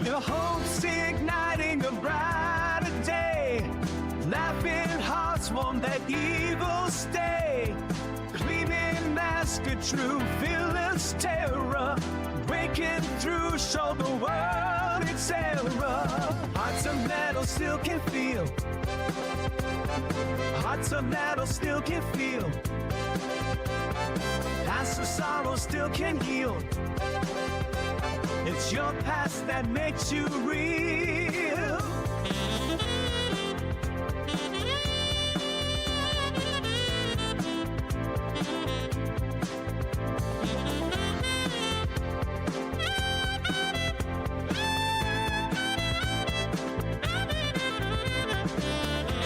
Your hopes igniting a brighter day. Laughing hearts won't let evil stay. Gleaming mask of true villain's terror. Breaking through, show the world its error. Hearts of metal still can feel. Hearts of metal still can feel. Past of sorrow still can heal. It's your past that makes you real.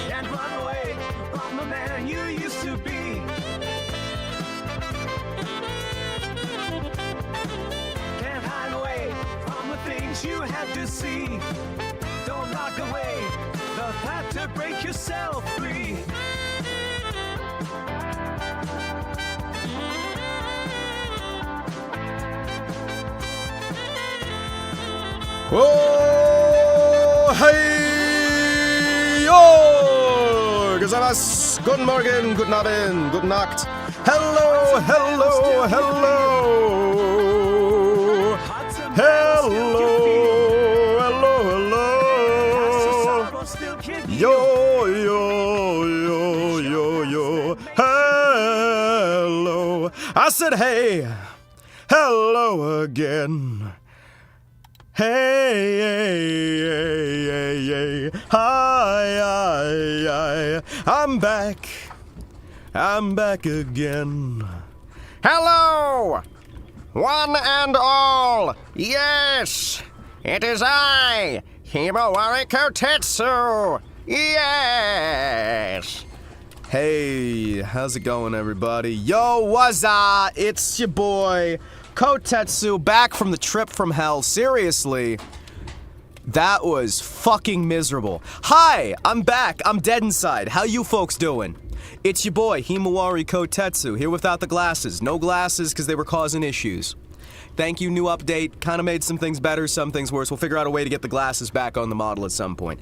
Can't run away from the man you used to be. Can't hide away from the things you had to see. Don't lock away the path to break yourself free. Oh, hey, yo! Gozaimasu. Guten Morgen, guten Abend, guten Nacht. Hello, hello, hello. Hello, hello, hello. Yo, yo, yo, yo, yo. Hello. I said, hey, hello again. Hey, hey, hey, hey, hey, hi, I'm back again. Hello, one and all, yes, it is I, Himawari Kotetsu, yes. Hey, how's it going, everybody? Yo, what's up? It's your boy, Kotetsu, back from the trip from hell. Seriously, that was fucking miserable. Hi, I'm back. I'm dead inside. How you folks doing? It's your boy, Himawari Kotetsu, here without the glasses. No glasses because they were causing issues. Thank you, new update. Kind of made some things better, some things worse. We'll figure out a way to get the glasses back on the model at some point.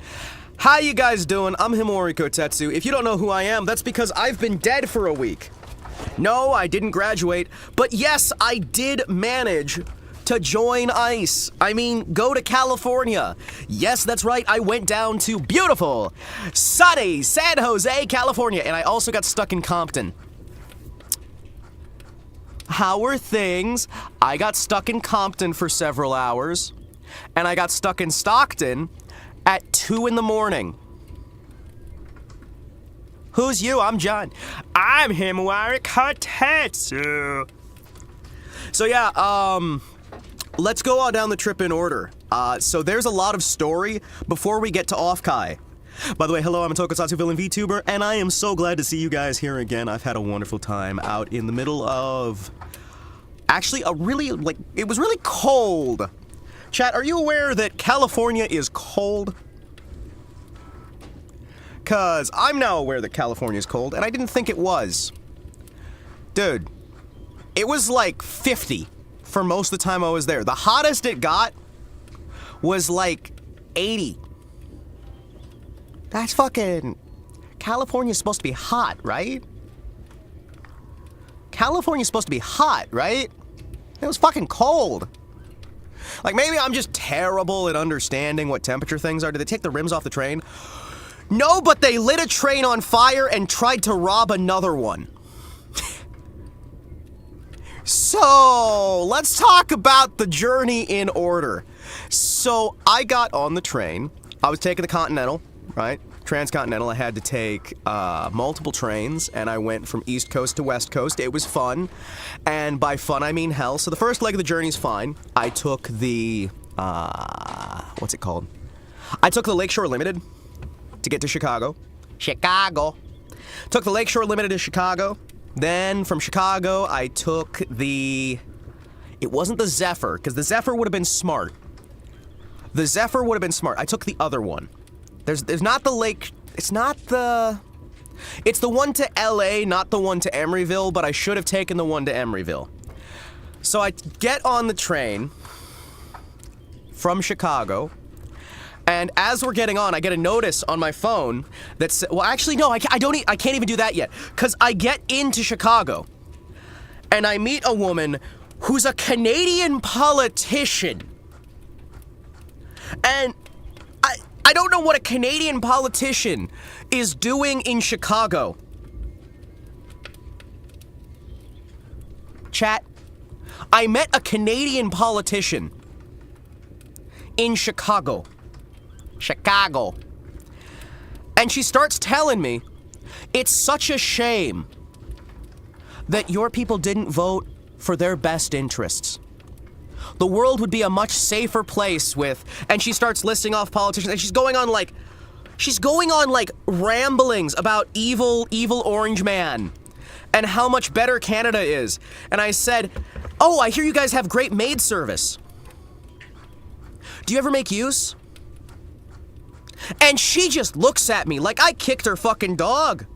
How you guys doing? I'm Himawari Kotetsu. If you don't know who I am, that's because I've been dead for a week. No, I didn't graduate, but yes, I did manage to join ICE. I mean, go to California. Yes, that's right, I went down to beautiful, sunny San Jose, California, and I also got stuck in Compton. How are things? I got stuck in Compton for several hours, and I got stuck in Stockton at 2 in the morning. Who's you? I'm John. I'm Himawari Kotetsu. So yeah, let's go all down the trip in order. So there's a lot of story before we get to offkai. By the way, hello, I'm a Tokusatsu villain Vtuber, and I am so glad to see you guys here again. I've had a wonderful time out in the middle of... Actually, it was really cold. Chat, are you aware that California is cold? Because I'm now aware that California is cold, and I didn't think it was. Dude, it was like 50 for most of the time I was there. The hottest it got was like 80. That's fucking... California's supposed to be hot, right? California's supposed to be hot, right? It was fucking cold. Like, maybe I'm just terrible at understanding what temperature things are. Did they take the rims off the train? No, but they lit a train on fire and tried to rob another one. So, let's talk about the journey in order. So, I got on the train. I was taking the Continental, right? Transcontinental. I had to take multiple trains, and I went from East Coast to West Coast. It was fun, and by fun I mean hell. So the first leg of the journey's fine. I took the, what's it called? I took the Lakeshore Limited to get to Chicago. Took the Lakeshore Limited to Chicago. Then from Chicago, I took the... It wasn't the Zephyr, because the Zephyr would have been smart. The Zephyr would have been smart. I took the other one. There's not the Lake... It's not the... It's the one to LA, not the one to Emeryville, but I should have taken the one to Emeryville. So I get on the train. from Chicago. And as we're getting on, I get a notice on my phone that says, well, actually, no, I can't even do that yet. Because I get into Chicago, and I meet a woman who's a Canadian politician. And I don't know what a Canadian politician is doing in Chicago. Chat, I met a Canadian politician in Chicago. And she starts telling me, it's such a shame that your people didn't vote for their best interests. The world would be a much safer place with, and she starts listing off politicians, and she's going on like ramblings about evil orange man and how much better Canada is. And I said, oh, I hear you guys have great maid service. Do you ever make use? And she just looks at me like I kicked her fucking dog.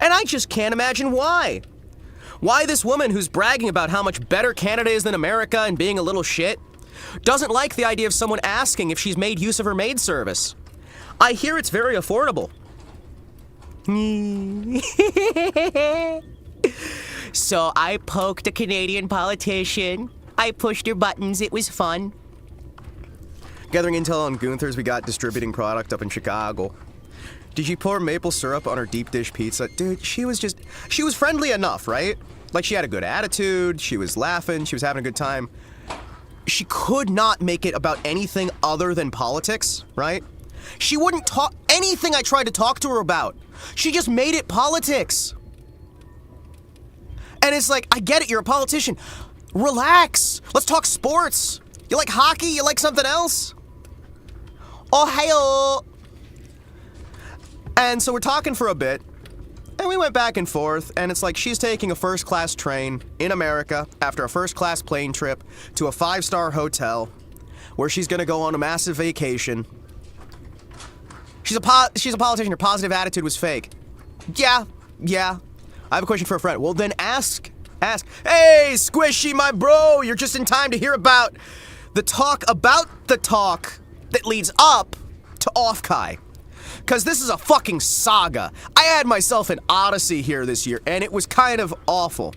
And I just can't imagine why. Why this woman who's bragging about how much better Canada is than America and being a little shit doesn't like the idea of someone asking if she's made use of her maid service. I hear it's very affordable. So I poked a Canadian politician. I pushed her buttons. It was fun. Gathering intel on Gunther's, we got distributing product up in Chicago. Did you pour maple syrup on her deep dish pizza? Dude, she was friendly enough, right? Like, she had a good attitude, she was laughing, she was having a good time. She could not make it about anything other than politics, right? She wouldn't talk anything I tried to talk to her about. She just made it politics. And it's like, I get it, you're a politician. Relax, let's talk sports. You like hockey? You like something else? Oh, hey-oh. And so we're talking for a bit, and we went back and forth, and it's like she's taking a first-class train in America after a first-class plane trip to a 5-star hotel where she's gonna go on a massive vacation. She's a politician, her positive attitude was fake. Yeah. I have a question for a friend. Well, then ask. Hey, Squishy, my bro, you're just in time to hear about the talk that leads up to offkai. Because this is a fucking saga. I had myself an odyssey here this year, and it was kind of awful.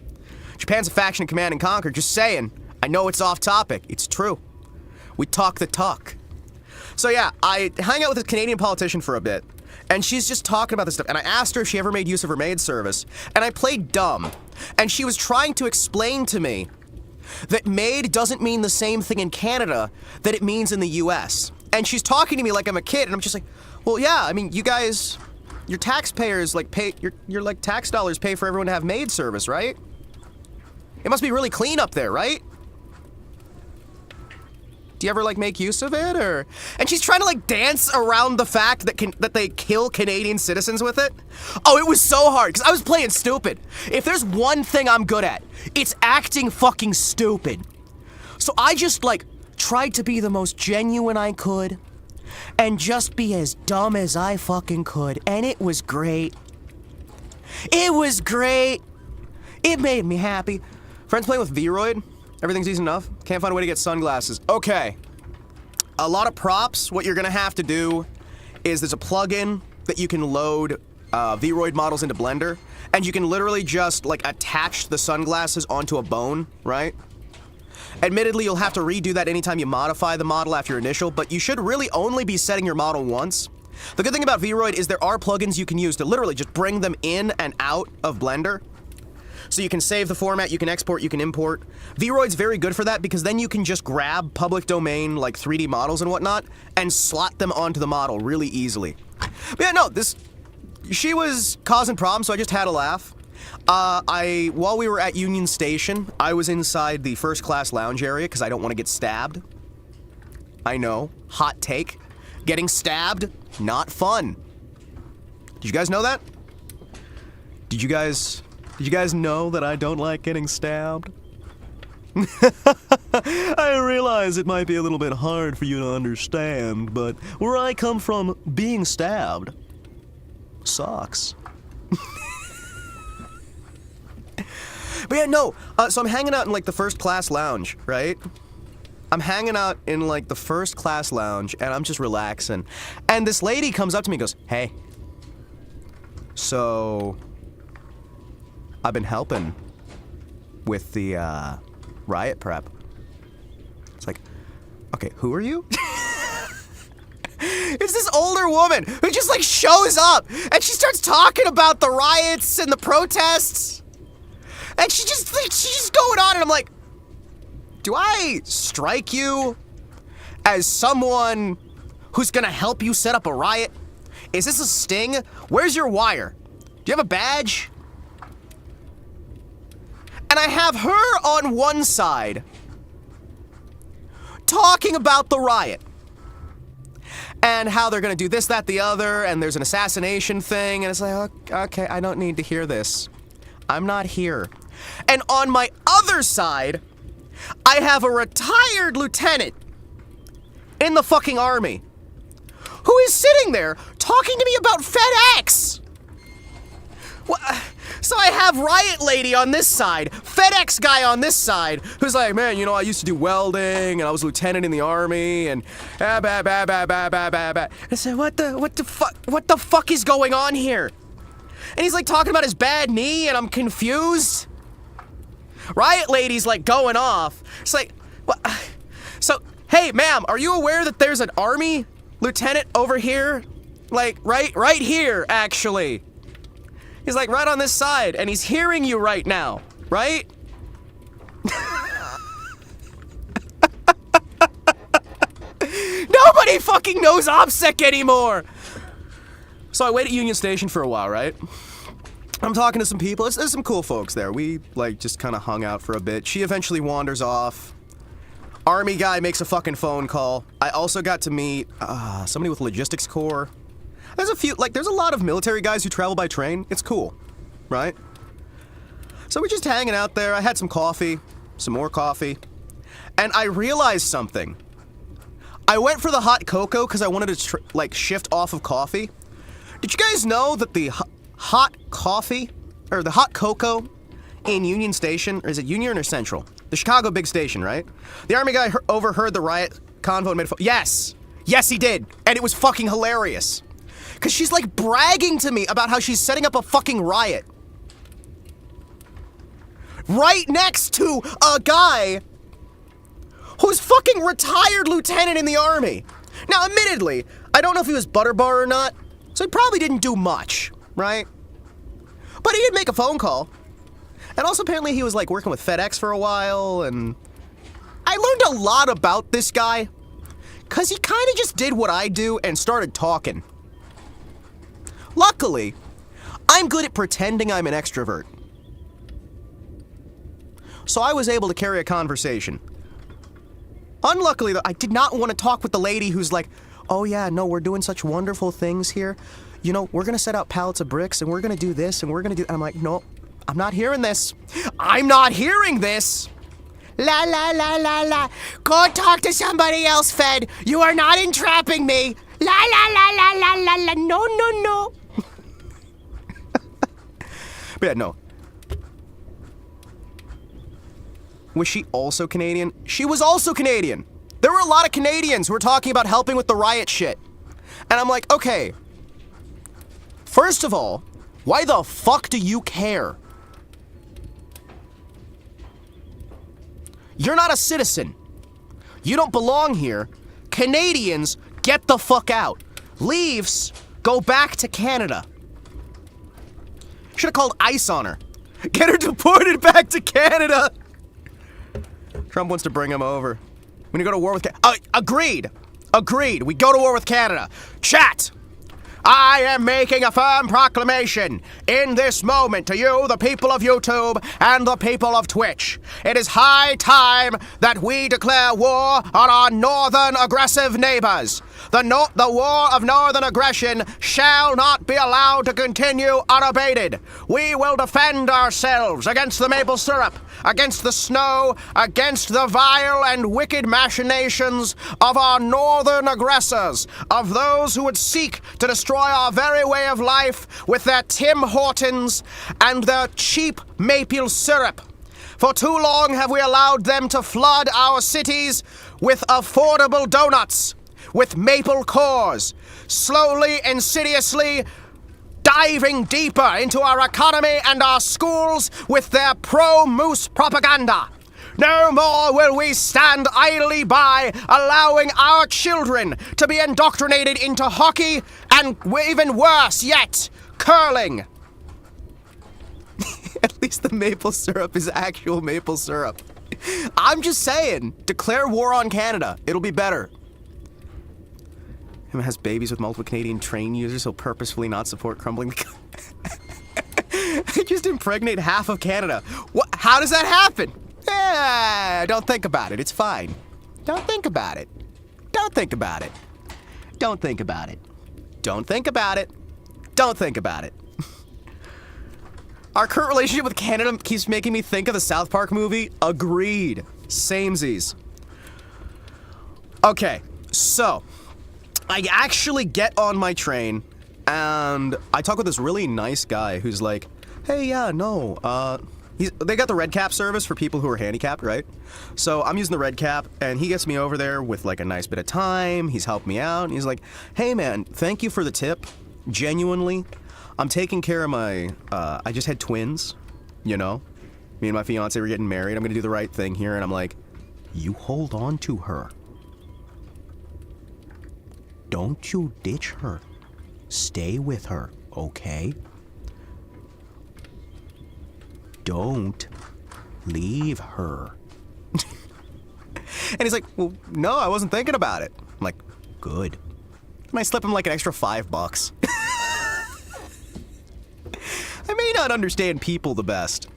Japan's a faction of Command and Conquer, just saying. I know it's off topic. It's true. We talk the talk. So yeah, I hang out with this Canadian politician for a bit, and she's just talking about this stuff, and I asked her if she ever made use of her maid service, and I played dumb, and she was trying to explain to me that maid doesn't mean the same thing in Canada that it means in the US. And she's talking to me like I'm a kid, and I'm just like, well, yeah, I mean, you guys, your taxpayers, like, pay, your like, tax dollars pay for everyone to have maid service, right? It must be really clean up there, right? Do you ever, like, make use of it, or? And she's trying to, like, dance around the fact that they kill Canadian citizens with it. Oh, it was so hard, because I was playing stupid. If there's one thing I'm good at, it's acting fucking stupid. So I just, like, tried to be the most genuine I could, and just be as dumb as I fucking could, and it was great. It was great. It made me happy. Friends playing with Vroid? Everything's easy enough? Can't find a way to get sunglasses. Okay. A lot of props. What you're gonna have to do is there's a plugin that you can load Vroid models into Blender, and you can literally just, like, attach the sunglasses onto a bone, right? Admittedly, you'll have to redo that anytime you modify the model after your initial, but you should really only be setting your model once. The good thing about Vroid is there are plugins you can use to literally just bring them in and out of Blender. So you can save the format, you can export, you can import. Vroid's very good for that because then you can just grab public domain, like 3D models and whatnot, and slot them onto the model really easily. But yeah, no, she was causing problems, so I just had a laugh. While we were at Union Station, I was inside the first class lounge area because I don't want to get stabbed. I know, hot take. Getting stabbed, not fun. Did you guys know that? Did you guys know that I don't like getting stabbed? I realize it might be a little bit hard for you to understand, but where I come from, being stabbed sucks. But yeah, no, so I'm hanging out in, like, the first class lounge, right? I'm hanging out in like the first class lounge and I'm just relaxing. And this lady comes up to me and goes, "Hey, so I've been helping with the riot prep." It's like, okay, who are you? It's this older woman who just like shows up and she starts talking about the riots and the protests. And she's just going on and I'm like, do I strike you as someone who's gonna help you set up a riot? Is this a sting? Where's your wire? Do you have a badge? And I have her on one side talking about the riot and how they're gonna do this, that, the other, and there's an assassination thing, and it's like, okay, I don't need to hear this. I'm not here. And on my other side, I have a retired lieutenant in the fucking army who is sitting there talking to me about FedEx. So I have Riot Lady on this side, FedEx guy on this side, who's like, man, you know, I used to do welding, and I was lieutenant in the army, and I said, what the fuck is going on here? And he's like talking about his bad knee, and I'm confused. Riot Lady's like going off. It's like, what? So, hey, ma'am, are you aware that there's an army lieutenant over here? Like, right here, actually. He's like right on this side, and he's hearing you right now, right? Nobody fucking knows OPSEC anymore! So I wait at Union Station for a while, right? I'm talking to some people. There's some cool folks there. We, like, just kind of hung out for a bit. She eventually wanders off. Army guy makes a fucking phone call. I also got to meet somebody with Logistics Corps. There's a few, like, there's a lot of military guys who travel by train. It's cool, right? So we're just hanging out there. I had some coffee, some more coffee, and I realized something. I went for the hot cocoa because I wanted to, like, shift off of coffee. Did you guys know that the hot coffee, or the hot cocoa in Union Station, or is it Union or Central? The Chicago big station, right? The army guy overheard the riot convo and made a yes! Yes, he did! And it was fucking hilarious. Because she's like bragging to me about how she's setting up a fucking riot. Right next to a guy who's fucking retired lieutenant in the army. Now, admittedly, I don't know if he was Butterbar or not, so he probably didn't do much, right? But he did make a phone call. And also apparently he was like working with FedEx for a while, and I learned a lot about this guy, because he kind of just did what I do and started talking. Luckily, I'm good at pretending I'm an extrovert. So I was able to carry a conversation. Unluckily, though, I did not want to talk with the lady who's like, oh yeah, no, we're doing such wonderful things here. You know, we're gonna set out pallets of bricks, and we're gonna do this, and we're gonna do... And I'm like, no, I'm not hearing this. I'm not hearing this! La la la la la. Go talk to somebody else, Fed. You are not entrapping me. La la la la la la la. No, no, no. But yeah, no. Was she also Canadian? She was also Canadian. There were a lot of Canadians who were talking about helping with the riot shit. And I'm like, okay. First of all, why the fuck do you care? You're not a citizen. You don't belong here. Canadians, get the fuck out. Leaves, go back to Canada. Should have called ICE on her. Get her deported back to Canada. Trump wants to bring him over. We're gonna go to war with Canada. Agreed. Agreed. We go to war with Canada. Chat! I am making a firm proclamation in this moment to you, the people of YouTube and the people of Twitch. It is high time that we declare war on our northern aggressive neighbors. The war of northern aggression shall not be allowed to continue unabated. We will defend ourselves against the maple syrup, against the snow, against the vile and wicked machinations of our northern aggressors, of those who would seek to destroy our very way of life with their Tim Hortons and their cheap maple syrup. For too long have we allowed them to flood our cities with affordable donuts, with maple cores, slowly, insidiously diving deeper into our economy and our schools with their pro-moose propaganda. No more will we stand idly by, allowing our children to be indoctrinated into hockey and, even worse yet, curling. At least the maple syrup is actual maple syrup. I'm just saying, declare war on Canada. It'll be better. Him has babies with multiple Canadian train users. He'll purposefully not support crumbling the just impregnate half of Canada. What? How does that happen? Don't think about it. It's fine. Don't think about it. Don't think about it. Don't think about it. Don't think about it. Don't think about it. Our current relationship with Canada keeps making me think of the South Park movie. Agreed. Samesies. Okay, so I actually get on my train and I talk with this really nice guy who's like, hey, yeah, no, they got the red cap service for people who are handicapped, right? So I'm using the red cap, and he gets me over there with like a nice bit of time. He's helped me out, and he's like, hey man, thank you for the tip. Genuinely, I'm taking care of my, I just had twins, you know? Me and my fiance were getting married. I'm gonna do the right thing here, and I'm like, you hold on to her. Don't you ditch her. Stay with her, okay? Don't leave her. And he's like, well, no, I wasn't thinking about it. I'm like, good. And I slip him like an extra $5. I may not understand people the best.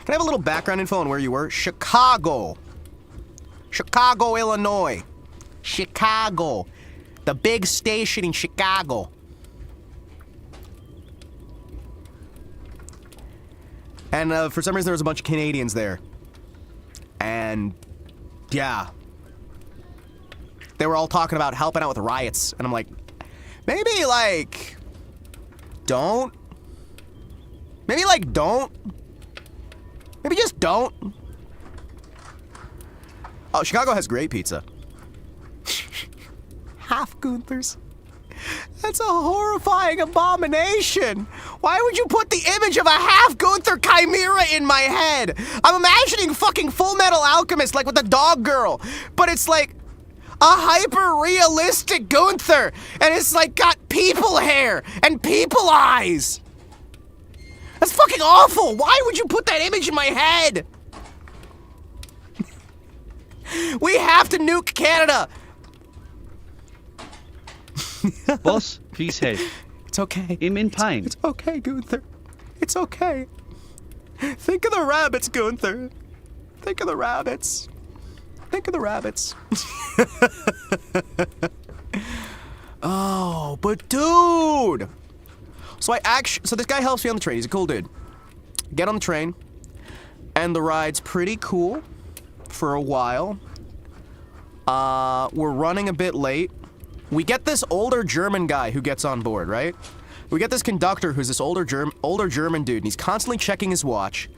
Can I have a little background info on where you were? Chicago. Chicago, Illinois. Chicago. The big station in Chicago. And for some reason there was a bunch of Canadians there. And yeah. They were all talking about helping out with riots. And I'm like, maybe like, don't. Maybe like don't. Maybe just don't. Oh, Chicago has great pizza. Half Gunthers. That's a horrifying abomination. Why would you put the image of a half Gunther chimera in my head? I'm imagining fucking Full Metal Alchemist, like with the dog girl. But it's like a hyper-realistic Gunther. And it's like got people hair and people eyes. That's fucking awful. Why would you put that image in my head? We have to nuke Canada. Boss, peace head. It's okay. I'm in pain. It's okay, Gunther. It's okay. Think of the rabbits, Gunther. Think of the rabbits. Think of the rabbits. Oh, but dude! So this guy helps me on the train. He's a cool dude. Get on the train, and the ride's pretty cool for a while. We're running a bit late. We get this older German guy who gets on board, right? We get this conductor who's this older German dude, and he's constantly checking his watch.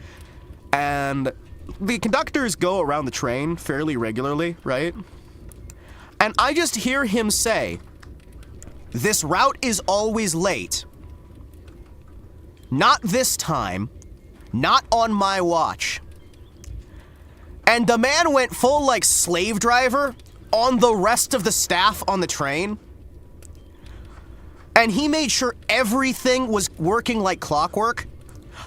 And the conductors go around the train fairly regularly, right? And I just hear him say, "This route is always late. Not this time. Not on my watch." And the man went full, like, slave driver on the rest of the staff on the train. And he made sure everything was working like clockwork.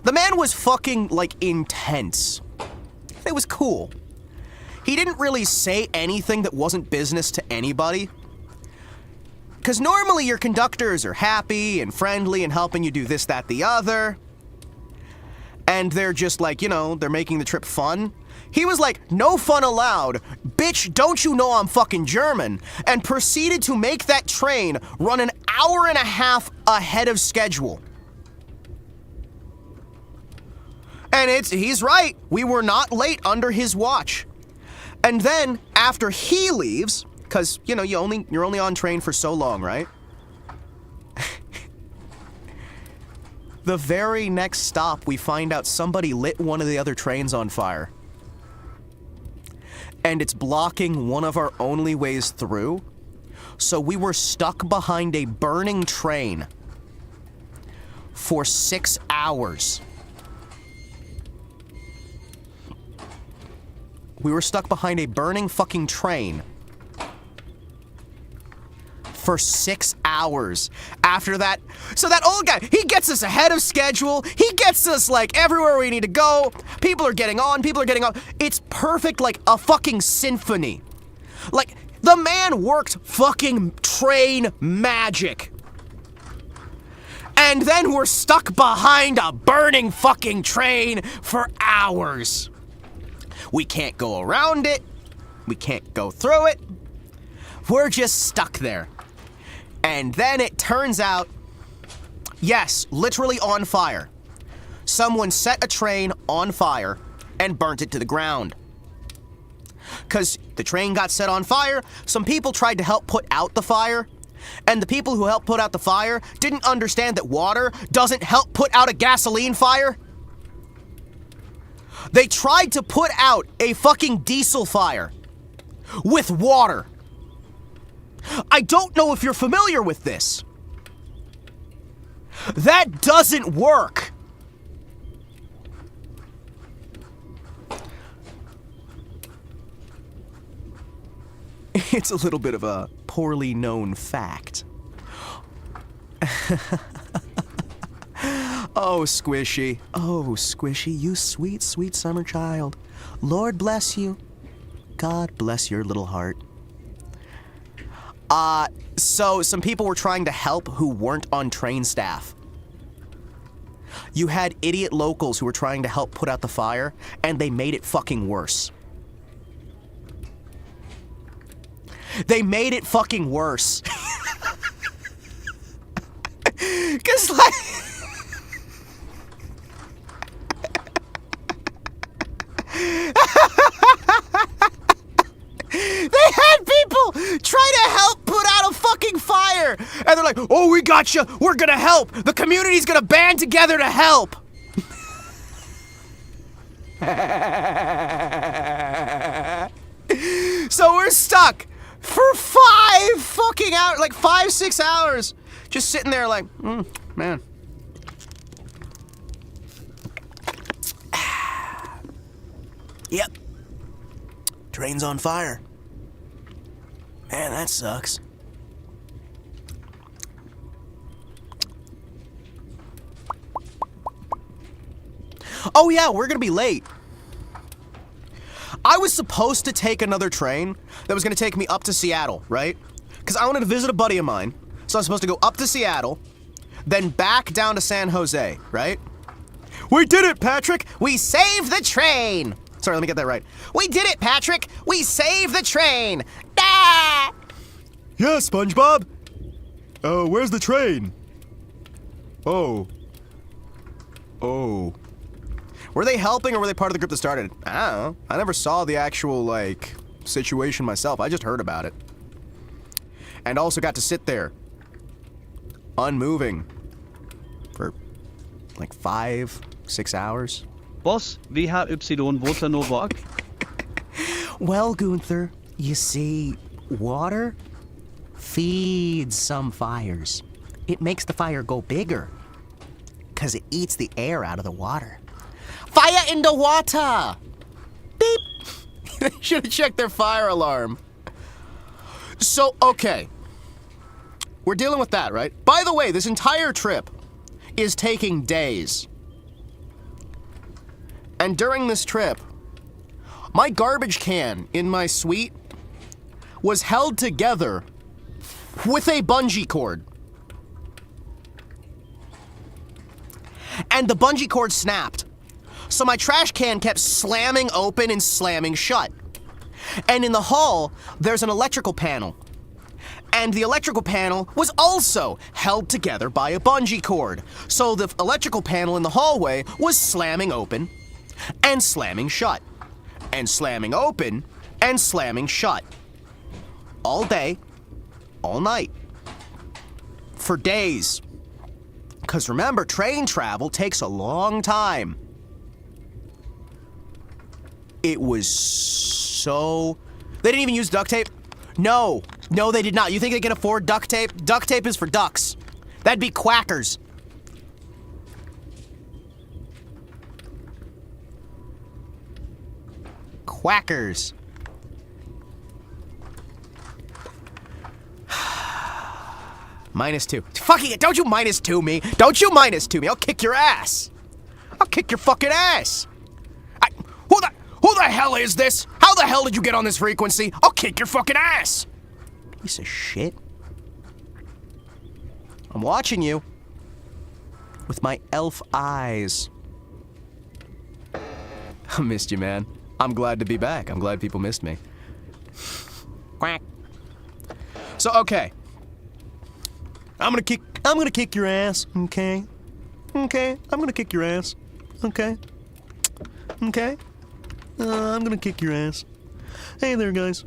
The man was fucking, like, intense. It was cool. He didn't really say anything that wasn't business to anybody. Because normally your conductors are happy and friendly and helping you do this, that, the other. And they're just like, you know, they're making the trip fun. He was like, no fun allowed. Bitch, don't you know I'm fucking German? And proceeded to make that train run an hour and a half ahead of schedule. And he's right. We were not late under his watch. And then after he leaves, because, you know, you're only on train for so long, right? The very next stop, we find out somebody lit one of the other trains on fire. and it's blocking one of our only ways through. So we were stuck behind a burning train for 6 hours. We were stuck behind a burning fucking train for 6 hours. After that, so that old guy, he gets us ahead of schedule. He gets us, like, everywhere we need to go. People are getting on, people are getting off. It's perfect, like a fucking symphony. Like, the man worked fucking train magic. And then we're stuck behind a burning fucking train for hours. We can't go around it. We can't go through it. We're just stuck there. And then it turns out, yes, literally on fire. Someone set a train on fire and burnt it to the ground. Because the train got set on fire, some people tried to help put out the fire, and the people who helped put out the fire didn't understand that water doesn't help put out a gasoline fire. They tried to put out a fucking diesel fire with water. I don't know if you're familiar with this. That doesn't work. It's a little bit of a poorly known fact. Oh, Squishy. Oh, Squishy, you sweet, sweet summer child. Lord bless you. God bless your little heart. So some people were trying to help who weren't on train staff. You had idiot locals who were trying to help put out the fire, and they made it fucking worse. They made it fucking worse. 'Cause, like... They had people try to help put out a fucking fire! And they're like, oh, we gotcha! We're gonna help! The community's gonna band together to help! So we're stuck for 5 fucking hours, like 5-6 hours, just sitting there like, man. Yep. Train's on fire. Man, that sucks. Oh yeah, we're gonna be late. I was supposed to take another train that was gonna take me up to Seattle, right? Because I wanted to visit a buddy of mine. So I was supposed to go up to Seattle, then back down to San Jose, right? We did it, Patrick! We saved the train! Sorry, let me get that right. We did it, Patrick! We saved the train! Ah! Yeah, SpongeBob? Where's the train? Oh. Oh. Were they helping or were they part of the group that started? I don't know. I never saw the actual, like, situation myself. I just heard about it. And also got to sit there, unmoving, for, like, 5-6 hours. Boss, vi har Ypsilon nå bak. Well, Gunther, you see, water feeds some fires. It makes the fire go bigger, because it eats the air out of the water. Fire in the water! Beep! They should have checked their fire alarm. So, okay. We're dealing with that, right? By the way, this entire trip is taking days. And during this trip, my garbage can in my suite was held together with a bungee cord. And the bungee cord snapped. So my trash can kept slamming open and slamming shut. And in the hall, there's an electrical panel. And the electrical panel was also held together by a bungee cord. So the electrical panel in the hallway was slamming open and slamming shut. And slamming open and slamming shut. All day, all night. For days. Because remember, train travel takes a long time. It was so... They didn't even use duct tape? No. No, they did not. You think they can afford duct tape? Duct tape is for ducks. That'd be quackers. Quackers. -2. Fucking it. Don't you -2 me. Don't you -2 me. I'll kick your ass. I'll kick your fucking ass. Who the hell is this? How the hell did you get on this frequency? I'll kick your fucking ass. Piece of shit. I'm watching you. With my elf eyes. I missed you, man. I'm glad to be back. I'm glad people missed me. Quack. So, okay. I'm gonna kick your ass, okay? Okay, I'm gonna kick your ass, okay? Okay? I'm gonna kick your ass. Hey there, guys.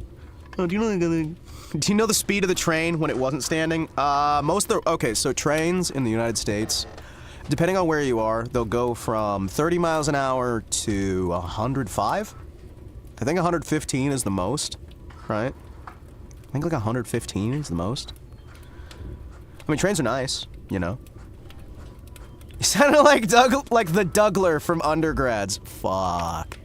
Oh, do you know the speed of the train when it wasn't standing? Okay, so trains in the United States, depending on where you are, they'll go from 30 miles an hour to 105? I think 115 is the most, right? I think like 115 is the most. I mean, trains are nice, you know. You sounded like the Dougler from Undergrads. Fuck.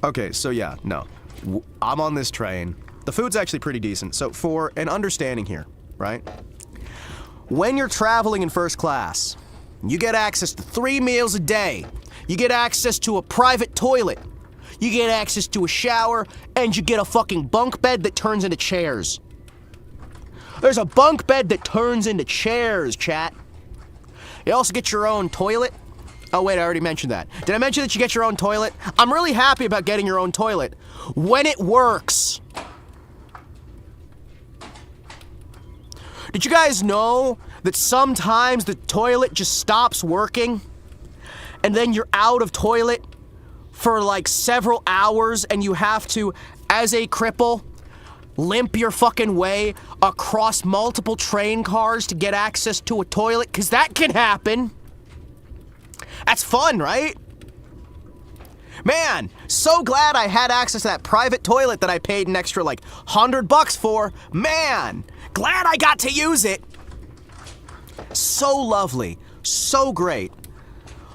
Okay, so yeah, no. I'm on this train. The food's actually pretty decent. So for an understanding here, right? When you're traveling in first class, you get access to 3 meals a day. You get access to a private toilet. You get access to a shower, and you get a fucking bunk bed that turns into chairs. There's a bunk bed that turns into chairs, chat. You also get your own toilet. Oh wait, I already mentioned that. Did I mention that you get your own toilet? I'm really happy about getting your own toilet. When it works. Did you guys know that sometimes the toilet just stops working? And then you're out of toilet for like several hours and you have to, as a cripple, limp your fucking way across multiple train cars to get access to a toilet? Because that can happen. That's fun, right? Man, so glad I had access to that private toilet that I paid an extra like $100 for. Man, glad I got to use it. So lovely, so great.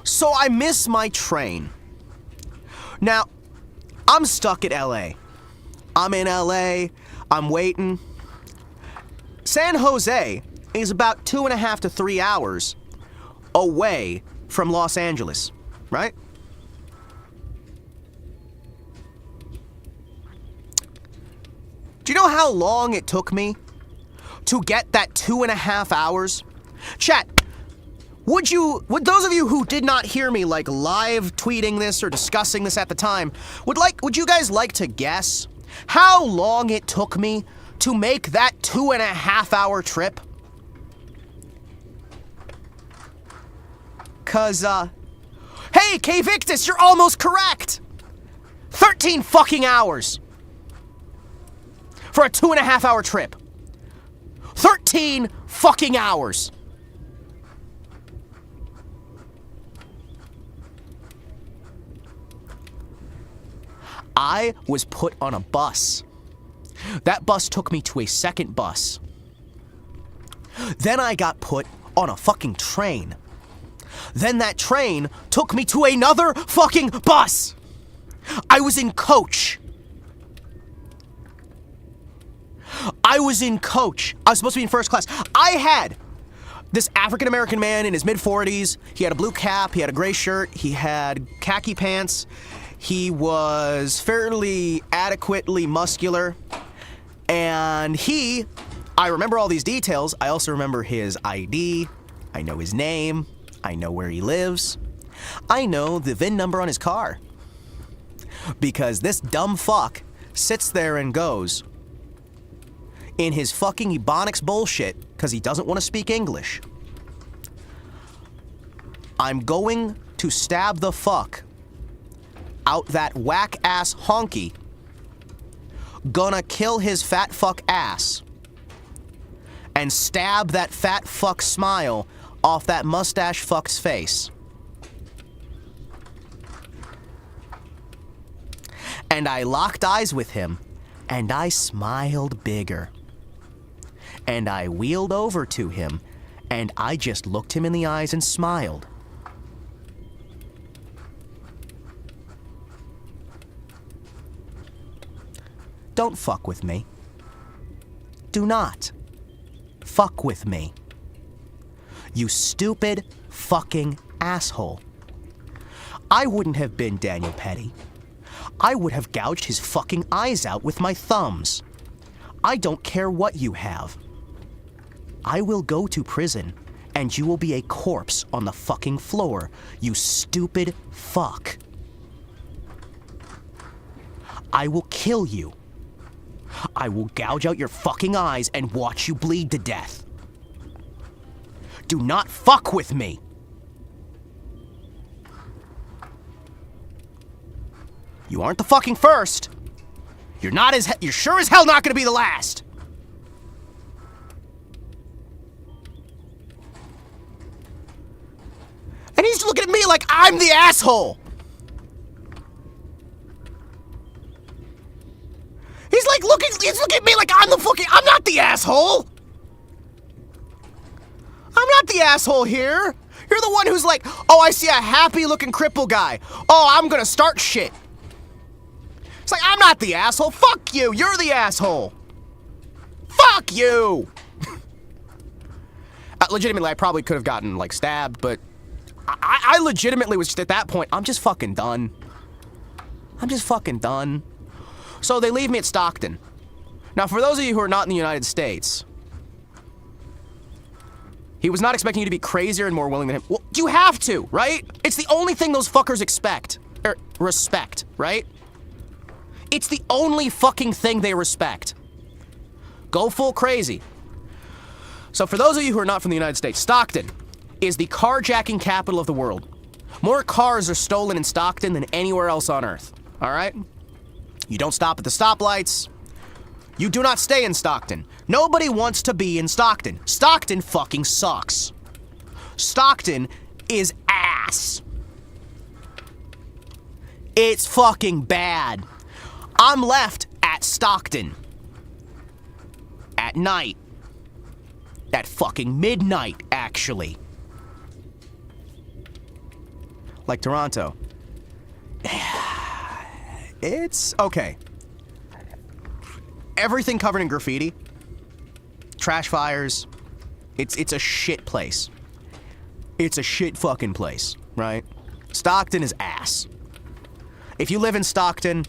So I miss my train. Now, I'm stuck at LA. I'm in LA, I'm waiting. San Jose is about 2.5 to 3 hours away from Los Angeles, right? Do you know how long it took me to get that 2.5 hours? Chat, would those of you who did not hear me like live tweeting this or discussing this at the time, would you guys like to guess how long it took me to make that 2.5 hour trip? Cause, hey, K Victus, you're almost correct! 13 fucking hours! For a 2.5 hour trip. 13 fucking hours! I was put on a bus. That bus took me to a second bus. Then I got put on a fucking train. Then that train took me to another fucking bus. I was in coach. I was supposed to be in first class. I had this African-American man in his mid-40s. He had a blue cap, he had a gray shirt, he had khaki pants. He was fairly adequately muscular. And I remember all these details. I also remember his ID. I know his name. I know where he lives. I know the VIN number on his car. Because this dumb fuck sits there and goes, in his fucking Ebonics bullshit, because he doesn't want to speak English, I'm going to stab the fuck out that whack-ass honky, gonna kill his fat fuck ass, and stab that fat fuck smile off that mustache fuck's face. And I locked eyes with him, and I smiled bigger. And I wheeled over to him, and I just looked him in the eyes and smiled. Don't fuck with me. Do not fuck with me. You stupid fucking asshole. I wouldn't have been Daniel Petty. I would have gouged his fucking eyes out with my thumbs. I don't care what you have. I will go to prison, and you will be a corpse on the fucking floor, you stupid fuck. I will kill you. I will gouge out your fucking eyes and watch you bleed to death. Do not fuck with me. You aren't the fucking first. You're sure as hell not gonna be the last. And he's looking at me like I'm the asshole. He's looking at me like I'm not the asshole. I'm not the asshole here. You're the one who's like, oh, I see a happy looking cripple guy. Oh, I'm gonna start shit. It's like, I'm not the asshole. Fuck you. You're the asshole. Fuck you. Legitimately, I probably could have gotten, like, stabbed, but I legitimately was just at that point, I'm just fucking done. I'm just fucking done. So they leave me at Stockton. Now, for those of you who are not in the United States, he was not expecting you to be crazier and more willing than him. Well, you have to, right? It's the only thing those fuckers respect, right? It's the only fucking thing they respect. Go full crazy. So for those of you who are not from the United States, Stockton is the carjacking capital of the world. More cars are stolen in Stockton than anywhere else on Earth, all right? You don't stop at the stoplights. You do not stay in Stockton. Nobody wants to be in Stockton. Stockton fucking sucks. Stockton is ass. It's fucking bad. I'm left at Stockton. At night. At fucking midnight, actually. Like Toronto. It's okay. Everything covered in graffiti. Trash fires. It's a shit place. It's a shit fucking place, right? Stockton is ass. If you live in Stockton,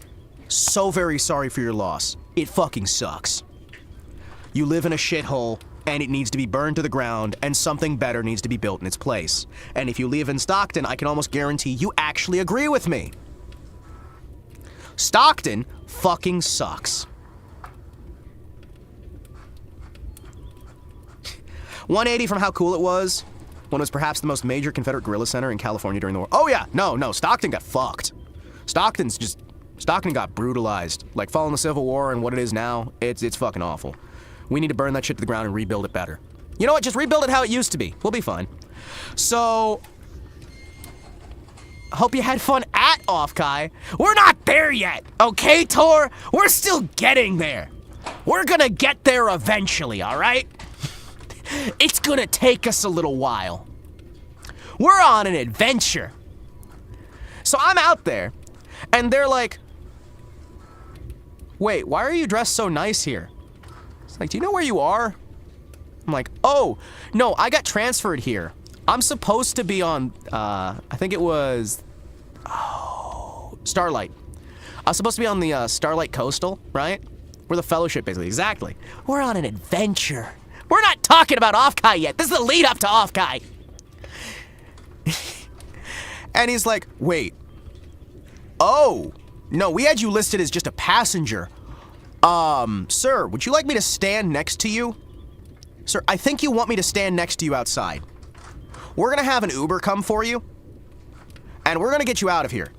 so very sorry for your loss. It fucking sucks. You live in a shithole, and it needs to be burned to the ground, and something better needs to be built in its place. And if you live in Stockton, I can almost guarantee you actually agree with me. Stockton fucking sucks. 180 from how cool it was when it was perhaps the most major Confederate guerrilla center in California during the war. Oh yeah, no, Stockton got fucked. Stockton got brutalized. Like following the Civil War and what it is now, it's fucking awful. We need to burn that shit to the ground and rebuild it better. You know what, just rebuild it how it used to be. We'll be fine. So, hope you had fun at offkai. We're not there yet, okay, Tor? We're still getting there. We're gonna get there eventually, alright? It's gonna take us a little while. We're on an adventure. So I'm out there, and they're like, wait, why are you dressed so nice here? It's like, do you know where you are? I'm like, oh, no, I got transferred here. I'm supposed to be on, I think it was, Starlight. I was supposed to be on the Starlight Coastal, right? We're the Fellowship, basically. Exactly. We're on an adventure. We're not talking about offkai yet. This is the lead up to offkai. And he's like, wait. Oh, no, we had you listed as just a passenger. Sir, would you like me to stand next to you? Sir, I think you want me to stand next to you outside. We're gonna have an Uber come for you, and we're gonna get you out of here.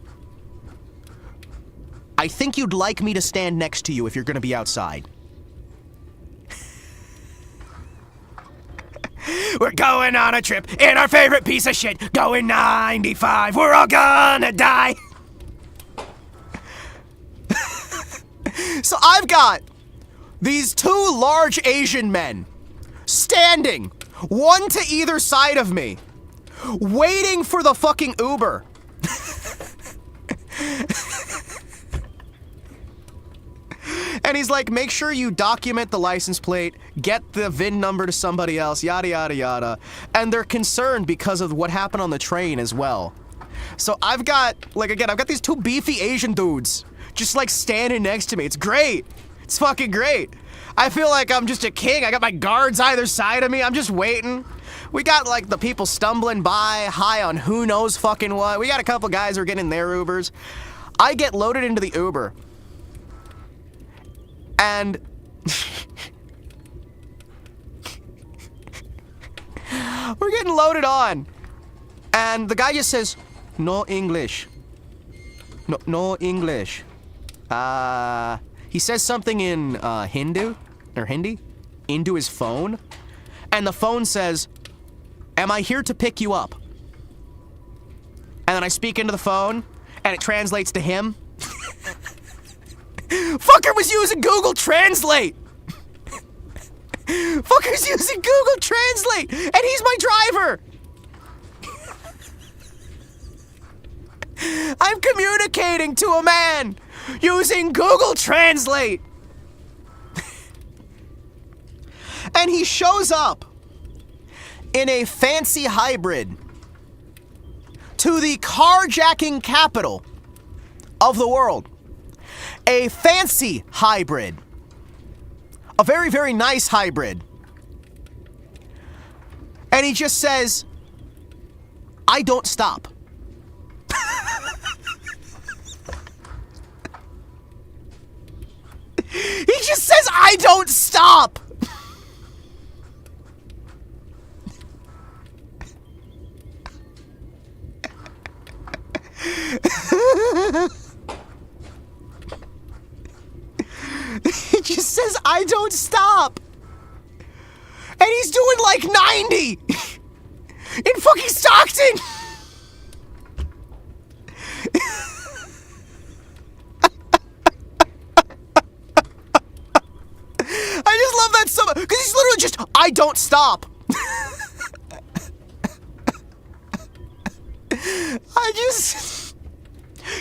I think you'd like me to stand next to you if you're gonna be outside. We're going on a trip in our favorite piece of shit, going 95. We're all gonna die. So I've got these two large Asian men standing, one to either side of me, waiting for the fucking Uber. And he's like, make sure you document the license plate, get the VIN number to somebody else, yada yada yada. And they're concerned because of what happened on the train as well. So I've got, like, again, I've got these two beefy Asian dudes just like standing next to me. It's great. It's fucking great. I feel like I'm just a king. I got my guards either side of me. I'm just waiting. We got like the people stumbling by, high on who knows fucking what. We got a couple guys who are getting their Ubers. I get loaded into the Uber. And we're getting loaded on. And the guy just says, no English. No English. He says something in Hindi into his phone. And the phone says, am I here to pick you up? And then I speak into the phone, and it translates to him. Fucker was using Google Translate! Fucker's using Google Translate! And he's my driver! I'm communicating to a man using Google Translate! And he shows up in a fancy hybrid to the carjacking capital of the world. A fancy hybrid. A very, very nice hybrid. And he just says, I don't stop. He just says, I don't stop. It just says, I don't stop. And he's doing like 90 in fucking Stockton. I just love that so much, because he's literally just, I don't stop.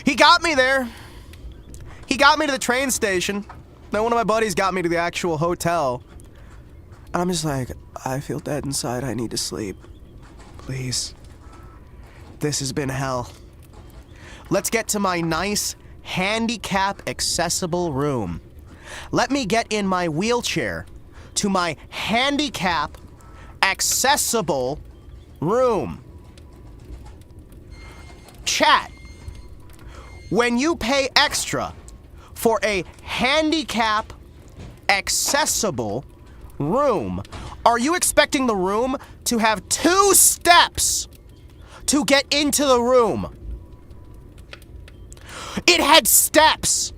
He got me there. He got me to the train station. Then one of my buddies got me to the actual hotel. And I'm just like, I feel dead inside. I need to sleep. Please. This has been hell. Let's get to my nice, handicap accessible room. Let me get in my wheelchair to my handicap accessible room. Chat. When you pay extra for a handicap accessible room, are you expecting the room to have 2 steps to get into the room? It had steps.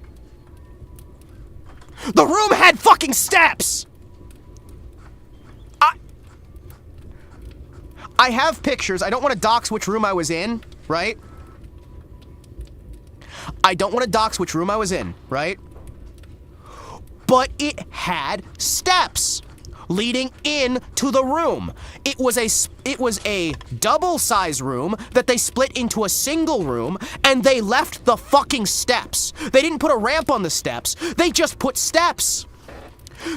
The room had fucking steps. I have pictures. I don't want to dox which room I was in, right? I don't want to dox which room I was in, right? But it had steps leading into the room. It was a double-size room that they split into a single room, and they left the fucking steps. They didn't put a ramp on the steps. They just put steps.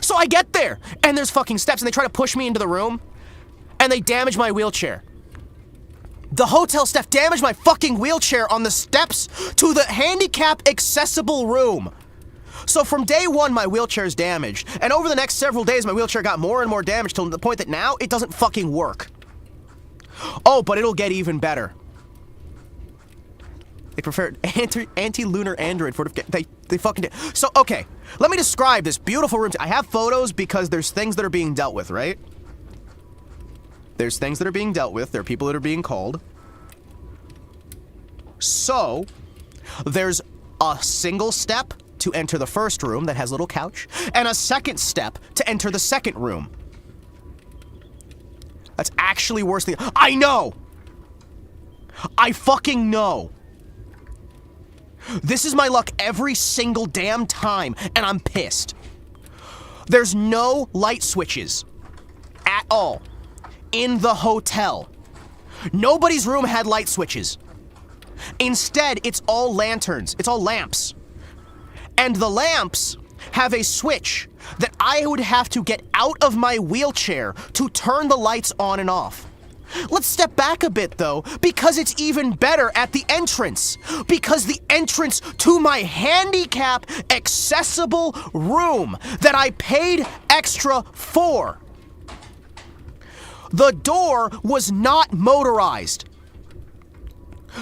So I get there, and there's fucking steps, and they try to push me into the room, and they damage my wheelchair. The hotel staff damaged my fucking wheelchair on the steps to the handicap accessible room. So from day one, my wheelchair's damaged. And over the next several days, my wheelchair got more and more damaged to the point that now it doesn't fucking work. Oh, but it'll get even better. They prefer anti-lunar android fortification. They fucking did. So, okay. Let me describe this beautiful room. I have photos because there's things that are being dealt with, right? There's things that are being dealt with. There are people that are being called. So, there's a single step to enter the first room that has a little couch, and a second step to enter the second room. That's actually worse than... I know! I fucking know! This is my luck every single damn time, and I'm pissed. There's no light switches at all in the hotel. Nobody's room had light switches. Instead, it's all lanterns. It's all lamps. And the lamps have a switch that I would have to get out of my wheelchair to turn the lights on and off. Let's step back a bit, though, because it's even better at the entrance. Because the entrance to my handicap accessible room that I paid extra for, the door was not motorized.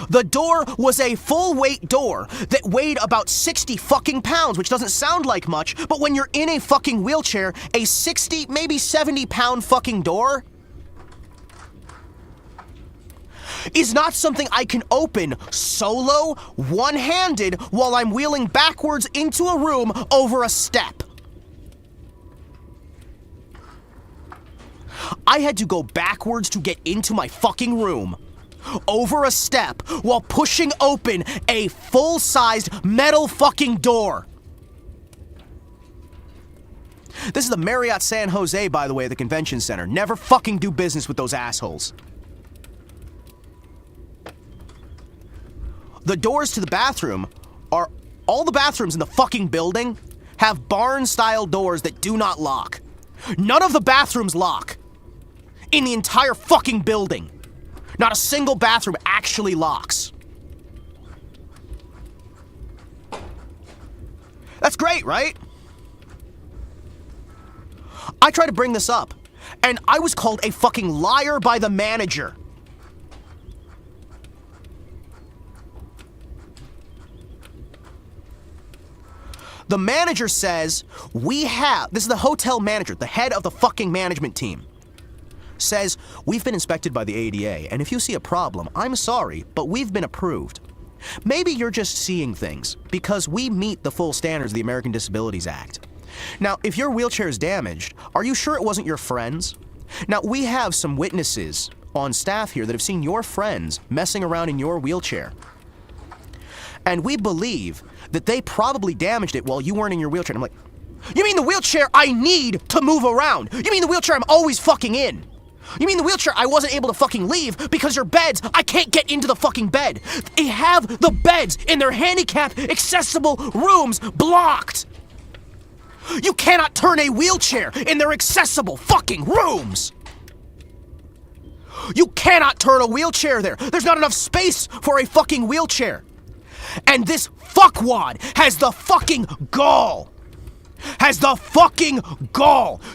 The door was a full-weight door that weighed about 60 fucking pounds, which doesn't sound like much, but when you're in a fucking wheelchair, a 60, maybe 70-pound fucking door is not something I can open solo, one-handed, while I'm wheeling backwards into a room over a step. I had to go backwards to get into my fucking room, over a step, while pushing open a full-sized metal fucking door. This is the Marriott San Jose, by the way, the convention center. Never fucking do business with those assholes. The doors to the bathroom are, all the bathrooms in the fucking building have barn-style doors that do not lock. None of the bathrooms lock in the entire fucking building. Not a single bathroom actually locks. That's great, right? I tried to bring this up, and I was called a fucking liar by the manager. The manager says, this is the hotel manager, the head of the fucking management team, says, we've been inspected by the ADA, and if you see a problem, I'm sorry, but we've been approved. Maybe you're just seeing things, because we meet the full standards of the American Disabilities Act. Now, if your wheelchair is damaged, are you sure it wasn't your friend's? Now, we have some witnesses on staff here that have seen your friends messing around in your wheelchair. And we believe that they probably damaged it while you weren't in your wheelchair. And I'm like, you mean the wheelchair I need to move around? You mean the wheelchair I'm always fucking in? You mean the wheelchair I wasn't able to fucking leave because your beds, I can't get into the fucking bed. They have the beds in their handicap accessible rooms blocked. You cannot turn a wheelchair in their accessible fucking rooms. You cannot turn a wheelchair there. There's not enough space for a fucking wheelchair. And this fuckwad has the fucking gall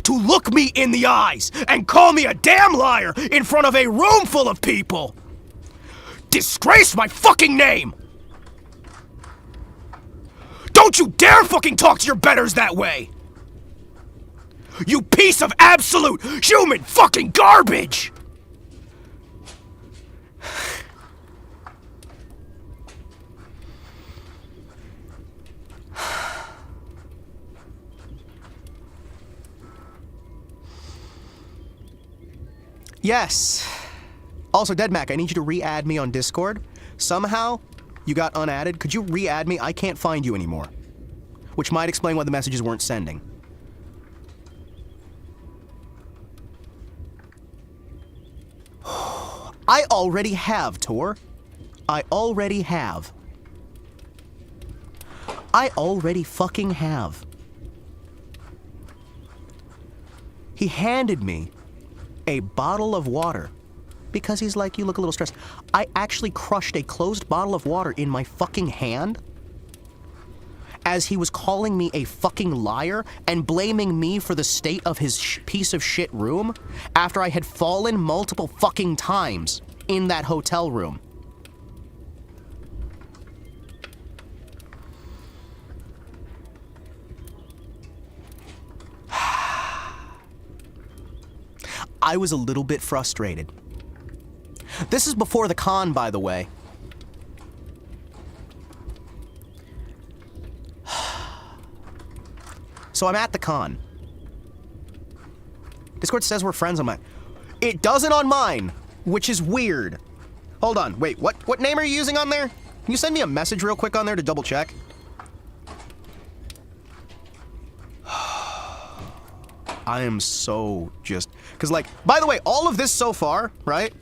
to look me in the eyes and call me a damn liar in front of a room full of people. Disgrace my fucking name. Don't you dare fucking talk to your betters that way. You piece of absolute human fucking garbage. Yes. Also, Deadmac, I need you to re-add me on Discord. Somehow, you got unadded. Could you re-add me? I can't find you anymore. Which might explain why the messages weren't sending. I already have, Tor. I already fucking have. He handed me a bottle of water because he's like, you look a little stressed. I actually crushed a closed bottle of water in my fucking hand as he was calling me a fucking liar and blaming me for the state of his piece of shit room after I had fallen multiple fucking times in that hotel room. I was a little bit frustrated. This is before the con, by the way. So I'm at the con. Discord says we're friends on mine. It doesn't on mine, which is weird. Hold on, wait, what name are you using on there? Can you send me a message real quick on there to double check? I am so just... Because, like, by the way, all of this so far, right?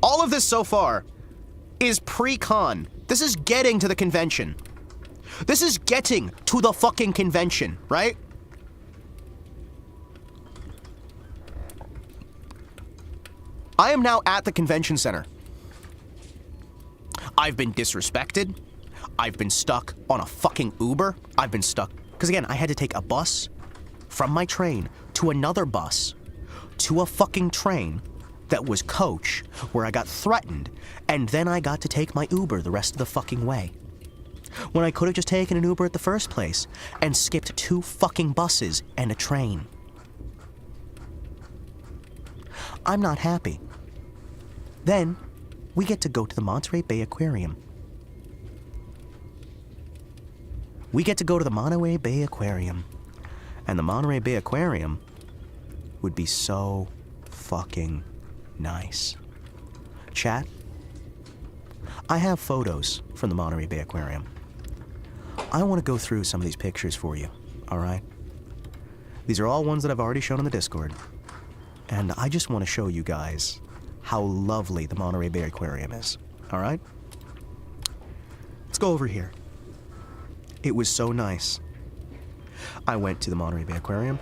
All of this so far is pre-con. This is getting to the convention. This is getting to the fucking convention, right? I am now at the convention center. I've been disrespected. I've been stuck on a fucking Uber. I've been stuck... Because, again, I had to take a bus from my train to another bus to a fucking train that was coach, where I got threatened, and then I got to take my Uber the rest of the fucking way. When I could have just taken an Uber at the first place and skipped 2 fucking buses and a train. I'm not happy. Then, we get to go to the Monterey Bay Aquarium. We get to go to the Monterey Bay Aquarium. And the Monterey Bay Aquarium would be so fucking nice. Chat, I have photos from the Monterey Bay Aquarium. I want to go through some of these pictures for you, alright? These are all ones that I've already shown on the Discord. And I just want to show you guys how lovely the Monterey Bay Aquarium is, alright? Let's go over here. It was so nice. I went to the Monterey Bay Aquarium.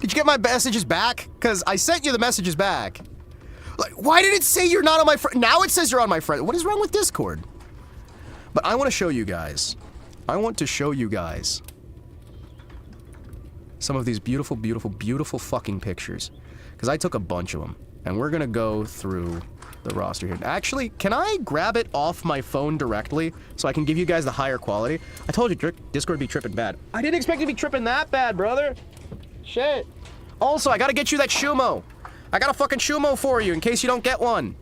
Did you get my messages back? Because I sent you the messages back. Like, why did it say you're not on my friend? Now it says you're on my friend. What is wrong with Discord? But I want to show you guys. I want to show you guys some of these beautiful, beautiful, beautiful fucking pictures. Because I took a bunch of them. And we're going to go through the roster here. Actually, can I grab it off my phone directly so I can give you guys the higher quality? I told you Discord be tripping bad. I didn't expect it to be tripping that bad, brother. Shit. Also, I got to get you that Shumo. I got a fucking Shumo for you in case you don't get one.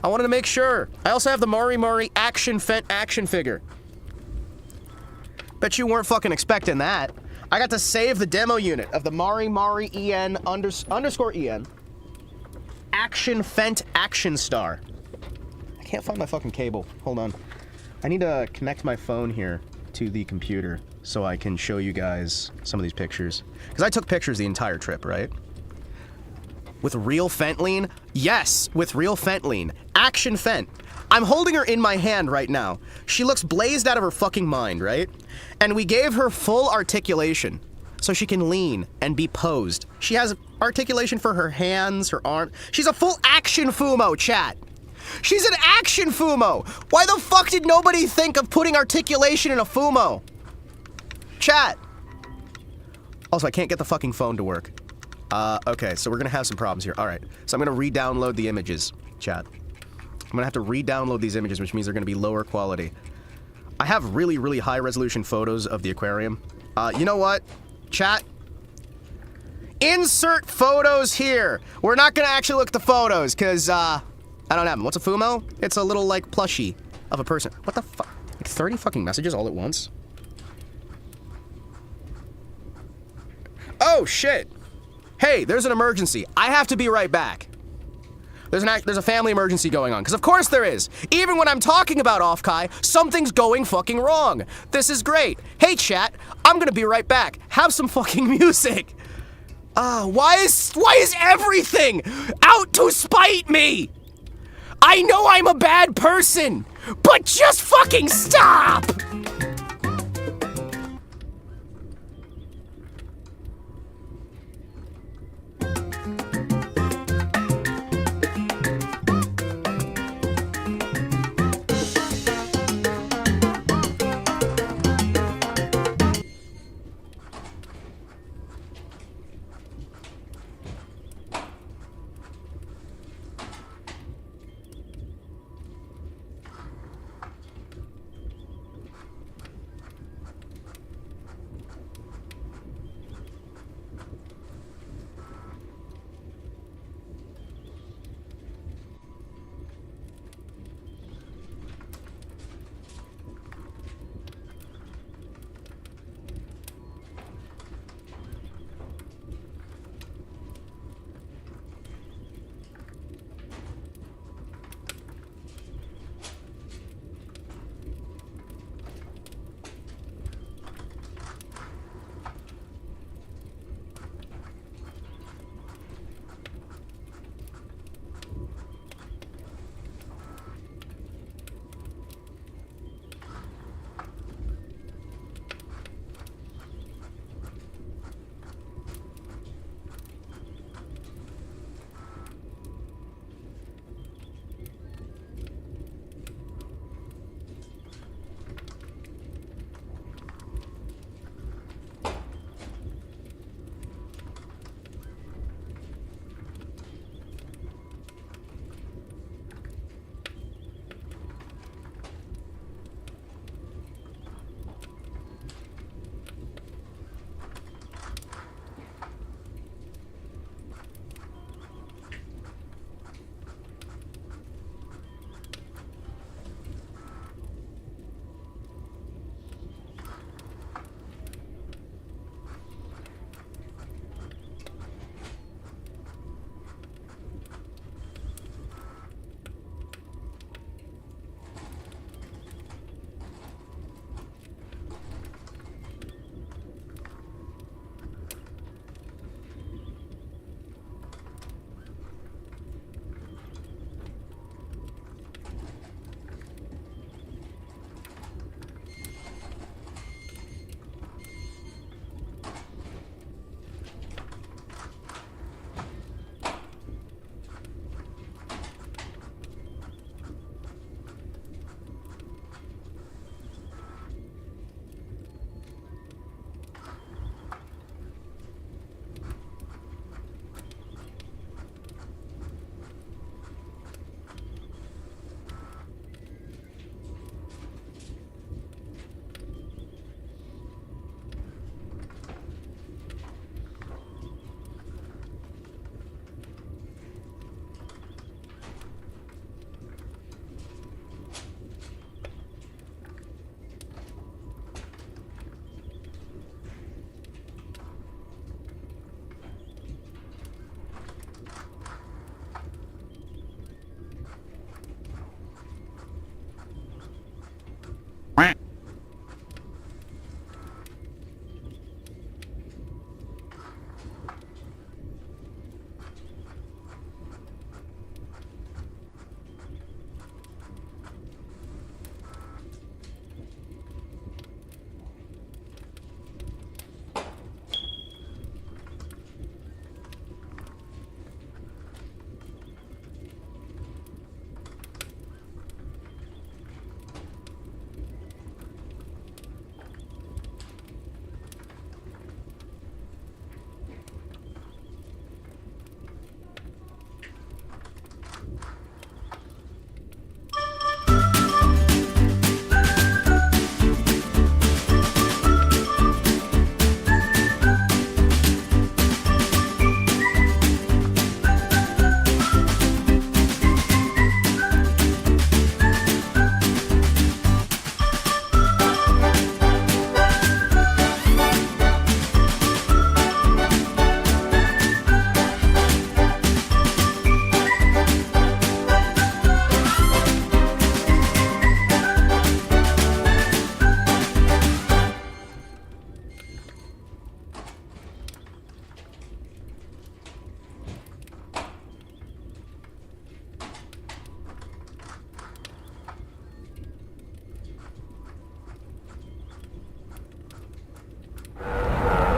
I wanted to make sure. I also have the Mari action figure. Bet you weren't fucking expecting that. I got to save the demo unit of the Mari EN underscore EN Action Fent Action Star. I can't find my fucking cable. Hold on. I need to connect my phone here to the computer so I can show you guys some of these pictures. Because I took pictures the entire trip, right? With real Fentline? Yes, with real Fentline. Action Fent. I'm holding her in my hand right now. She looks blazed out of her fucking mind, right? And we gave her full articulation so she can lean and be posed. She has articulation for her hands, her arm. She's a full action Fumo, chat. She's an action Fumo. Why the fuck did nobody think of putting articulation in a Fumo? Chat. Also, I can't get the fucking phone to work. Okay, so we're gonna have some problems here. All right, so I'm gonna re-download the images, chat. I'm gonna have to re-download these images, which means they're gonna be lower quality. I have really, really high resolution photos of the aquarium. You know what? Chat. Insert photos here. We're not gonna actually look at the photos, because, I don't have them. What's a Fumo? It's a little, like, plushie of a person. What the fuck? Like 30 fucking messages all at once? Oh, shit. Hey, there's an emergency. I have to be right back. There's a family emergency going on, because of course there is. Even when I'm talking about offkai, something's going fucking wrong. This is great. Hey chat, I'm gonna be right back. Have some fucking music. Why is everything out to spite me? I know I'm a bad person, but just fucking stop!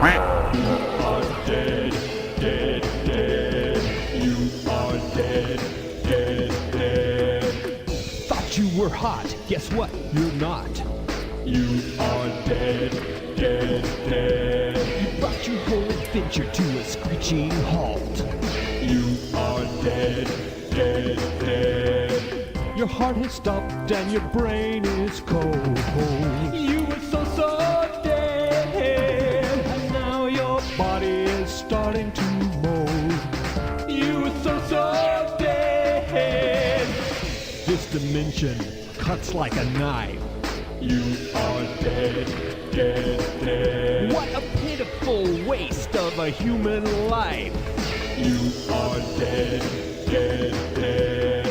are dead, dead, dead. You are dead, dead, dead. Thought you were hot. Guess what? You're not. You are dead, dead, dead. You brought your whole adventure to a screeching halt. You are dead, dead, dead. Your heart has stopped and your brain is cold. You were so dead, and now your body is starting to mold. You were so dead. This dimension cuts like a knife. You are dead, dead, dead. What a pitiful waste of a human life. You are dead, dead, dead.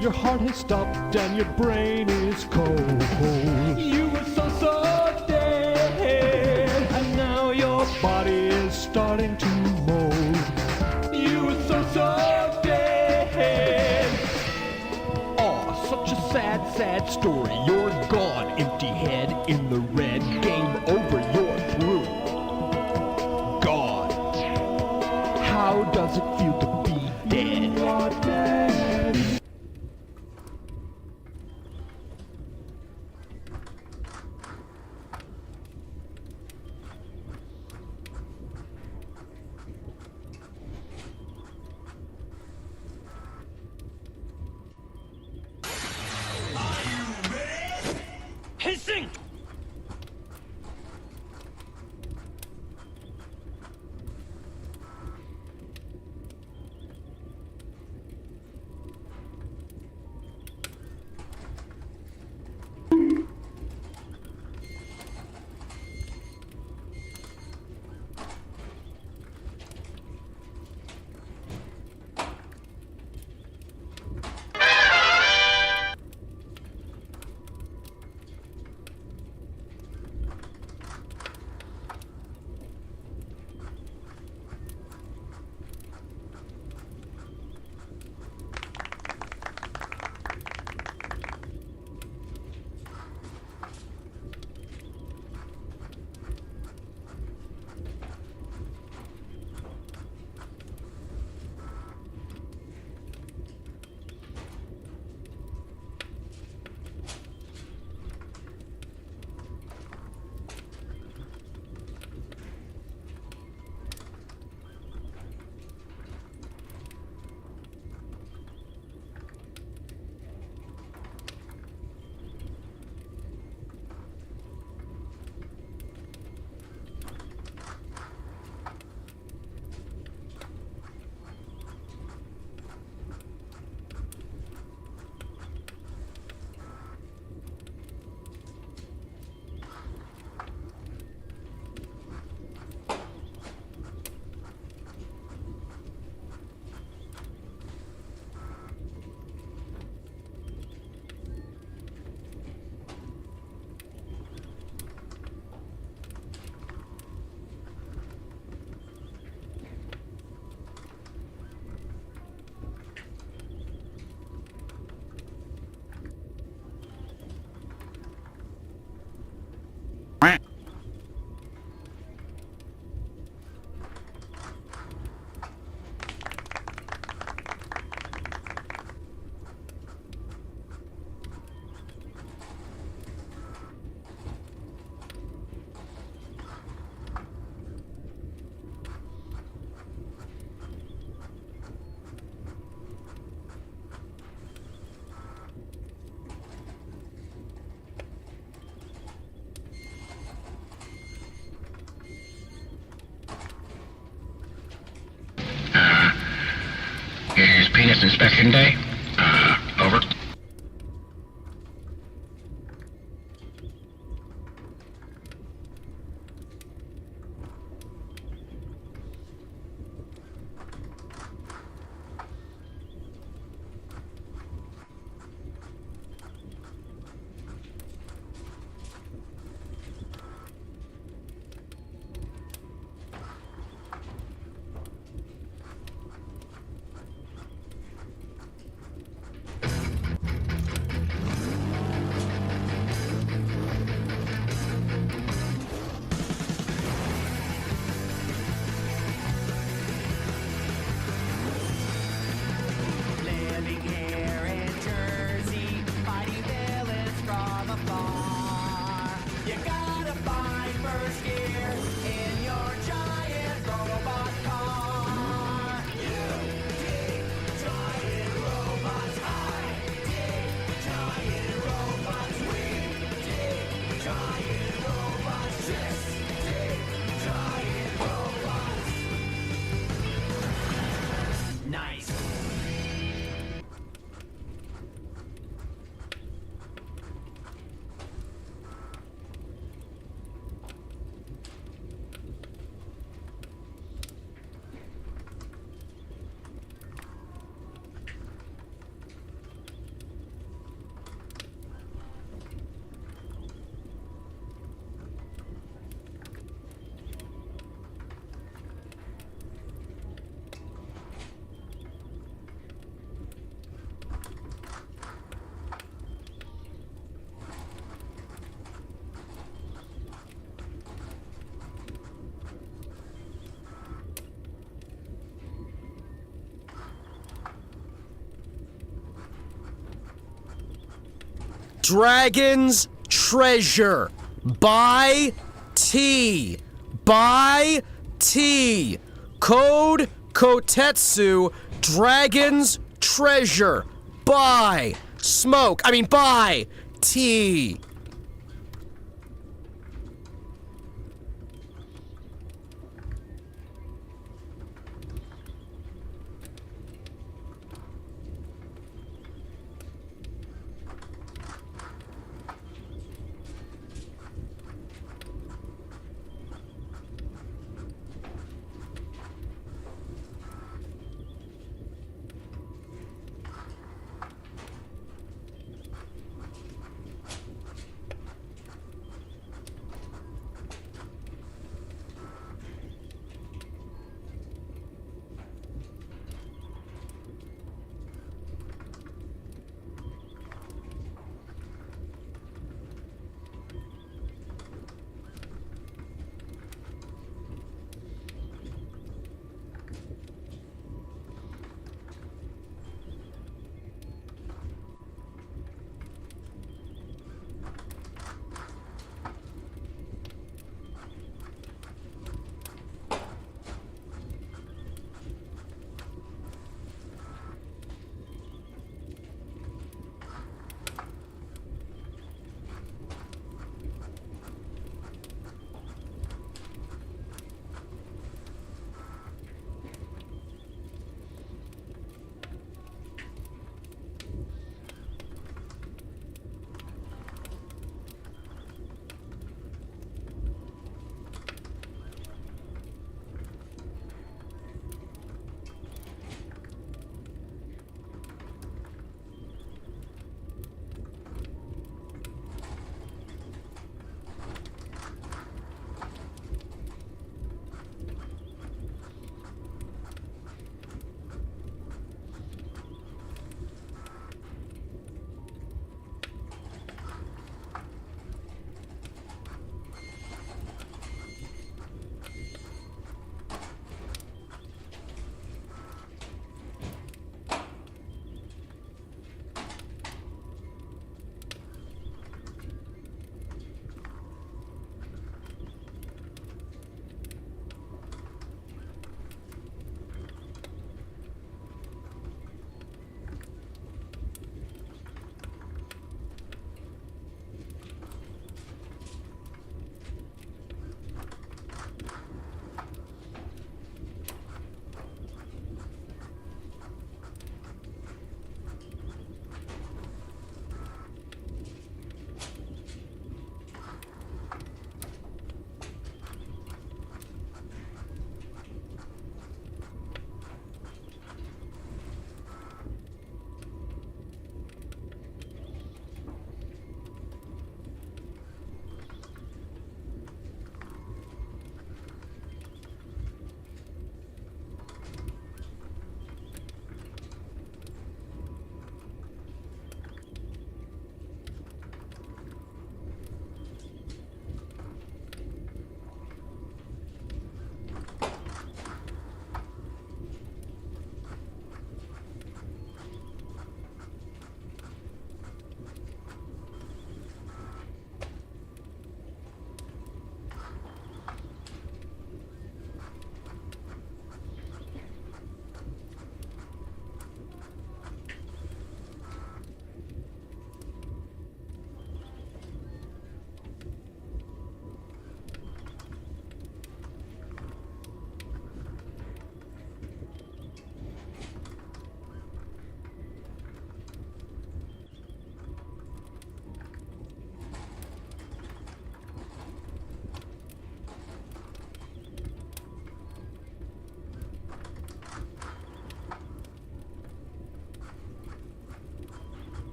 Your heart has stopped and your brain is cold. You were so dead, and now your body is starting to mold. You were so dead. Aw, such a sad, sad story. You're gone, empty head in the red. Game over, you're through. Gone. How does it feel to be dead? You're dead. Hissing! Is penis inspection day? Over. Dragon's Treasure. Buy tea. Buy tea. Code Kotetsu. Dragon's Treasure. Buy. Buy tea.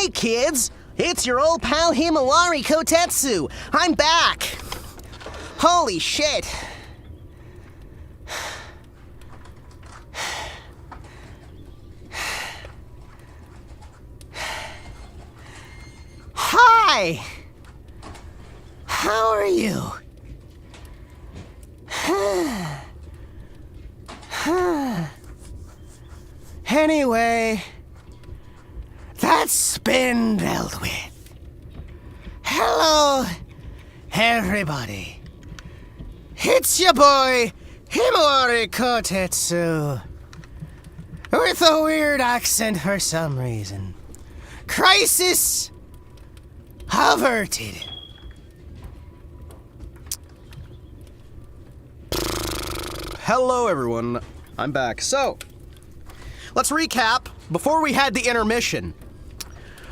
Hey kids, it's your old pal Himawari Kotetsu. I'm back. Holy shit. Hi. How are you? Anyway, that's been dealt with. Hello, everybody. It's your boy, Himawari Kotetsu. With a weird accent for some reason. Crisis averted. Hello, everyone. I'm back. So, let's recap before we had the intermission.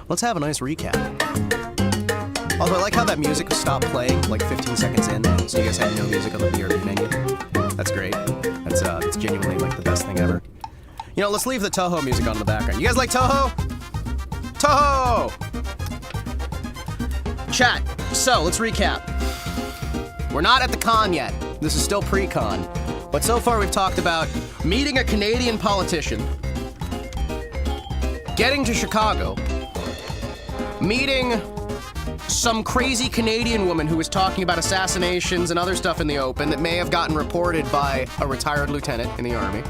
Let's have a nice recap. Although I like how that music stopped playing like 15 seconds in, so you guys had no music on the BRB menu. That's great. That's genuinely like the best thing ever. You know, let's leave the Toho music on in the background. You guys like Toho? Toho! Chat. So, let's recap. We're not at the con yet. This is still pre-con. But so far we've talked about meeting a Canadian politician, getting to Chicago, meeting some crazy Canadian woman who was talking about assassinations and other stuff in the open that may have gotten reported by a retired lieutenant in the army,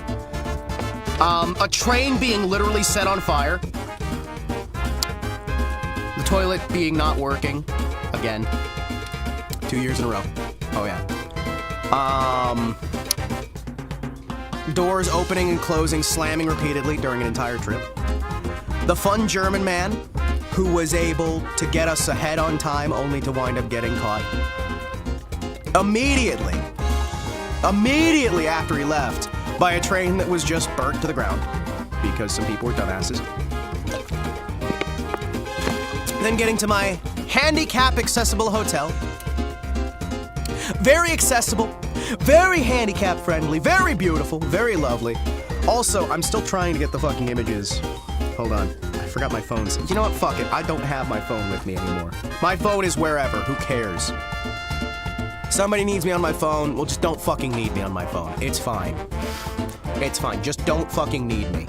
a train being literally set on fire, the toilet being not working, again, 2 years in a row. Oh yeah. Doors opening and closing, slamming repeatedly during an entire trip. The fun German man who was able to get us ahead on time only to wind up getting caught. Immediately after he left, by a train that was just burnt to the ground because some people were dumbasses. Then getting to my handicap accessible hotel. Very accessible, very handicap friendly, very beautiful, very lovely. Also, I'm still trying to get the fucking images. Hold on, I forgot my phone. You know what, fuck it, I don't have my phone with me anymore. My phone is wherever, who cares? Somebody needs me on my phone, well just don't fucking need me on my phone. It's fine. It's fine, just don't fucking need me.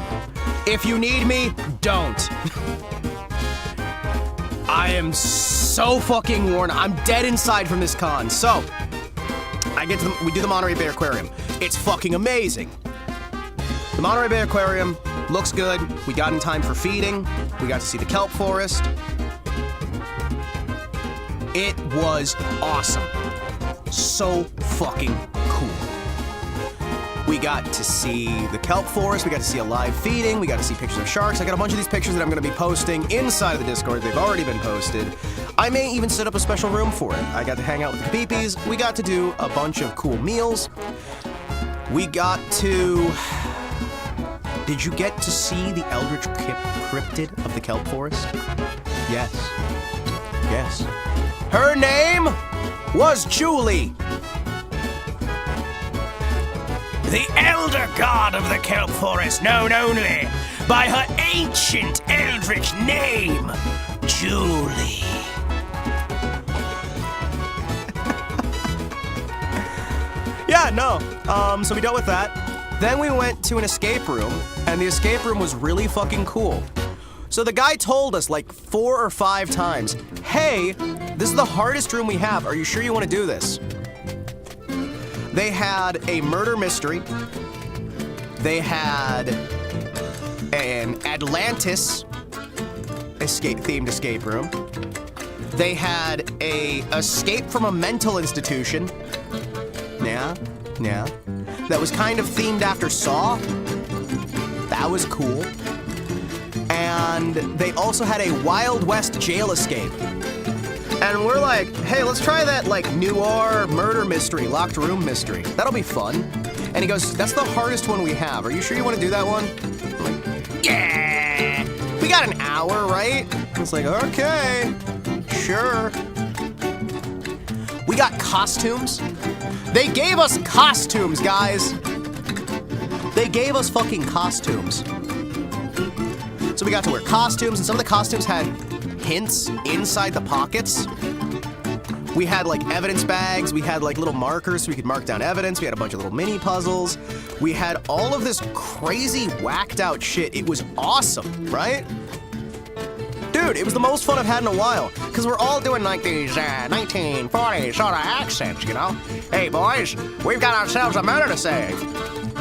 If you need me, don't. I am so fucking worn. I'm dead inside from this con. So, we do the Monterey Bay Aquarium. It's fucking amazing. The Monterey Bay Aquarium looks good. We got in time for feeding. We got to see the kelp forest. It was awesome. So fucking cool. We got to see the kelp forest, we got to see a live feeding, we got to see pictures of sharks. I got a bunch of these pictures that I'm going to be posting inside of the Discord. They've already been posted. I may even set up a special room for it. I got to hang out with the peepees. We got to do a bunch of cool meals. We got to... Did you get to see the Eldritch Cryptid of the kelp forest? Yes. Yes. Her name was Julie. The elder god of the kelp forest, known only by her ancient eldritch name, Julie. Yeah, no. So we dealt with that. Then we went to an escape room, and the escape room was really fucking cool. So the guy told us like 4 or 5 times, hey, this is the hardest room we have. Are you sure you want to do this? They had a murder mystery. They had an Atlantis themed escape room. They had a escape from a mental institution. Yeah. That was kind of themed after Saw. That was cool. And they also had a Wild West jail escape. And we're like, hey, let's try that like noir murder mystery, locked room mystery. That'll be fun. And he goes, that's the hardest one we have. Are you sure you want to do that one? I'm like, yeah. We got an hour, right? It's like, okay, sure. We got costumes. They gave us costumes, guys. They gave us fucking costumes. So we got to wear costumes, and some of the costumes had hints inside the pockets. We had like evidence bags, we had like little markers so we could mark down evidence, we had a bunch of little mini puzzles. We had all of this crazy whacked out shit. It was awesome, right? Dude, it was the most fun I've had in a while, because we're all doing like these 1940s sort of accents, you know? Hey boys, we've got ourselves a murder to save.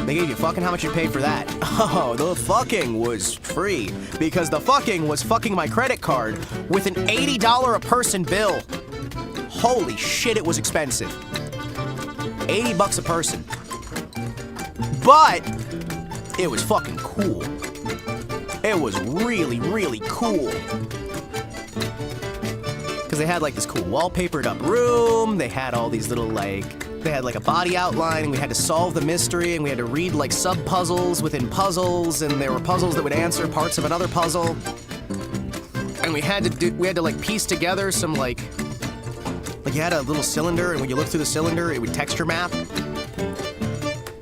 They gave you fucking how much you paid for that. Oh, the fucking was free, because the fucking was fucking my credit card with an $80 a person bill. Holy shit, it was expensive. 80 bucks a person. But it was fucking cool. It was really, really cool. Because they had like this cool wallpapered up room. They had all these little they had like a body outline, and we had to solve the mystery, and we had to read like sub-puzzles within puzzles, and there were puzzles that would answer parts of another puzzle. And we had to like piece together some like you had a little cylinder, and when you looked through the cylinder, it would texture map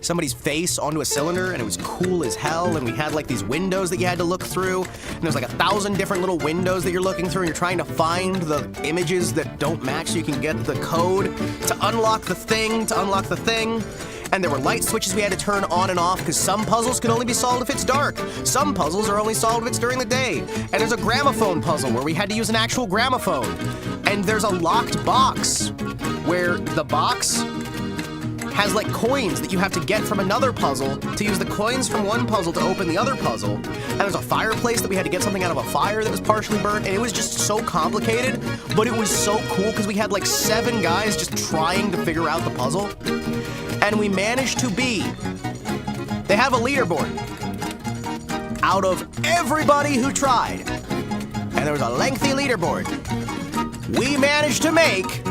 somebody's face onto a cylinder, and it was cool as hell. And we had like these windows that you had to look through, and there's like 1,000 different little windows that you're looking through, and you're trying to find the images that don't match so you can get the code to unlock the thing, And there were light switches we had to turn on and off, because some puzzles can only be solved if it's dark. Some puzzles are only solved if it's during the day. And there's a gramophone puzzle where we had to use an actual gramophone. And there's a locked box where the box has like coins that you have to get from another puzzle to use the coins from one puzzle to open the other puzzle. And there's a fireplace that we had to get something out of a fire that was partially burnt, and it was just so complicated, but it was so cool because we had like 7 guys just trying to figure out the puzzle. And we managed to be, they have a leaderboard out of everybody who tried. And there was a lengthy leaderboard. We managed to make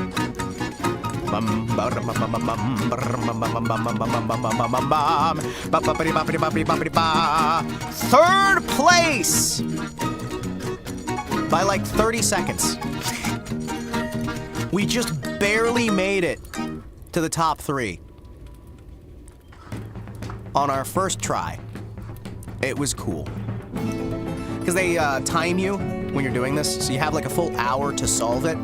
3rd place by like 30 seconds. We just barely made it to the top 3 on our first try. It was cool. Because they time you when you're doing this, so you have like a full hour to solve it.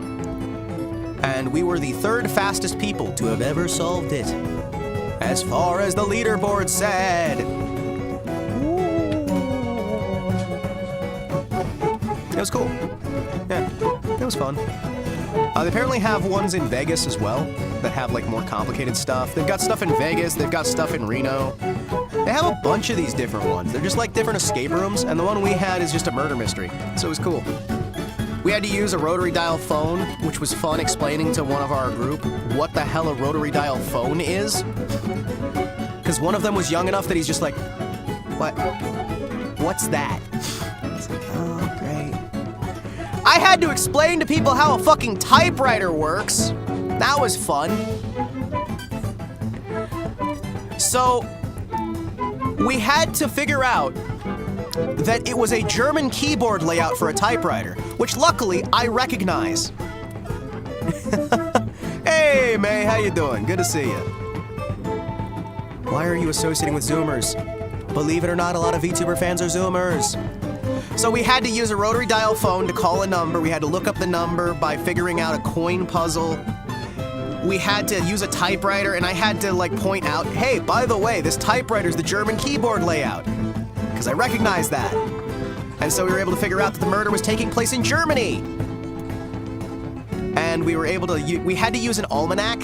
And we were the 3rd fastest people to have ever solved it, as far as the leaderboard said. It was cool. Yeah, it was fun. They apparently have ones in Vegas as well that have like more complicated stuff. They've got stuff in Vegas, they've got stuff in Reno. They have a bunch of these different ones. They're just like different escape rooms, and the one we had is just a murder mystery, so it was cool. We had to use a rotary dial phone, which was fun explaining to one of our group what the hell a rotary dial phone is. Because one of them was young enough that he's just like, what? What's that? It's like, oh, great. I had to explain to people how a fucking typewriter works. That was fun. So, we had to figure out that it was a German keyboard layout for a typewriter, which luckily I recognize. Hey, May, how you doing? Good to see you. Why are you associating with Zoomers? Believe it or not, a lot of VTuber fans are Zoomers. So we had to use a rotary dial phone to call a number. We had to look up the number by figuring out a coin puzzle. We had to use a typewriter, and I had to like point out, hey, by the way, this typewriter's the German keyboard layout. Because I recognized that. And so we were able to figure out that the murder was taking place in Germany. And we were able to, we had to use an almanac.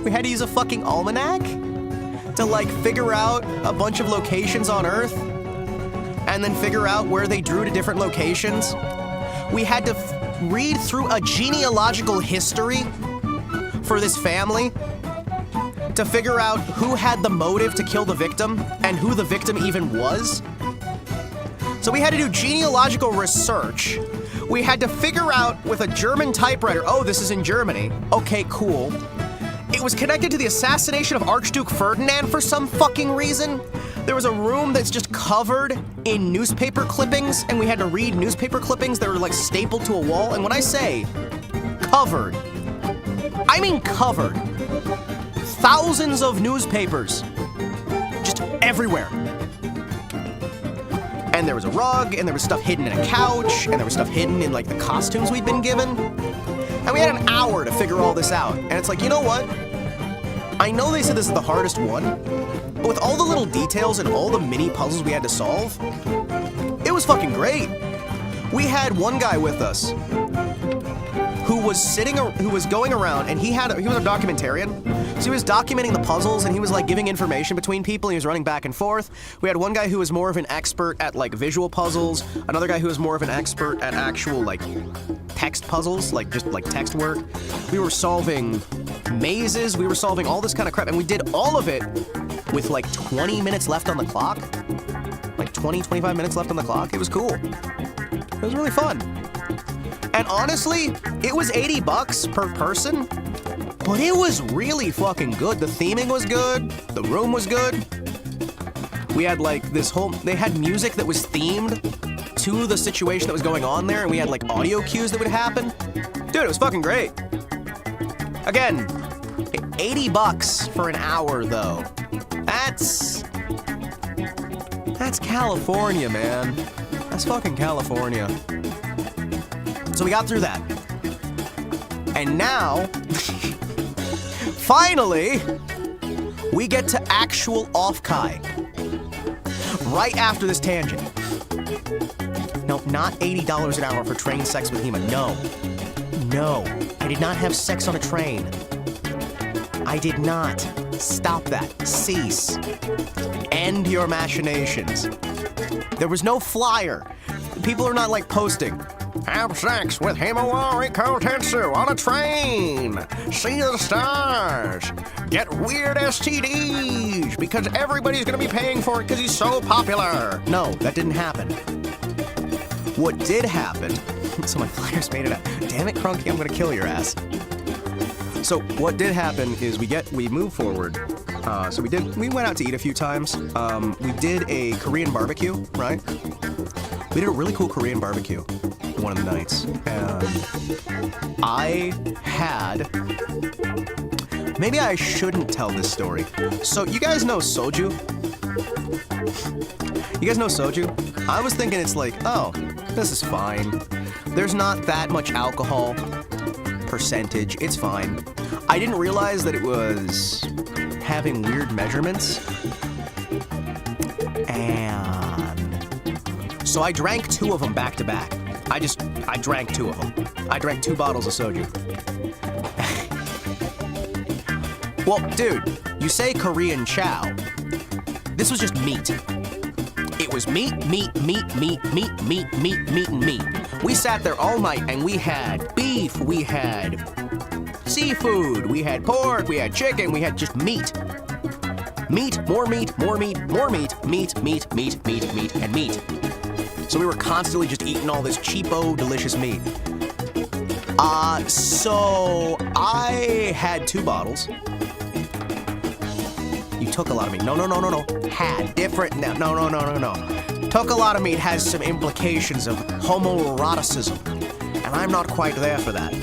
We had to use a fucking almanac to like figure out a bunch of locations on Earth and then figure out where they drew to different locations. We had to read through a genealogical history for this family to figure out who had the motive to kill the victim and who the victim even was. So we had to do genealogical research. We had to figure out with a German typewriter, oh, this is in Germany. Okay, cool. It was connected to the assassination of Archduke Ferdinand for some fucking reason. There was a room that's just covered in newspaper clippings, and we had to read newspaper clippings that were like stapled to a wall. And when I say covered, I mean covered. Thousands of newspapers, just everywhere. And and there was a rug, and there was stuff hidden in a couch, and there was stuff hidden in like the costumes we'd been given. And we had an hour to figure all this out. And it's like, you know what? I know they said this is the hardest one, but with all the little details and all the mini puzzles we had to solve, it was fucking great. We had one guy with us who was going around, and he was a documentarian. So he was documenting the puzzles, and he was like giving information between people. He was running back and forth. We had one guy who was more of an expert at like visual puzzles, another guy who was more of an expert at actual like text puzzles, like just like text work. We were solving mazes, we were solving all this kind of crap, and we did all of it with like 20 minutes left on the clock. Like 25 minutes left on the clock. It was cool. It was really fun. And honestly, it was $80 per person, but it was really fucking good. The theming was good, the room was good. We had like they had music that was themed to the situation that was going on there, and we had like audio cues that would happen. Dude, it was fucking great. Again, $80 for an hour though. That's California, man. That's fucking California. So we got through that. And now, finally, we get to actual offkai. Right after this tangent. No, not $80 an hour for train sex with Hima. No. No. I did not have sex on a train. I did not. Stop that. Cease. End your machinations. There was no flyer. People are not like posting, "Have sex with Himawari Kotetsu on a train. See the stars. Get weird STDs because everybody's gonna be paying for it because he's so popular." No, that didn't happen. What did happen, so my flyers made it out. Damn it, Crunky, I'm gonna kill your ass. So what did happen is we moved forward. So we went out to eat a few times. We did a Korean barbecue, right? We did a really cool Korean barbecue one of the nights. And I had... Maybe I shouldn't tell this story. So you guys know soju? You guys know soju? I was thinking it's like, oh, this is fine. There's not that much alcohol percentage. It's fine. I didn't realize that it was having weird measurements. And so I drank 2 of them back to back. I drank 2 of them. I drank 2 bottles of soju. Well, dude, you say Korean chow. This was just meat. It was meat, meat, meat, meat, meat, meat, meat, meat, and meat. We sat there all night and we had beef, we had seafood, we had pork, we had chicken, we had just meat. Meat, more meat, more meat, more meat, meat, meat, meat, meat, meat, and meat. So we were constantly just eating all this cheapo, delicious meat. So I had 2 bottles. You took a lot of meat. No. Had. Different. No. Took a lot of meat has some implications of homoeroticism. And I'm not quite there for that.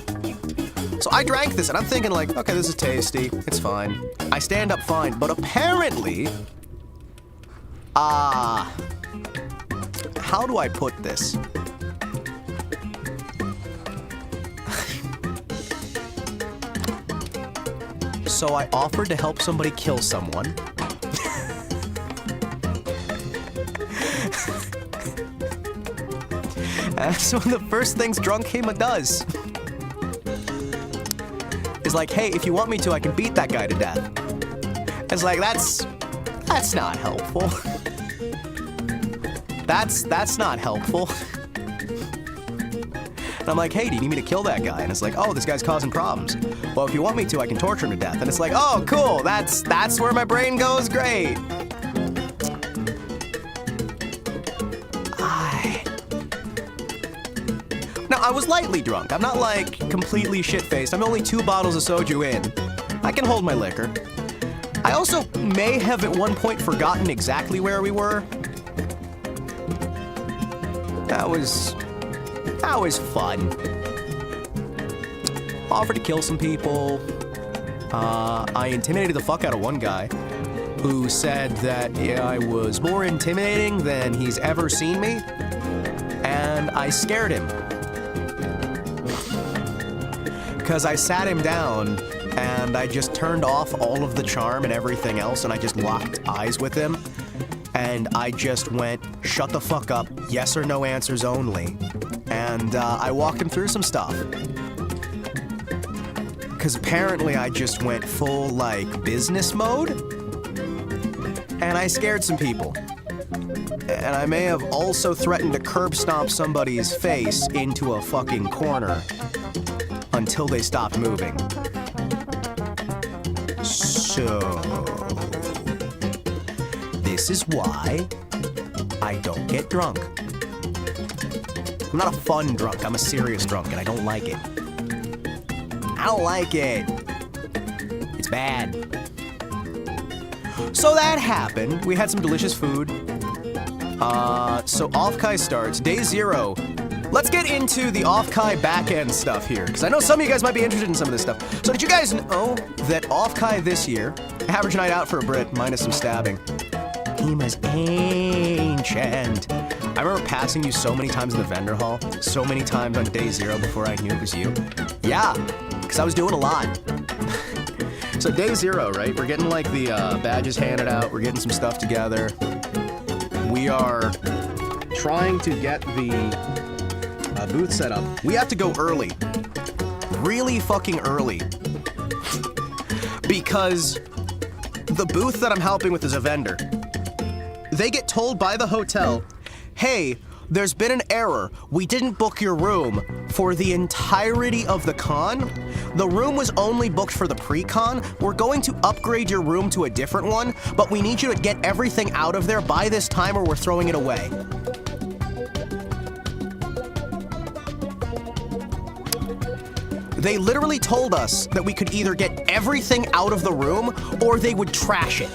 So I drank this, and I'm thinking like, okay, this is tasty. It's fine. I stand up fine. But apparently... how do I put this? So I offered to help somebody kill someone. That's one of the first things drunk Hima does. Is like, hey, if you want me to, I can beat that guy to death. It's like, that's not helpful. That's not helpful. And I'm like, hey, do you need me to kill that guy? And it's like, oh, this guy's causing problems. Well, if you want me to, I can torture him to death. And it's like, oh, cool, that's where my brain goes, great. Now, I was lightly drunk. I'm not like completely shit-faced. I'm only 2 bottles of soju in. I can hold my liquor. I also may have at one point forgotten exactly where we were. That was fun. Offered to kill some people. I intimidated the fuck out of one guy. who said that I was more intimidating than he's ever seen me, and I scared him. Because I sat him down, and I just turned off all of the charm and everything else, and I just locked eyes with him, and I just went, shut the fuck up, yes or no answers only, and I walked him through some stuff. Because apparently I just went full, like, business mode, and I scared some people. And I may have also threatened to curb stomp somebody's face into a fucking corner until they stopped moving. So, this is why I don't get drunk. I'm not a fun drunk, I'm a serious drunk, and I don't like it. I don't like it. It's bad. So that happened. We had some delicious food. So offkai starts. Day 0. Let's get into the offkai back-end stuff here, because I know some of you guys might be interested in some of this stuff. So did you guys know that offkai this year, average night out for a Brit, minus some stabbing, Hima's ancient. I remember passing you so many times in the vendor hall, so many times on day 0 before I knew it was you. Yeah, because I was doing a lot. So day 0, right? We're getting like the badges handed out. We're getting some stuff together. We are trying to get the booth set up. We have to go early. Really fucking early. Because the booth that I'm helping with is a vendor. They get told by the hotel, hey, there's been an error. We didn't book your room for the entirety of the con. The room was only booked for the pre-con. We're going to upgrade your room to a different one, but we need you to get everything out of there by this time or we're throwing it away. They literally told us that we could either get everything out of the room or they would trash it.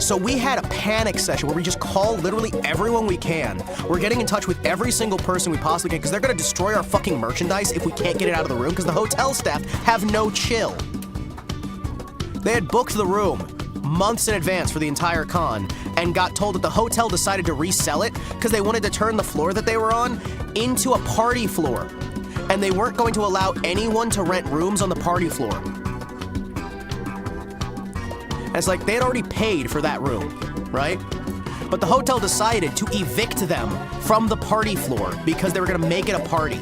So we had a panic session where we just called literally everyone we can. We're getting in touch with every single person we possibly can because they're gonna destroy our fucking merchandise if we can't get it out of the room because the hotel staff have no chill. They had booked the room months in advance for the entire con and got told that the hotel decided to resell it because they wanted to turn the floor that they were on into a party floor. And they weren't going to allow anyone to rent rooms on the party floor. And it's like, they had already paid for that room, right? But the hotel decided to evict them from the party floor because they were gonna make it a party.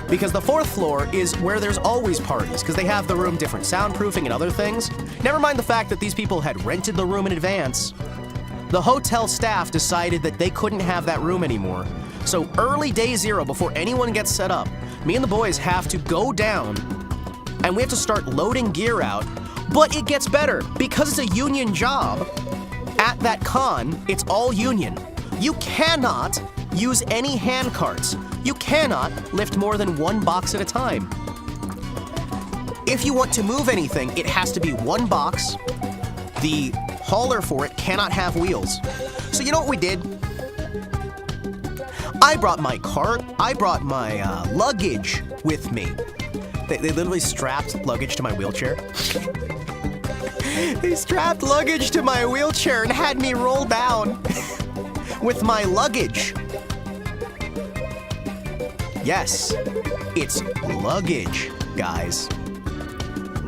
Because the 4th floor is where there's always parties, because they have the room different soundproofing and other things. Never mind the fact that these people had rented the room in advance. The hotel staff decided that they couldn't have that room anymore. So early day 0, before anyone gets set up, me and the boys have to go down and we have to start loading gear out. But it gets better because it's a union job. At that con, it's all union. You cannot use any hand carts. You cannot lift more than 1 box at a time. If you want to move anything, it has to be 1 box. The hauler for it cannot have wheels. So you know what we did? I brought my cart, I brought my luggage with me. They literally strapped luggage to my wheelchair. They strapped luggage to my wheelchair and had me roll down with my luggage. Yes, it's luggage, guys.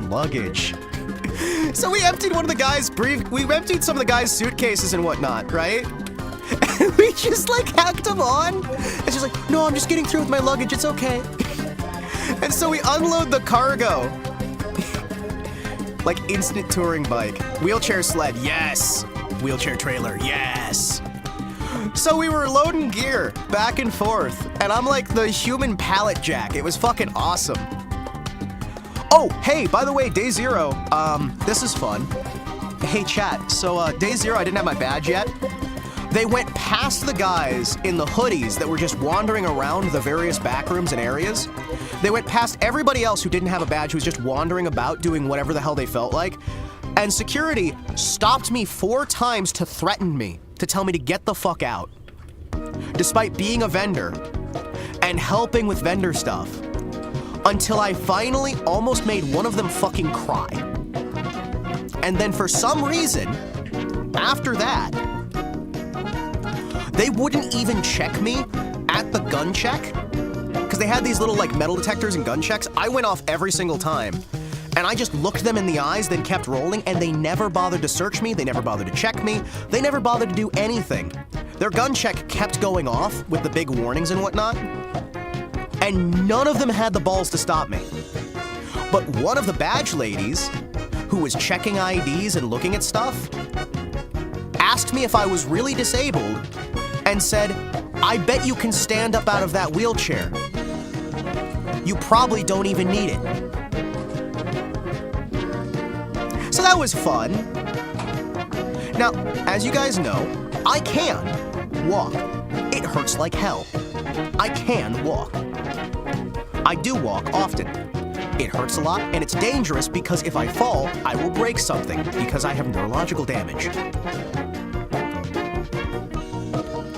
Luggage. So we emptied one of the guys' we emptied some of the guys' suitcases and whatnot, right? And we just like hacked them on. It's just like, no, I'm just getting through with my luggage, it's okay. And so we unload the cargo. Like instant touring bike. Wheelchair sled, yes. Wheelchair trailer, yes. So we were loading gear back and forth, and I'm like the human pallet jack. It was fucking awesome. Oh, hey, by the way, day 0, this is fun. Hey chat, so day 0, I didn't have my badge yet. They went past the guys in the hoodies that were just wandering around the various back rooms and areas. They went past everybody else who didn't have a badge, who was just wandering about doing whatever the hell they felt like. And security stopped me 4 times to threaten me, to tell me to get the fuck out. Despite being a vendor and helping with vendor stuff. Until I finally almost made one of them fucking cry. And then for some reason, after that, they wouldn't even check me at the gun check. Because they had these little like metal detectors and gun checks. I went off every single time. And I just looked them in the eyes, then kept rolling, and they never bothered to search me, they never bothered to check me, they never bothered to do anything. Their gun check kept going off with the big warnings and whatnot, and none of them had the balls to stop me. But one of the badge ladies, who was checking IDs and looking at stuff, asked me if I was really disabled, and said, "I bet you can stand up out of that wheelchair. You probably don't even need it." So that was fun. Now, as you guys know, I can walk. It hurts like hell. I can walk. I do walk often. It hurts a lot, and it's dangerous because if I fall, I will break something because I have neurological damage.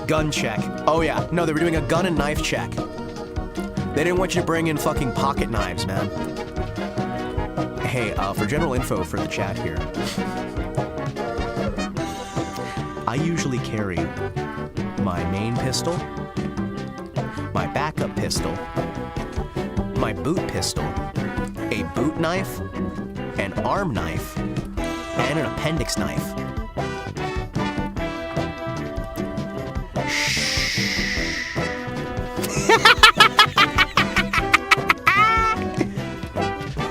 Gun check. Oh yeah, no, they were doing a gun and knife check. They didn't want you to bring in fucking pocket knives, man. Hey, for general info for the chat here, I usually carry my main pistol, my backup pistol, my boot pistol, a boot knife, an arm knife, and an appendix knife.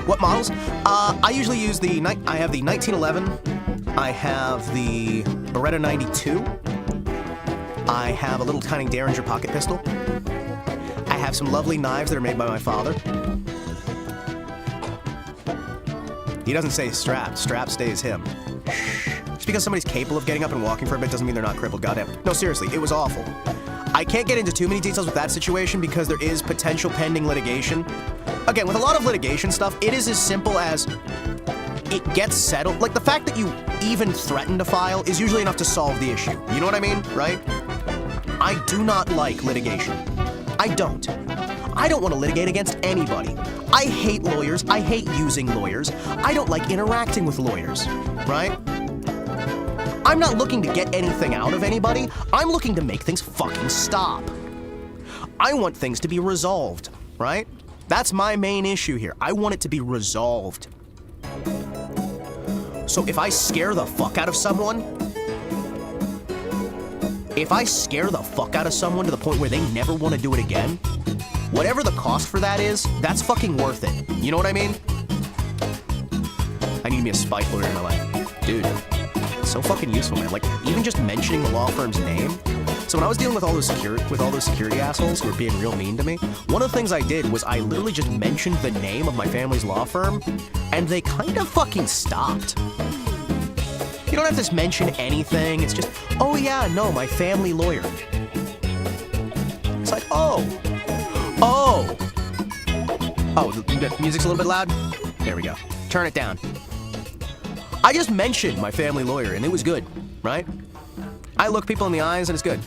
What models? I usually use I have the 1911, I have the Beretta 92, I have a little tiny Derringer pocket pistol, I have some lovely knives that are made by my father. He doesn't say strap stays him. Just because somebody's capable of getting up and walking for a bit doesn't mean they're not crippled, goddamn. No, seriously, it was awful. I can't get into too many details with that situation because there is potential pending litigation. Again, with a lot of litigation stuff, it is as simple as it gets settled. Like, the fact that you even threaten to file is usually enough to solve the issue. You know what I mean, right? I do not like litigation. I don't. I don't want to litigate against anybody. I hate lawyers. I hate using lawyers. I don't like interacting with lawyers, right? I'm not looking to get anything out of anybody. I'm looking to make things fucking stop. I want things to be resolved, right? That's my main issue here. I want it to be resolved. So if I scare the fuck out of someone, to the point where they never want to do it again, whatever the cost for that is, that's fucking worth it. You know what I mean? I need me a spike lawyer in my life. Dude, it's so fucking useful, man. Like, even just mentioning the law firm's name. So when I was dealing with all those security assholes who were being real mean to me, one of the things I did was I literally just mentioned the name of my family's law firm, and they kind of fucking stopped. You don't have to just mention anything. It's just, oh yeah, no, my family lawyer. It's like, oh, the music's a little bit loud? There we go. Turn it down. I just mentioned my family lawyer, and it was good, right? I look people in the eyes, and it's good.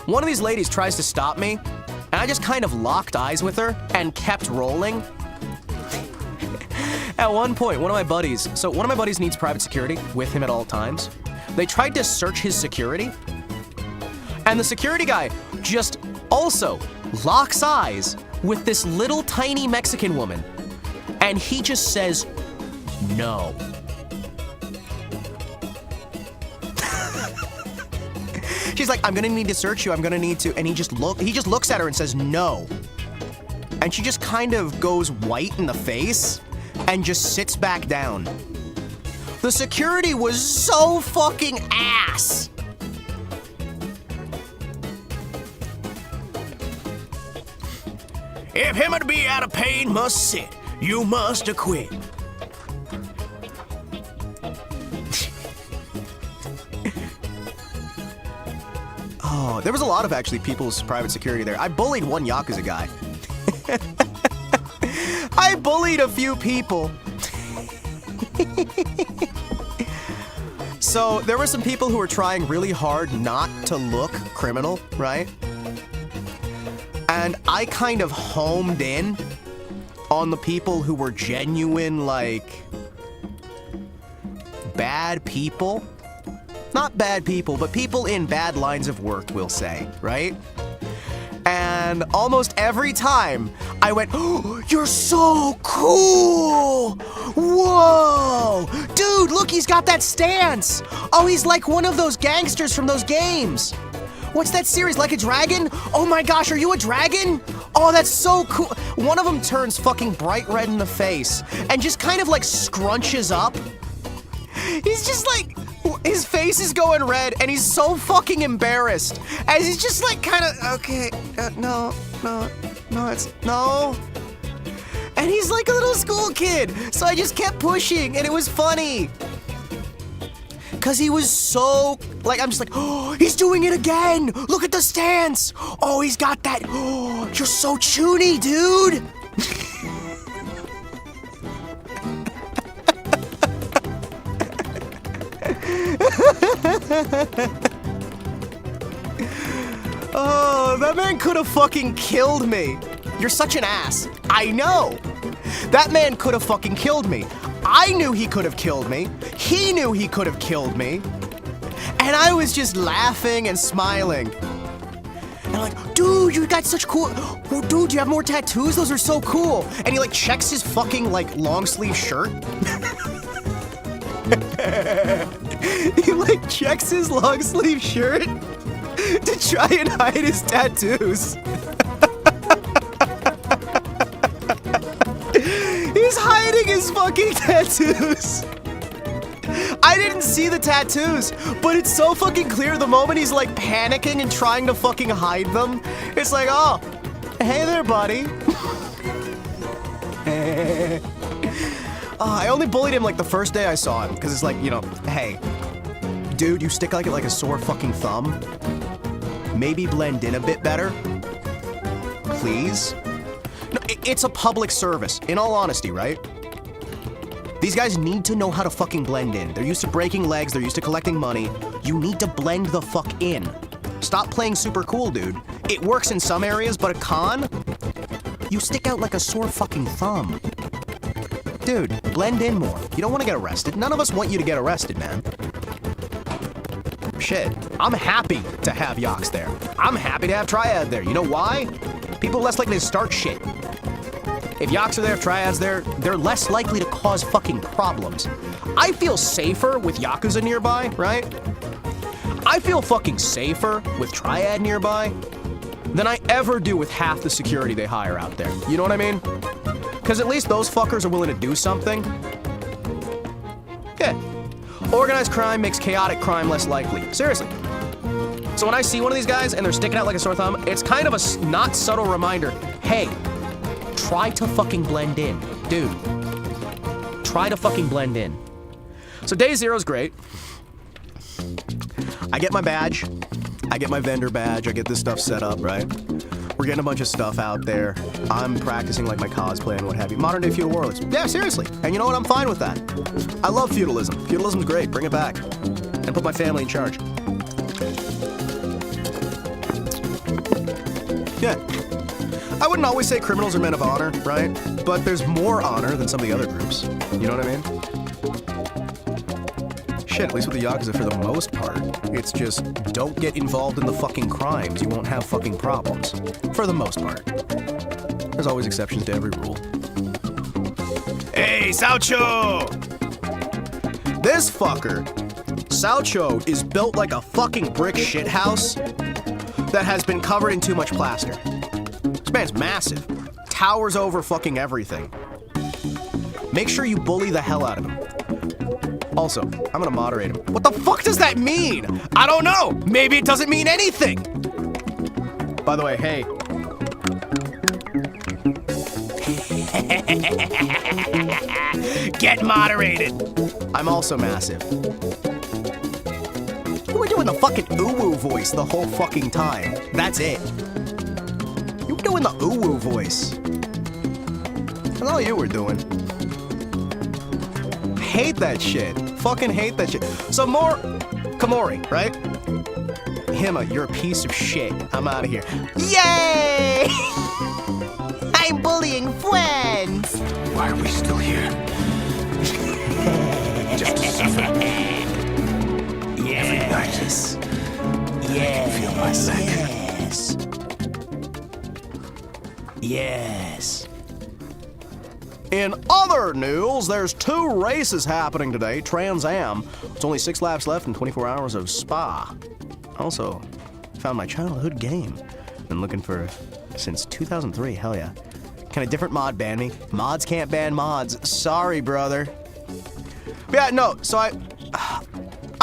One of these ladies tries to stop me, and I just kind of locked eyes with her and kept rolling. At one point, one of my buddies needs private security with him at all times. They tried to search his security, and the security guy just also locks eyes with this little tiny Mexican woman, and he just says, no. She's like, I'm gonna need to search you, I'm gonna need to, and he just looks at her and says, no. And she just kind of goes white in the face and just sits back down. The security was so fucking ass. If him to be out of pain must sit, you must acquit. Oh, there was a lot of actually people's private security there. I bullied one Yakuza guy. I bullied a few people. So there were some people who were trying really hard not to look criminal, right? And I kind of homed in on the people who were genuine, like, bad people. Not bad people, but people in bad lines of work, we'll say, right? And almost every time I went, oh, you're so cool! Whoa! Dude, look, he's got that stance! Oh, he's like one of those gangsters from those games. What's that series, Like a Dragon? Oh my gosh, are you a dragon? Oh, that's so cool. One of them turns fucking bright red in the face and just kind of like scrunches up. He's just like, his face is going red and he's so fucking embarrassed. As he's just like kind of, okay, no. And he's like a little school kid. So I just kept pushing and it was funny. Cause he was so, like, I'm just like, oh, he's doing it again. Look at the stance. Oh, he's got that, oh, you're so chuny, dude. Oh, that man could have fucking killed me. You're such an ass. I know. That man could have fucking killed me. I knew he could have killed me. He knew he could have killed me. And I was just laughing and smiling. And I'm like, dude, you got such cool, oh, dude, do you have more tattoos? Those are so cool. And he like checks his fucking like long sleeve shirt. He like checks his long sleeve shirt to try and hide his tattoos. He's hiding his fucking tattoos. I didn't see the tattoos, but it's so fucking clear the moment he's like panicking and trying to fucking hide them. It's like, oh, hey there, buddy. I only bullied him like the first day I saw him, because it's like, you know, hey, dude, you stick like a sore fucking thumb. Maybe blend in a bit better. Please? No, it's a public service, in all honesty, right? These guys need to know how to fucking blend in. They're used to breaking legs, they're used to collecting money. You need to blend the fuck in. Stop playing super cool, dude. It works in some areas, but a con? You stick out like a sore fucking thumb. Dude, blend in more. You don't want to get arrested. None of us want you to get arrested, man. Shit, I'm happy to have Yox there. I'm happy to have Triad there. You know why? People are less likely to start shit. If Yox are there, Triad's there, they're less likely to cause fucking problems. I feel safer with Yakuza nearby, right? I feel fucking safer with Triad nearby than I ever do with half the security they hire out there. You know what I mean? Because at least those fuckers are willing to do something. Yeah. Organized crime makes chaotic crime less likely. Seriously. So when I see one of these guys and they're sticking out like a sore thumb, it's kind of a not subtle reminder. Hey, try to fucking blend in. Dude, try to fucking blend in. So day 0 is great. I get my badge. I get my vendor badge. I get this stuff set up, right? We're getting a bunch of stuff out there. I'm practicing like my cosplay and what have you. Modern day feudal warlords. Yeah, seriously. And you know what? I'm fine with that. I love feudalism. Feudalism's great. Bring it back. And put my family in charge. Yeah. I wouldn't always say criminals are men of honor, right? But there's more honor than some of the other groups. You know what I mean? Shit, at least with the Yakuza for the most part. It's just, don't get involved in the fucking crimes. You won't have fucking problems. For the most part. There's always exceptions to every rule. Hey, Saucho! This fucker, Saucho, is built like a fucking brick shithouse that has been covered in too much plaster. This man's massive. Towers over fucking everything. Make sure you bully the hell out of him. Also, I'm gonna moderate him. What the fuck does that mean? I don't know. Maybe it doesn't mean anything. By the way, hey. Get moderated. I'm also massive. You were doing the fucking ooh-woo voice the whole fucking time. That's it. You were doing the ooh-woo voice. That's all you were doing. Hate that shit. Fucking hate that shit. So more Komori, right? Hima, you're a piece of shit. I'm out of here. Yay! I'm bullying friends. Why are we still here? Just to suffer. Yes, yes. Yes. In other news, there's 2 races happening today. Trans Am. It's only 6 laps left and 24 hours of Spa. Also, found my childhood game. Been looking for since 2003. Hell yeah. Can a different mod ban me? Mods can't ban mods. Sorry, brother. But yeah, no. So I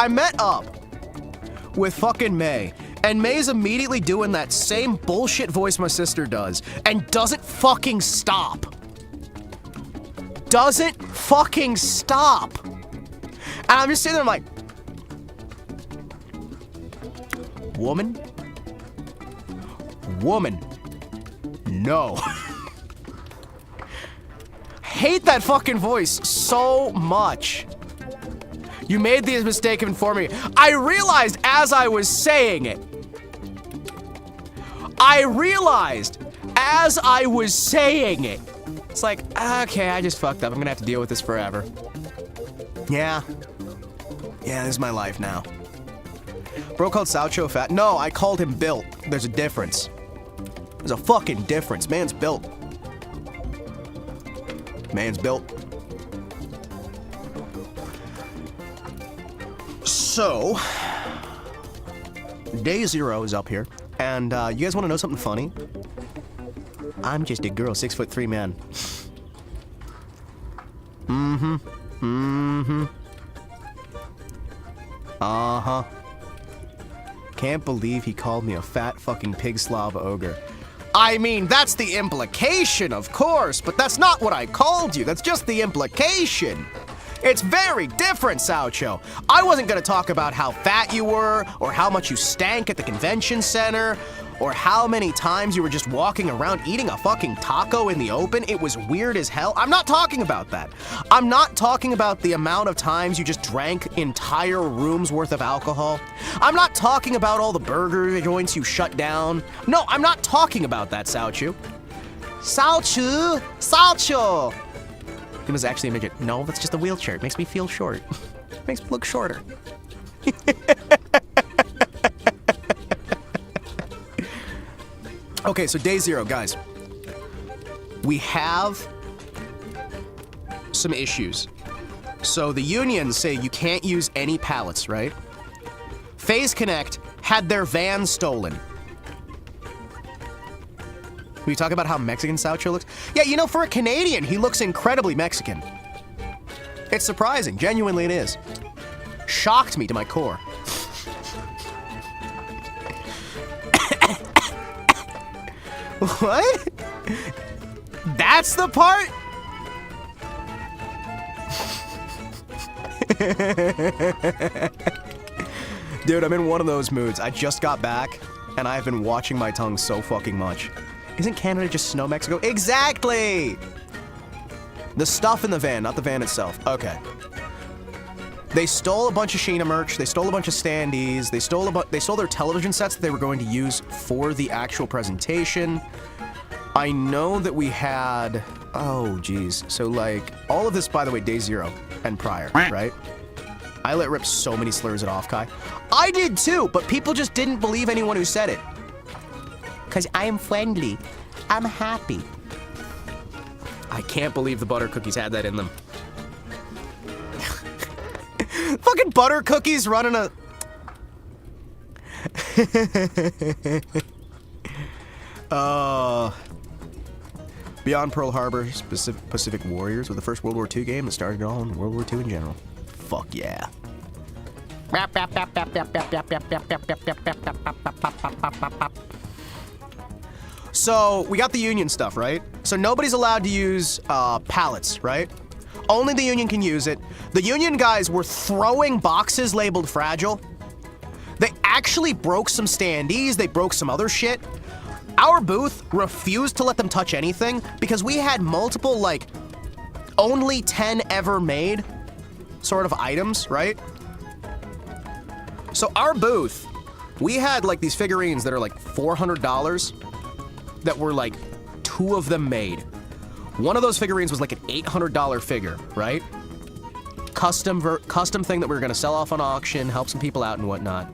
met up with fucking May. And May's immediately doing that same bullshit voice my sister does. And doesn't fucking stop. Doesn't fucking stop. And I'm just sitting there, I'm like, woman? Woman. No. Hate that fucking voice so much. You made the mistake of informing me. I realized as I was saying it. It's like, okay, I just fucked up. I'm gonna have to deal with this forever. Yeah. Yeah, this is my life now. Bro called Soucho fat. No, I called him built. There's a difference. There's a fucking difference. Man's built. Man's built. So, day 0 is up here. And you guys want to know something funny? I'm just a girl, 6'3" man. Uh-huh. Can't believe he called me a fat fucking pig Slav ogre. I mean, that's the implication, of course, but that's not what I called you. That's just the implication. It's very different, Soucho. I wasn't gonna talk about how fat you were, or how much you stank at the convention center, or how many times you were just walking around eating a fucking taco in the open. It was weird as hell. I'm not talking about that. I'm not talking about the amount of times you just drank entire rooms worth of alcohol. I'm not talking about all the burger joints you shut down. No, I'm not talking about that, Soucho. Soucho! It was actually a midget. No, that's just a wheelchair. It makes me feel short. It makes me look shorter. Okay, so day 0, guys. We have some issues. So the unions say you can't use any pallets, right? FaZe Connect had their van stolen. We talk about how Mexican Soucho looks. Yeah, you know, for a Canadian, he looks incredibly Mexican. It's surprising. Genuinely it is. Shocked me to my core. What? That's the part? Dude, I'm in one of those moods. I just got back, and I've been watching my tongue so fucking much. Isn't Canada just snow Mexico? Exactly! The stuff in the van, not the van itself. Okay. They stole a bunch of Sheena merch. They stole a bunch of standees. They stole their television sets that they were going to use for the actual presentation. I know that we had... Oh, geez. So, like, all of this, by the way, day 0 and prior, right? I let rip so many slurs at offkai. I did too, but people just didn't believe anyone who said it. Because I am friendly. I'm happy. I can't believe the butter cookies had that in them. Fucking butter cookies running a... Beyond Pearl Harbor, Pacific Warriors were the first World War II game that started all in World War II in general. Fuck yeah. So, we got the union stuff, right? So nobody's allowed to use pallets, right? Only the union can use it. The union guys were throwing boxes labeled fragile. They actually broke some standees. They broke some other shit. Our booth refused to let them touch anything because we had multiple, like, only 10 ever made sort of items, right? So our booth, we had, like, these figurines that are, like, $400 that were, like, 2 of them made. One of those figurines was like an $800 figure, right? Custom thing that we were gonna sell off on auction, help some people out and whatnot.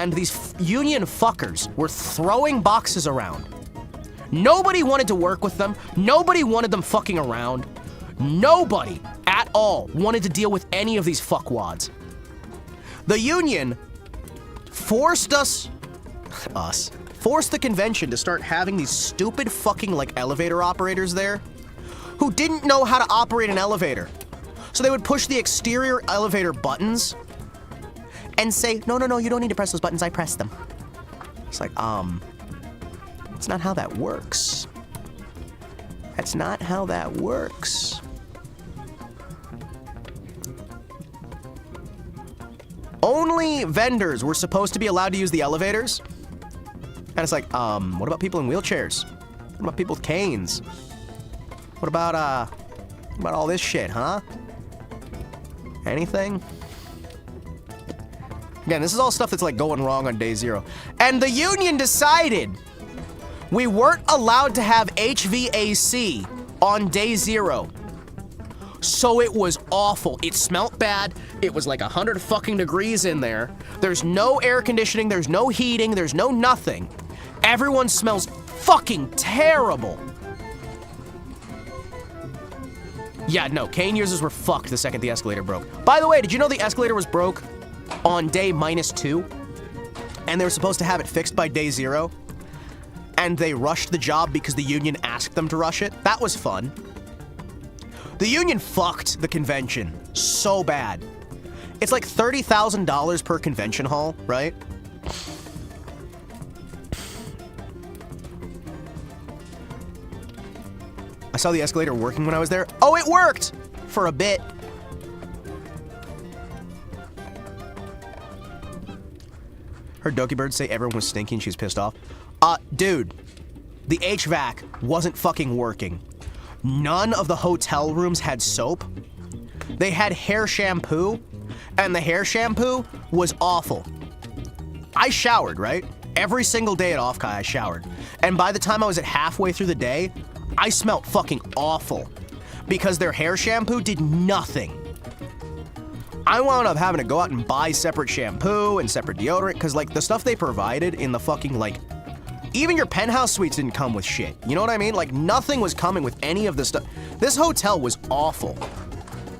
and these union fuckers were throwing boxes around. Nobody wanted to work with them. Nobody wanted them fucking around. Nobody at all wanted to deal with any of these fuckwads. The union forced forced the convention to start having these stupid fucking like elevator operators there who didn't know how to operate an elevator. So they would push the exterior elevator buttons and say, no, you don't need to press those buttons, I press them. It's like, that's not how that works. That's not how that works. Only vendors were supposed to be allowed to use the elevators. And it's like, what about people in wheelchairs? What about people with canes? What about all this shit, huh? Anything? Again, this is all stuff that's like going wrong on day 0. And the union decided we weren't allowed to have HVAC on day 0. So it was awful. It smelt bad. It was like 100 fucking degrees in there. There's no air conditioning. There's no heating. There's no nothing. Everyone smells fucking terrible. Yeah, no, cane users were fucked the second the escalator broke. By the way, did you know the escalator was broke on day -2? And they were supposed to have it fixed by day 0? And they rushed the job because the union asked them to rush it? That was fun. The union fucked the convention so bad. It's like $30,000 per convention hall, right? I saw the escalator working when I was there. Oh, it worked! For a bit. Heard Doki Bird say everyone was stinky and she was pissed off. Dude, the HVAC wasn't fucking working. None of the hotel rooms had soap. They had hair shampoo, and the hair shampoo was awful. I showered, right? Every single day at offkai I showered. And by the time I was at halfway through the day, I smelled fucking awful because their hair shampoo did nothing. I wound up having to go out and buy separate shampoo and separate deodorant because like the stuff they provided in the fucking like, even your penthouse suites didn't come with shit. You know what I mean? Like nothing was coming with any of the stuff. This hotel was awful.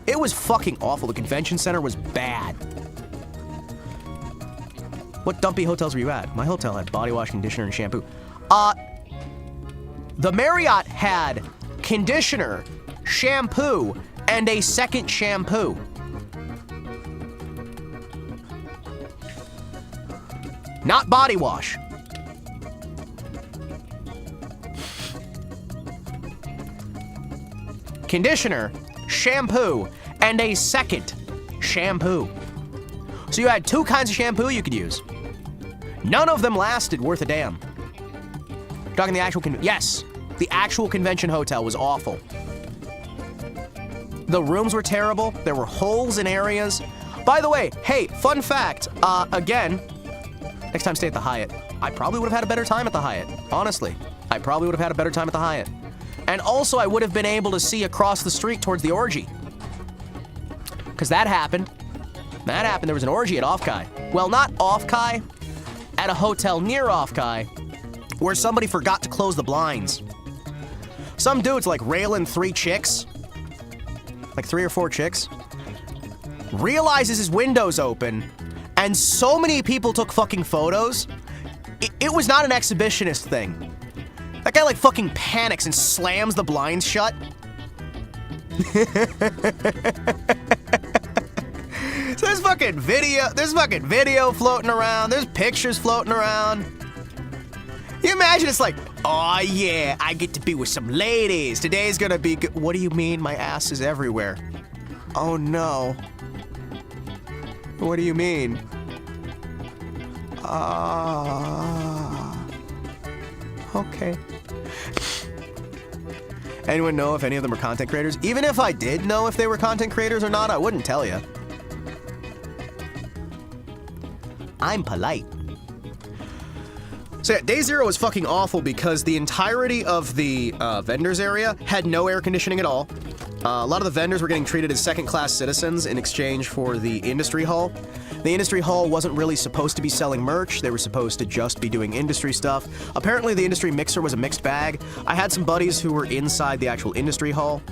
It was fucking awful. The convention center was bad. What dumpy hotels were you at? My hotel had body wash, conditioner, and shampoo. The Marriott had conditioner, shampoo, and a second shampoo. Not body wash. Conditioner, shampoo, and a second shampoo. So you had 2 kinds of shampoo you could use. None of them lasted worth a damn. Talking the actual yes, the actual convention hotel was awful. The rooms were terrible. There were holes in areas. By the way, hey, fun fact, again, next time stay at the Hyatt. I probably would have had a better time at the Hyatt, honestly. I probably would have had a better time at the Hyatt. And also, I would have been able to see across the street towards the orgy. Because that happened. That happened. There was an orgy at offkai. Well, not offkai, at a hotel near offkai, where somebody forgot to close the blinds. Some dude's like railing 3 chicks, like 3 or 4 chicks, realizes his window's open, and so many people took fucking photos. It was not an exhibitionist thing. That guy like fucking panics and slams the blinds shut. So there's fucking video floating around, there's pictures floating around. You imagine it's like, oh yeah, I get to be with some ladies. Today's gonna be good. What do you mean my ass is everywhere? Oh no. What do you mean? Okay. Anyone know if any of them are content creators? Even if I did know if they were content creators or not, I wouldn't tell you. I'm polite. So yeah, day 0 was fucking awful because the entirety of the vendors area had no air conditioning at all. A lot of the vendors were getting treated as second-class citizens in exchange for the industry hall. The industry hall wasn't really supposed to be selling merch. They were supposed to just be doing industry stuff. Apparently, the industry mixer was a mixed bag. I had some buddies who were inside the actual industry hall.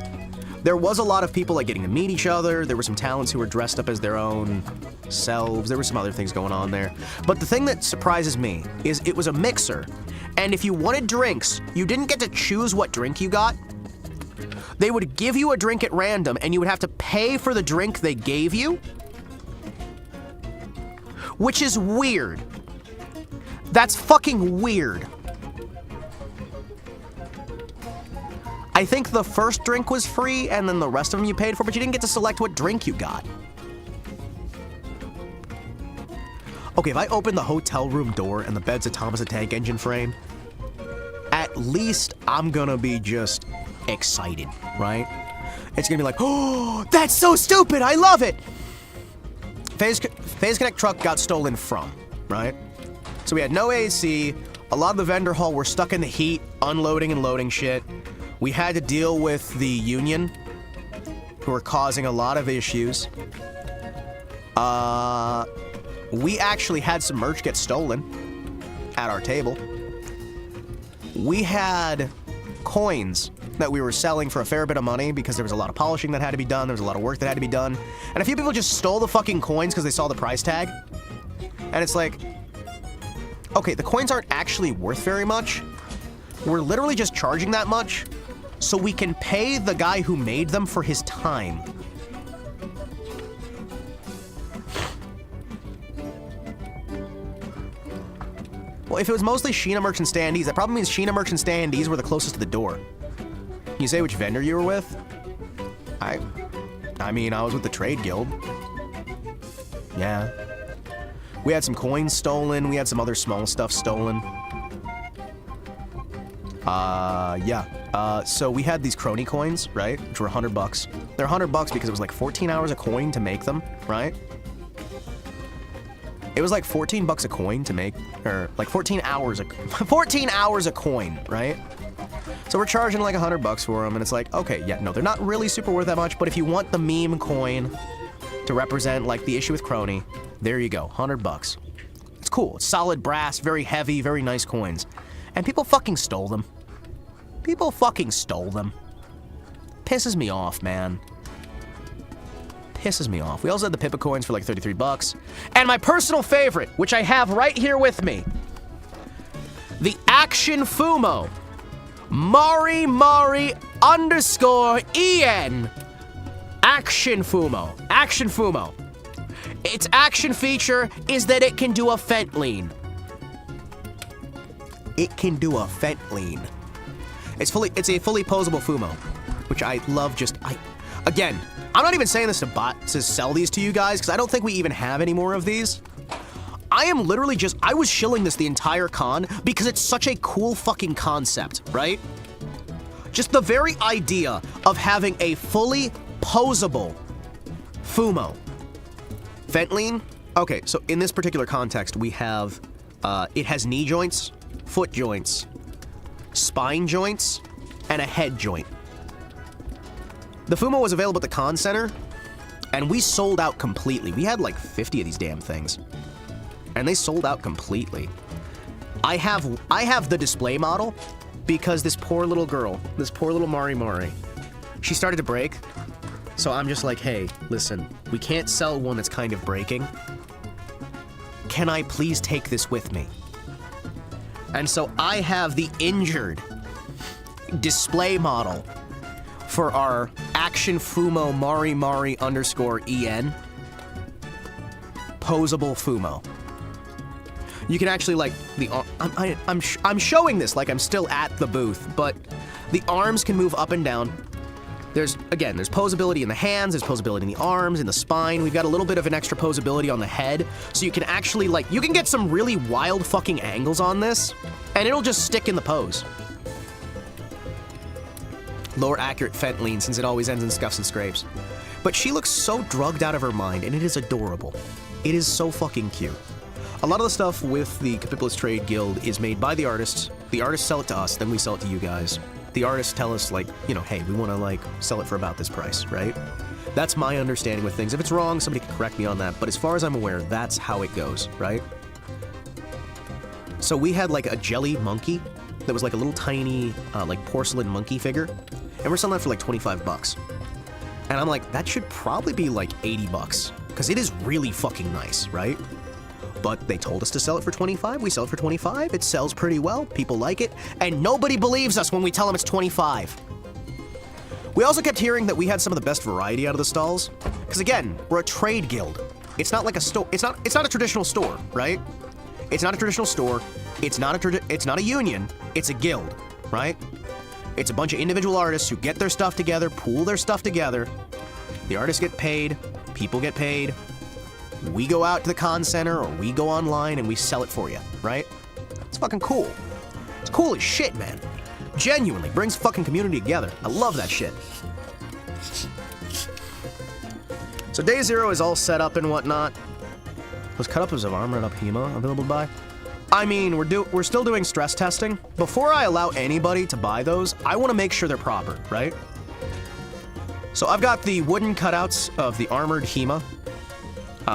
There was a lot of people like getting to meet each other. There were some talents who were dressed up as their own selves. There were some other things going on there. But the thing that surprises me is it was a mixer. And if you wanted drinks, you didn't get to choose what drink you got. They would give you a drink at random, and you would have to pay for the drink they gave you. Which is weird. That's fucking weird. I think the first drink was free, and then the rest of them you paid for, but you didn't get to select what drink you got. Okay, if I open the hotel room door and the bed's a Thomas the Tank Engine frame, at least I'm gonna be just excited, right? It's gonna be like, oh, that's so stupid, I love it! Phase Connect truck got stolen from, right? So we had no AC, a lot of the vendor hall were stuck in the heat, unloading and loading shit. We had to deal with the union, who were causing a lot of issues. We actually had some merch get stolen at our table. We had coins that we were selling for a fair bit of money because there was a lot of polishing that had to be done, there was a lot of work that had to be done, and a few people just stole the fucking coins because they saw the price tag. And it's like, okay, the coins aren't actually worth very much. We're literally just charging that much so we can pay the guy who made them for his time. Well, if it was mostly Sheena merchant standees, that probably means Sheena merchant standees were the closest to the door. Can you say which vendor you were with? I mean, I was with the Trade Guild. Yeah. We had some coins stolen, we had some other small stuff stolen. So we had these crony coins, right? Which were $100. They're $100 because it was like 14 hours a coin to make them, right? It was like 14 bucks a coin to make, or like 14 hours a coin, right? So we're charging like $100 for them, and it's like, okay, yeah, no, they're not really super worth that much, but if you want the meme coin to represent like the issue with crony, there you go, $100. It's cool, it's solid brass, very heavy, very nice coins. And people fucking stole them. People fucking stole them. Pisses me off, man. Pisses me off. We also had the Pippa coins for like $33. And my personal favorite, which I have right here with me, the Action Fumo. Mari _EN. Action Fumo. Action Fumo. Its action feature is that it can do a fent lean. It can do a fent lean. It's a fully posable Fumo, which I love. Again, I'm not even saying this to sell these to you guys, because I don't think we even have any more of these. I was shilling this the entire con because it's such a cool fucking concept, right? Just the very idea of having a fully posable Fumo. Fent lean? Okay, so in this particular context, we have, it has knee joints, foot joints, spine joints, and a head joint. The Fumo was available at the con center, and we sold out completely. We had like 50 of these damn things, and they sold out completely. I have the display model because this poor little girl, this poor little Mari, she started to break. So I'm just like, hey, listen, we can't sell one that's kind of breaking. Can I please take this with me? And so I have the injured display model for our Action Fumo Mari _EN posable Fumo. You can actually like I'm showing this like I'm still at the booth, but the arms can move up and down. There's posability in the hands, there's posability in the arms, in the spine. We've got a little bit of an extra posability on the head, so you can actually you can get some really wild fucking angles on this, and it'll just stick in the pose. Lower accurate fent lean, since it always ends in scuffs and scrapes. But she looks so drugged out of her mind, and it is adorable. It is so fucking cute. A lot of the stuff with the Capitalist Trade Guild is made by the artists. The artists sell it to us, then we sell it to you guys. the artists tell us, like, you know, hey, we want to, like, sell it for about this price, right? That's my understanding with things. If it's wrong, somebody can correct me on that, but as far as I'm aware, that's how it goes, right? So we had, like, a jelly monkey that was, like, a little tiny, like, porcelain monkey figure, and we're selling that for, like, 25 bucks. And I'm like, that should probably be, like, 80 bucks, because it is really fucking nice, right? But they told us to sell it for 25, we sell it for 25, it sells pretty well, people like it, and nobody believes us when we tell them it's 25. We also kept hearing that we had some of the best variety out of the stalls, because again, we're a trade guild. It's not like a store, it's not a traditional store, right? It's not a traditional store, it's not a union, it's a guild, right? It's a bunch of individual artists who get their stuff together, pool their stuff together, the artists get paid, people get paid, we go out to the con center or we go online and we sell it for you, right? It's fucking cool. It's cool as shit, man. Genuinely brings fucking community together. I love that shit. So day 0 is all set up and whatnot. Was cut-ups of Armored Up Hima available to buy? I mean, we're still doing stress testing. Before I allow anybody to buy those, I want to make sure they're proper, right? So I've got the wooden cutouts of the Armored Hima.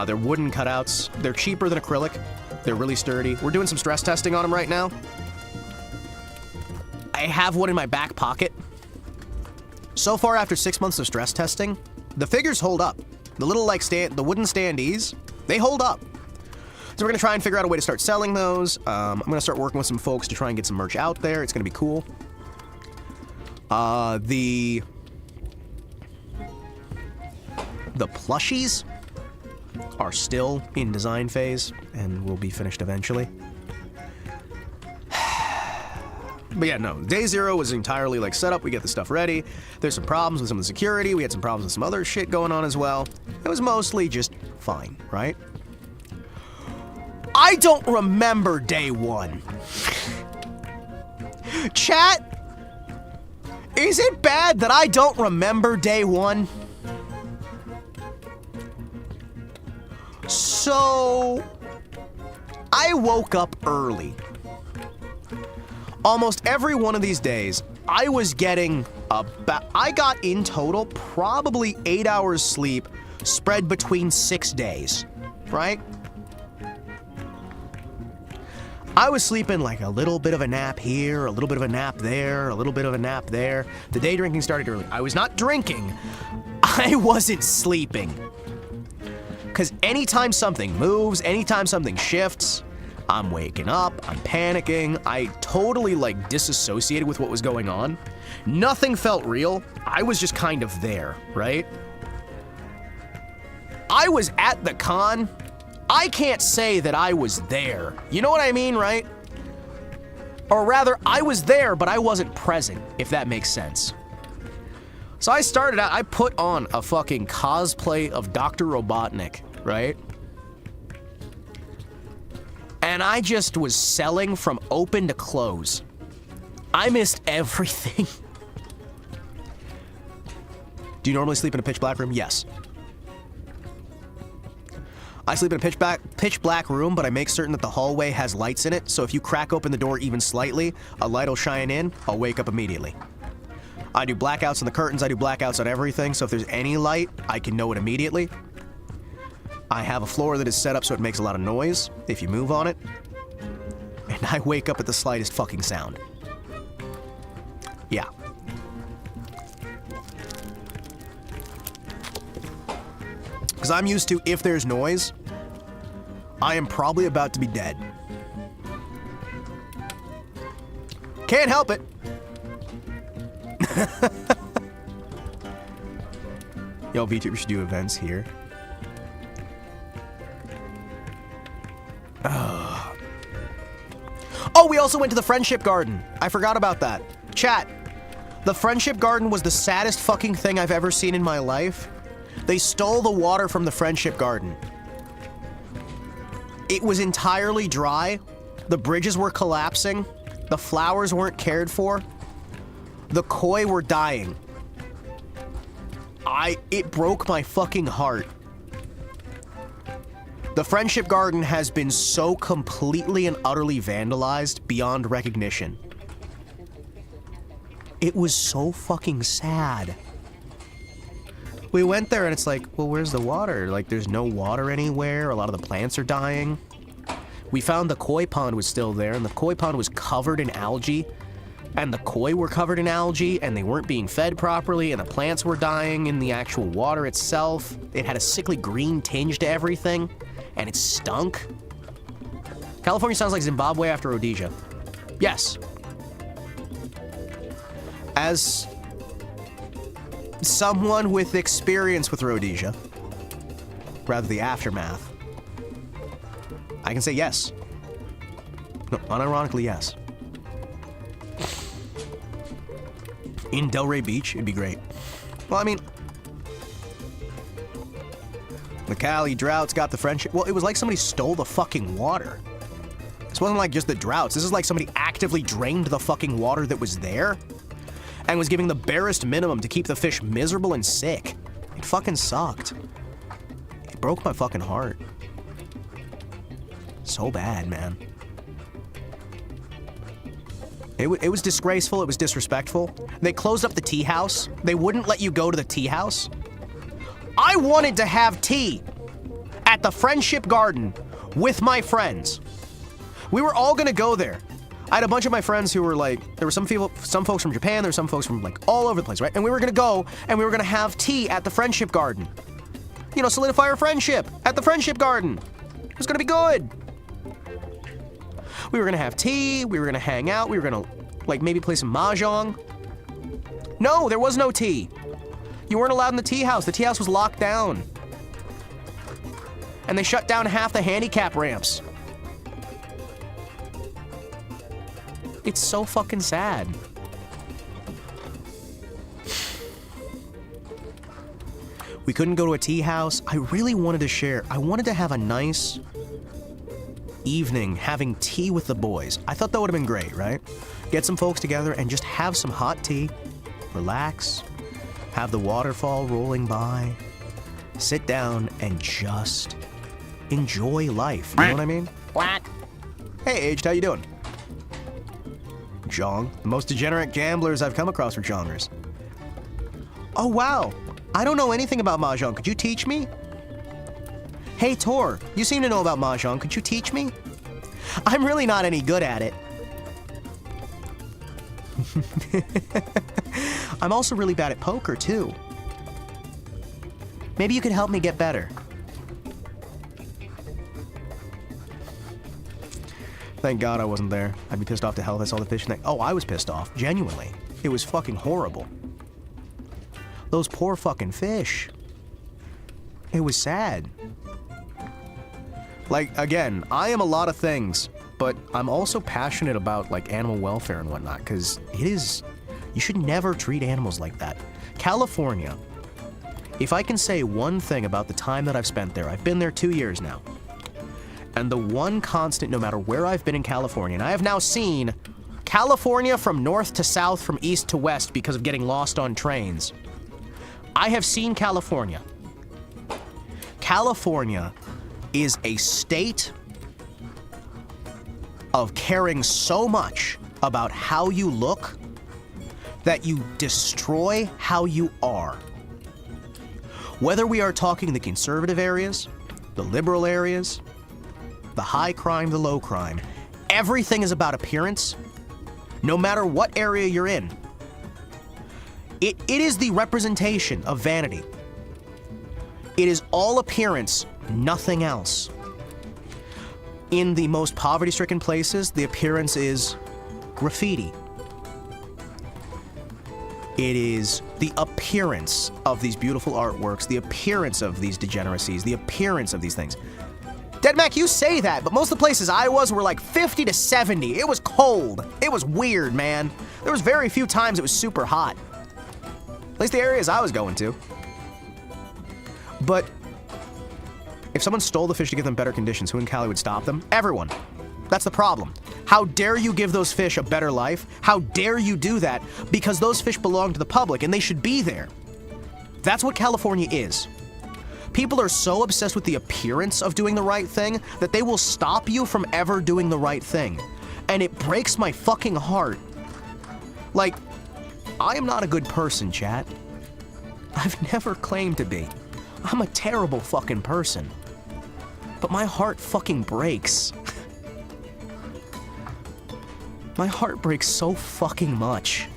They're wooden cutouts. They're cheaper than acrylic. They're really sturdy. We're doing some stress testing on them right now. I have one in my back pocket. So far, after 6 months of stress testing, the figures hold up. The little, like, the wooden standees, they hold up. So we're gonna try and figure out a way to start selling those. I'm gonna start working with some folks to try and get some merch out there. It's gonna be cool. The plushies are still in design phase and will be finished eventually. But yeah, no, day 0 was entirely like set up, we get the stuff ready. There's some problems with some of the security, we had some problems with some other shit going on as well. It was mostly just fine, right? I don't remember day 1. Chat, is it bad that I don't remember day 1? So, I woke up early. Almost every one of these days, I was getting I got in total probably 8 hours sleep spread between 6 days, right? I was sleeping like a little bit of a nap here, a little bit of a nap there, a little bit of a nap there. The day drinking started early. I was not drinking, I wasn't sleeping. Because anytime something moves, anytime something shifts, I'm waking up, I'm panicking, I totally, like, disassociated with what was going on. Nothing felt real, I was just kind of there, right? I was at the con, I can't say that I was there. You know what I mean, right? Or rather, I was there, but I wasn't present, if that makes sense. So I started out, I put on a fucking cosplay of Dr. Robotnik, right? And I just was selling from open to close. I missed everything. Do you normally sleep in a pitch black room? Yes. I sleep in a pitch black room, but I make certain that the hallway has lights in it, so if you crack open the door even slightly, a light will shine in, I'll wake up immediately. I do blackouts on the curtains, I do blackouts on everything, so if there's any light, I can know it immediately. I have a floor that is set up so it makes a lot of noise if you move on it. And I wake up at the slightest fucking sound. Yeah. Because I'm used to, if there's noise, I am probably about to be dead. Can't help it. Yo, Vtubers should do events here. Oh, we also went to the Friendship Garden. I forgot about that. Chat, the Friendship Garden was the saddest fucking thing I've ever seen in my life. They stole the water from the Friendship Garden. It was entirely dry. The bridges were collapsing. The flowers weren't cared for. The koi were dying. It broke my fucking heart. The Friendship Garden has been so completely and utterly vandalized beyond recognition. It was so fucking sad. We went there and it's like, well, where's the water? Like, there's no water anywhere. A lot of the plants are dying. We found the koi pond was still there, and the koi pond was covered in algae. And the koi were covered in algae, and they weren't being fed properly, and the plants were dying in the actual water itself. It had a sickly green tinge to everything, and it stunk. California sounds like Zimbabwe after Rhodesia. Yes. As someone with experience with Rhodesia, rather the aftermath, I can say yes. No, unironically, yes. In Delray Beach, it'd be great. Well, I mean, the Cali droughts got the friendship. Well, it was like somebody stole the fucking water. This wasn't like just the droughts. This is like somebody actively drained the fucking water that was there and was giving the barest minimum to keep the fish miserable and sick. It fucking sucked. It broke my fucking heart. So bad, man. It was disgraceful. It was disrespectful. They closed up the tea house. They wouldn't let you go to the tea house. I wanted to have tea at the Friendship Garden with my friends. We were all gonna go there. I had a bunch of my friends who were like, there were some folks from Japan, there were some folks from like all over the place, right? And we were gonna go and we were gonna have tea at the Friendship Garden. You know, solidify our friendship at the Friendship Garden. It was gonna be good. We were gonna have tea, we were gonna hang out, we were gonna like maybe play some mahjong. No, there was no tea. You weren't allowed in the tea house. The tea house was locked down. And they shut down half the handicap ramps. It's so fucking sad. We couldn't go to a tea house. I really wanted to share. I wanted to have a nice evening having tea with the boys. I thought that would have been great, right? Get some folks together and just have some hot tea, relax, have the waterfall rolling by, sit down and just enjoy life. You know what I mean? Quack. Hey, Aged, how you doing? Jong. The most degenerate gamblers I've come across are Jongers. Oh, wow. I don't know anything about Mahjong. Could you teach me? Hey, Tor, you seem to know about Mahjong. Could you teach me? I'm really not any good at it. I'm also really bad at poker, too. Maybe you could help me get better. Thank God I wasn't there. I'd be pissed off to hell if I saw the fish. Oh, I was pissed off. Genuinely. It was fucking horrible. Those poor fucking fish. It was sad. Like, again, I am a lot of things, but I'm also passionate about, like, animal welfare and whatnot, because it is... You should never treat animals like that. California, if I can say one thing about the time that I've spent there, I've been there 2 years now. And the one constant, no matter where I've been in California, and I have now seen California from north to south, from east to west because of getting lost on trains. I have seen California. California is a state of caring so much about how you look that you destroy how you are. Whether we are talking the conservative areas, the liberal areas, the high crime, the low crime, everything is about appearance, no matter what area you're in. It is the representation of vanity. It is all appearance, nothing else. In the most poverty-stricken places, the appearance is graffiti. It is the appearance of these beautiful artworks, the appearance of these degeneracies, the appearance of these things. Dead Mac, you say that, but most of the places I was were like 50 to 70. It was cold. It was weird, man. There was very few times it was super hot. At least the areas I was going to. But if someone stole the fish to give them better conditions, who in Cali would stop them? Everyone. That's the problem. How dare you give those fish a better life? How dare you do that? Because those fish belong to the public and they should be there. That's what California is. People are so obsessed with the appearance of doing the right thing that they will stop you from ever doing the right thing. And it breaks my fucking heart. Like, I am not a good person, chat. I've never claimed to be. I'm a terrible fucking person. But my heart fucking breaks. My heart breaks so fucking much.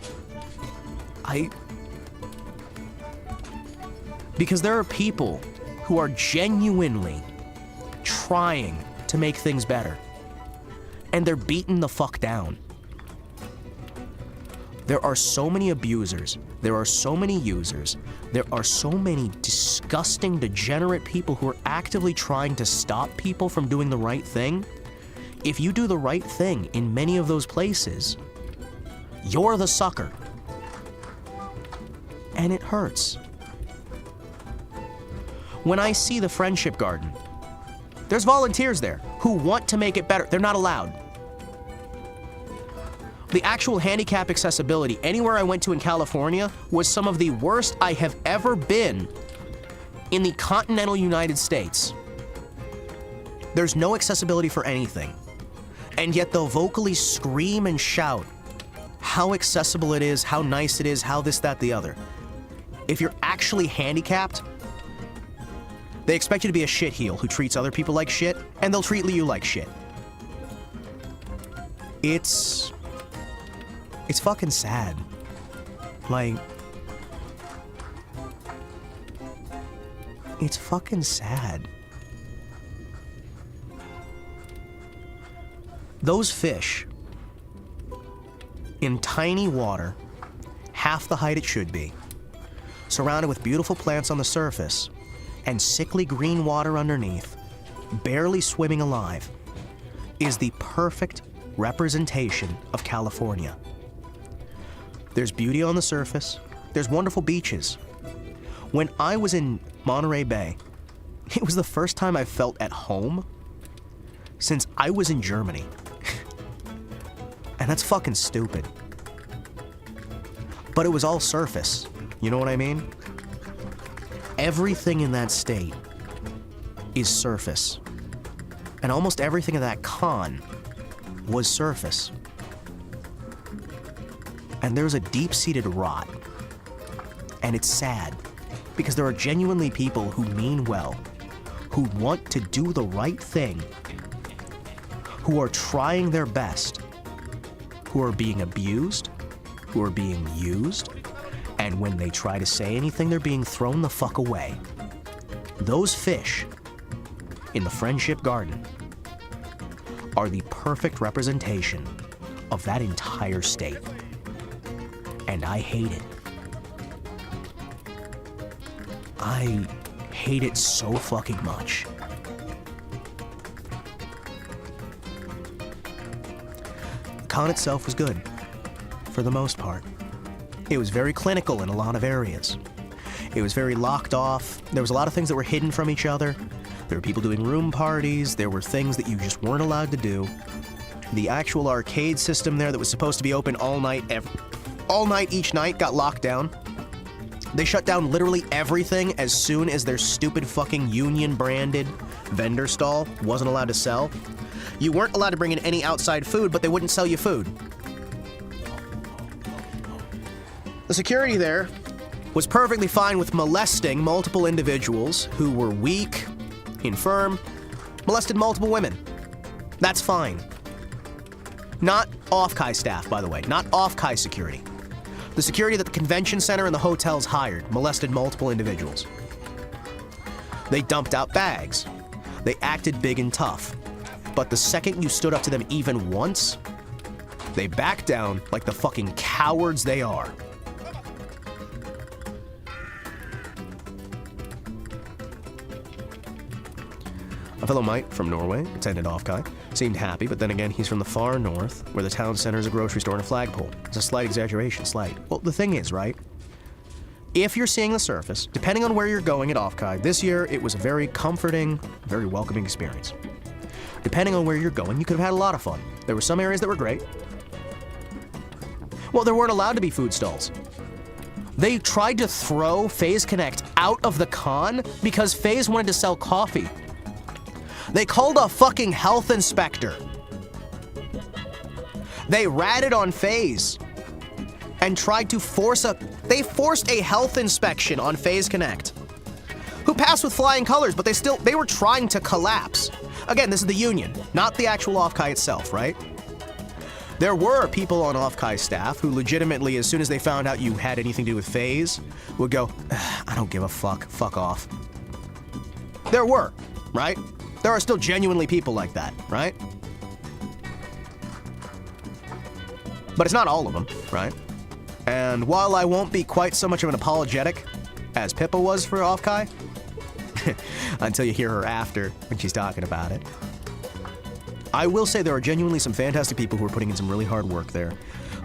Because there are people who are genuinely trying to make things better. And they're beaten the fuck down. There are so many abusers. There are so many users. There are so many disgusting, degenerate people who are actively trying to stop people from doing the right thing. If you do the right thing in many of those places, you're the sucker. And it hurts. When I see the Friendship Garden, there's volunteers there who want to make it better. They're not allowed. The actual handicap accessibility anywhere I went to in California was some of the worst I have ever been in the continental United States. There's no accessibility for anything. And yet they'll vocally scream and shout how accessible it is, how nice it is, how this, that, the other. If you're actually handicapped, they expect you to be a shitheel who treats other people like shit, and they'll treat you like shit. It's fucking sad. Like, it's fucking sad. Those fish in tiny water, half the height it should be, surrounded with beautiful plants on the surface and sickly green water underneath, barely swimming alive, is the perfect representation of California. There's beauty on the surface. There's wonderful beaches. When I was in Monterey Bay, it was the first time I felt at home since I was in Germany. And that's fucking stupid. But it was all surface. You know what I mean? Everything in that state is surface. And almost everything in that con was surface. And there's a deep-seated rot. And it's sad, because there are genuinely people who mean well, who want to do the right thing, who are trying their best, who are being abused, who are being used, and when they try to say anything, they're being thrown the fuck away. Those fish in the Friendship Garden are the perfect representation of that entire state. And I hate it. I hate it so fucking much. The con itself was good, for the most part. It was very clinical in a lot of areas. It was very locked off. There was a lot of things that were hidden from each other. There were people doing room parties. There were things that you just weren't allowed to do. The actual arcade system there that was supposed to be open all night each night got locked down. They shut down literally everything as soon as their stupid fucking union-branded vendor stall wasn't allowed to sell. You weren't allowed to bring in any outside food, but they wouldn't sell you food. The security there was perfectly fine with molesting multiple individuals who were weak, infirm, molested multiple women. That's fine. Not offkai staff, by the way, not offkai security. The security that the convention center and the hotels hired molested multiple individuals. They dumped out bags. They acted big and tough. But the second you stood up to them even once, they backed down like the fucking cowards they are. A fellow mite from Norway attended offkai, seemed happy, but then again, he's from the far north, where the town center is a grocery store and a flagpole. It's a slight exaggeration, slight. Well, the thing is, right? If you're seeing the surface, depending on where you're going at offkai, this year it was a very comforting, very welcoming experience. Depending on where you're going, you could have had a lot of fun. There were some areas that were great. Well, there weren't allowed to be food stalls. They tried to throw FaZe Connect out of the con because FaZe wanted to sell coffee. They called a fucking health inspector. They ratted on FaZe and tried to forced a health inspection on Phase Connect, who passed with flying colors, but they were trying to collapse. Again, this is the union, not the actual offkai itself, right? There were people on offkai staff who legitimately, as soon as they found out you had anything to do with Phase, would go, I don't give a fuck off. There were, right? There are still genuinely people like that, right? But it's not all of them, right? And while I won't be quite so much of an apologetic as Pippa was for offkai, until you hear her after when she's talking about it, I will say there are genuinely some fantastic people who are putting in some really hard work there.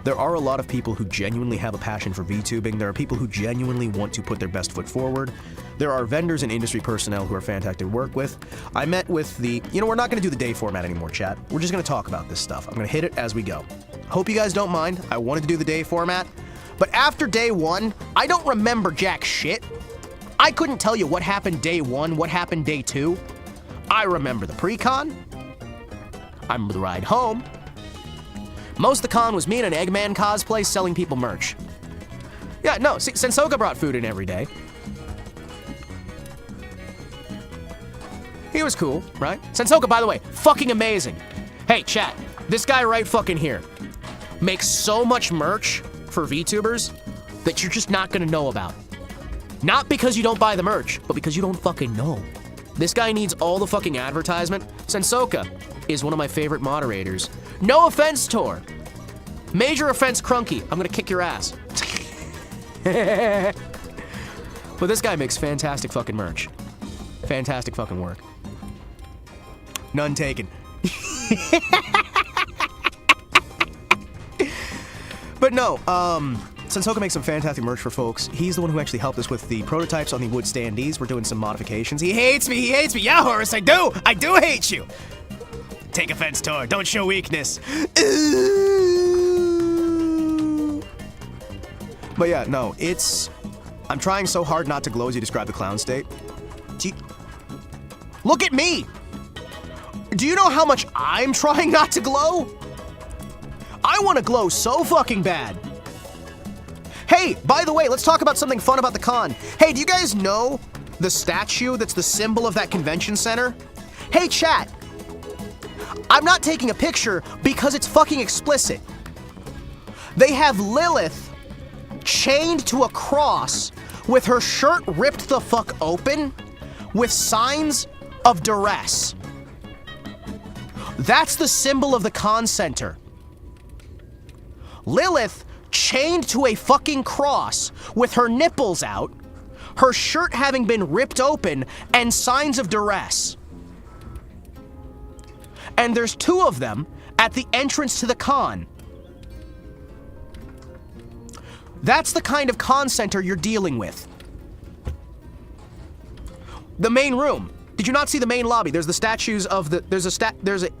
There are a lot of people who genuinely have a passion for VTubing. There are people who genuinely want to put their best foot forward. There are vendors and industry personnel who are fantastic to work with. I met with we're not going to do the day format anymore, chat. We're just going to talk about this stuff. I'm going to hit it as we go. Hope you guys don't mind. I wanted to do the day format. But after day one, I don't remember jack shit. I couldn't tell you what happened day one, what happened day two. I remember the pre-con. I remember the ride home. Most of the con was me in an Eggman cosplay selling people merch. Yeah, no, see, Sensoka brought food in every day. He was cool, right? Sensoka, by the way, fucking amazing. Hey, chat, this guy right fucking here makes so much merch for VTubers that you're just not gonna know about. Not because you don't buy the merch, but because you don't fucking know. This guy needs all the fucking advertisement. Sensoka is one of my favorite moderators. No offense, Tor. Major offense, Crunky. I'm gonna kick your ass. But this guy makes fantastic fucking merch. Fantastic fucking work. None taken. But no, Sensoka makes some fantastic merch for folks. He's the one who actually helped us with the prototypes on the wood standees. We're doing some modifications. He hates me. Yeah, Horace, I do hate you. Take offense, Tor. Don't show weakness. But yeah, no, I'm trying so hard not to glow as you describe the clown state. Look at me. Do you know how much I'm trying not to glow? I want to glow so fucking bad. Hey, by the way, let's talk about something fun about the con. Hey, do you guys know the statue that's the symbol of that convention center? Hey, chat. I'm not taking a picture because it's fucking explicit. They have Lilith chained to a cross with her shirt ripped the fuck open with signs of duress. That's the symbol of the con center. Lilith chained to a fucking cross with her nipples out, her shirt having been ripped open, and signs of duress. And there's two of them at the entrance to the con. That's the kind of con center you're dealing with. The main room. Did you not see the main lobby? There's the statues of the.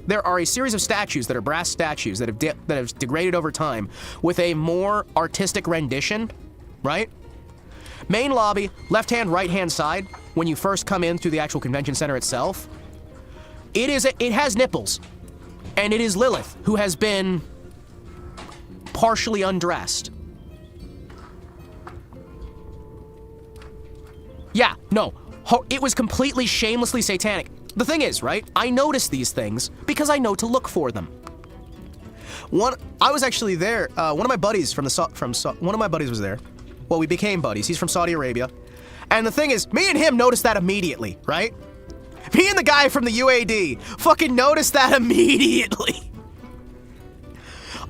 There are a series of statues that are brass statues that have degraded over time with a more artistic rendition, right? Main lobby, left hand, right hand side. When you first come in through the actual convention center itself, it has nipples, and it is Lilith who has been partially undressed. Yeah, no. It was completely shamelessly satanic. The thing is, right? I notice these things because I know to look for them. I was actually there. One of my buddies one of my buddies was there. Well, we became buddies. He's from Saudi Arabia, and the thing is, me and him noticed that immediately, right? Me and the guy from the UAD fucking noticed that immediately.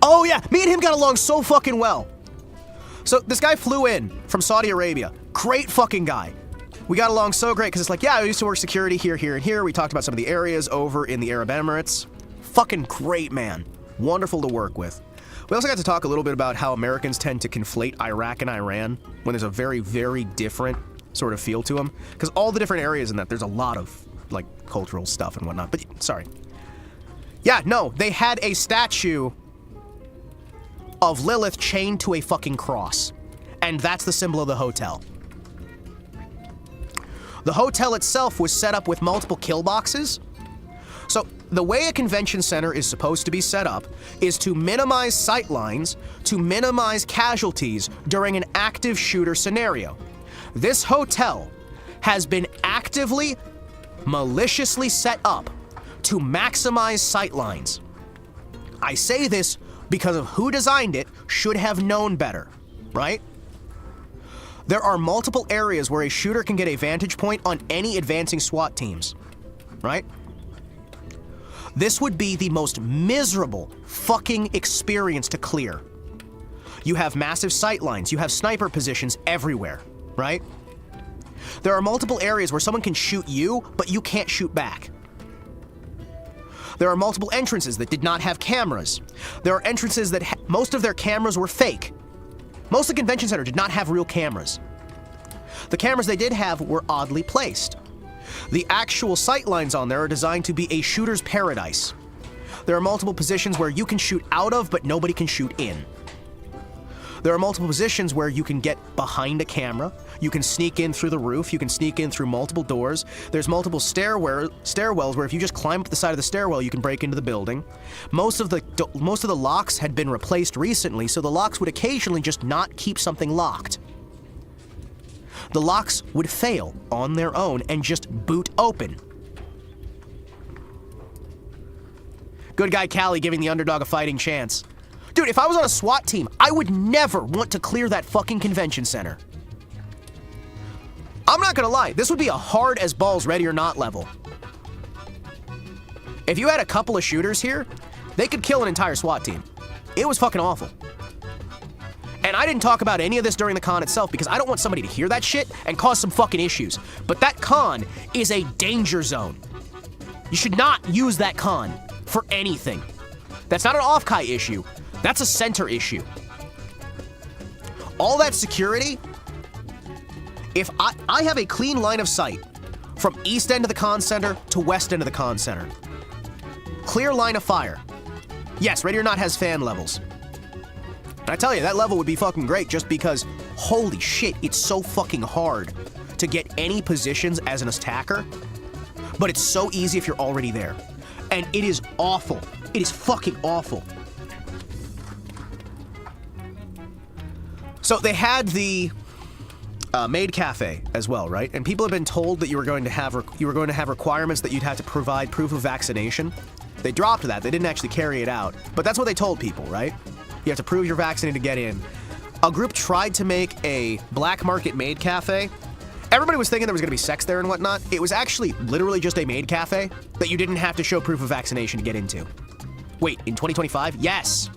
Oh yeah, me and him got along so fucking well. So this guy flew in from Saudi Arabia. Great fucking guy. We got along so great because it's like, yeah, I used to work security here, here, and here. We talked about some of the areas over in the Arab Emirates. Fucking great man. Wonderful to work with. We also got to talk a little bit about how Americans tend to conflate Iraq and Iran when there's a very, very different sort of feel to them. Because all the different areas in that, there's a lot of, like, cultural stuff and whatnot. But, sorry. Yeah, no, they had a statue of Lilith chained to a fucking cross. And that's the symbol of the hotel. The hotel itself was set up with multiple kill boxes. So the way a convention center is supposed to be set up is to minimize sight lines, to minimize casualties during an active shooter scenario. This hotel has been actively, maliciously set up to maximize sight lines. I say this because of who designed it should have known better, right? There are multiple areas where a shooter can get a vantage point on any advancing SWAT teams, right? This would be the most miserable fucking experience to clear. You have massive sight lines, you have sniper positions everywhere, right? There are multiple areas where someone can shoot you, but you can't shoot back. There are multiple entrances that did not have cameras. There are entrances that most of their cameras were fake. Most of the convention center did not have real cameras. The cameras they did have were oddly placed. The actual sight lines on there are designed to be a shooter's paradise. There are multiple positions where you can shoot out of, but nobody can shoot in. There are multiple positions where you can get behind a camera, you can sneak in through the roof, you can sneak in through multiple doors. There's multiple stairwells where if you just climb up the side of the stairwell, you can break into the building. Most of the locks had been replaced recently, so the locks would occasionally just not keep something locked. The locks would fail on their own and just boot open. Good guy Callie giving the underdog a fighting chance. Dude, if I was on a SWAT team, I would never want to clear that fucking convention center. I'm not gonna lie, this would be a hard as balls ready or not level. If you had a couple of shooters here, they could kill an entire SWAT team. It was fucking awful. And I didn't talk about any of this during the con itself because I don't want somebody to hear that shit and cause some fucking issues. But that con is a danger zone. You should not use that con for anything. That's not an offkai issue. That's a center issue. All that security, if I have a clean line of sight from east end of the con center to west end of the con center. Clear line of fire. Yes, Ready or Not has fan levels. And I tell you, that level would be fucking great just because, holy shit, it's so fucking hard to get any positions as an attacker, but it's so easy if you're already there. And it is awful. It is fucking awful. So they had the maid cafe as well, right? And people have been told that you were going to have requirements that you'd have to provide proof of vaccination. They dropped that. They didn't actually carry it out. But that's what they told people, right? You have to prove you're vaccinated to get in. A group tried to make a black market maid cafe. Everybody was thinking there was going to be sex there and whatnot. It was actually literally just a maid cafe that you didn't have to show proof of vaccination to get into. Wait, in 2025? Yes.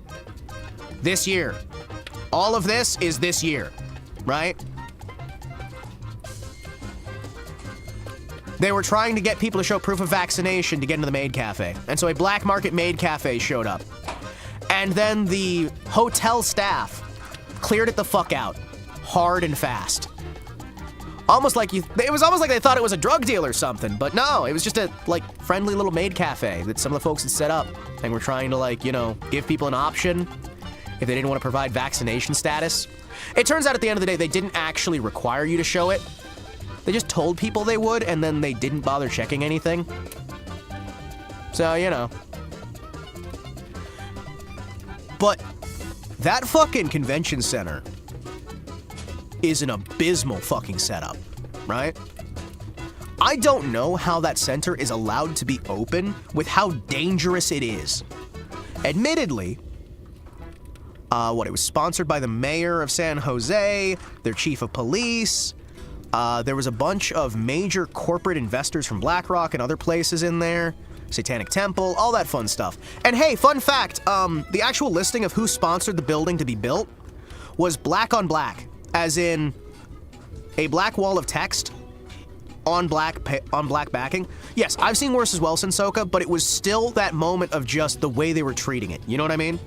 This year. All of this is this year, right? They were trying to get people to show proof of vaccination to get into the maid cafe. And so a black market maid cafe showed up. And then the hotel staff cleared it the fuck out. Hard and fast. It was almost like they thought it was a drug deal or something, but no, it was just a, friendly little maid cafe that some of the folks had set up and were trying to, give people an option if they didn't want to provide vaccination status. It turns out at the end of the day, they didn't actually require you to show it. They just told people they would, and then they didn't bother checking anything. So, But that fucking convention center is an abysmal fucking setup, right? I don't know how that center is allowed to be open with how dangerous it is. Admittedly, it was sponsored by the mayor of San Jose, their chief of police. There was a bunch of major corporate investors from BlackRock and other places in there. Satanic Temple, all that fun stuff. And hey, fun fact, the actual listing of who sponsored the building to be built was black on black, as in a black wall of text on black backing. Yes, I've seen worse as well, Sensoka, but it was still that moment of just the way they were treating it. You know what I mean?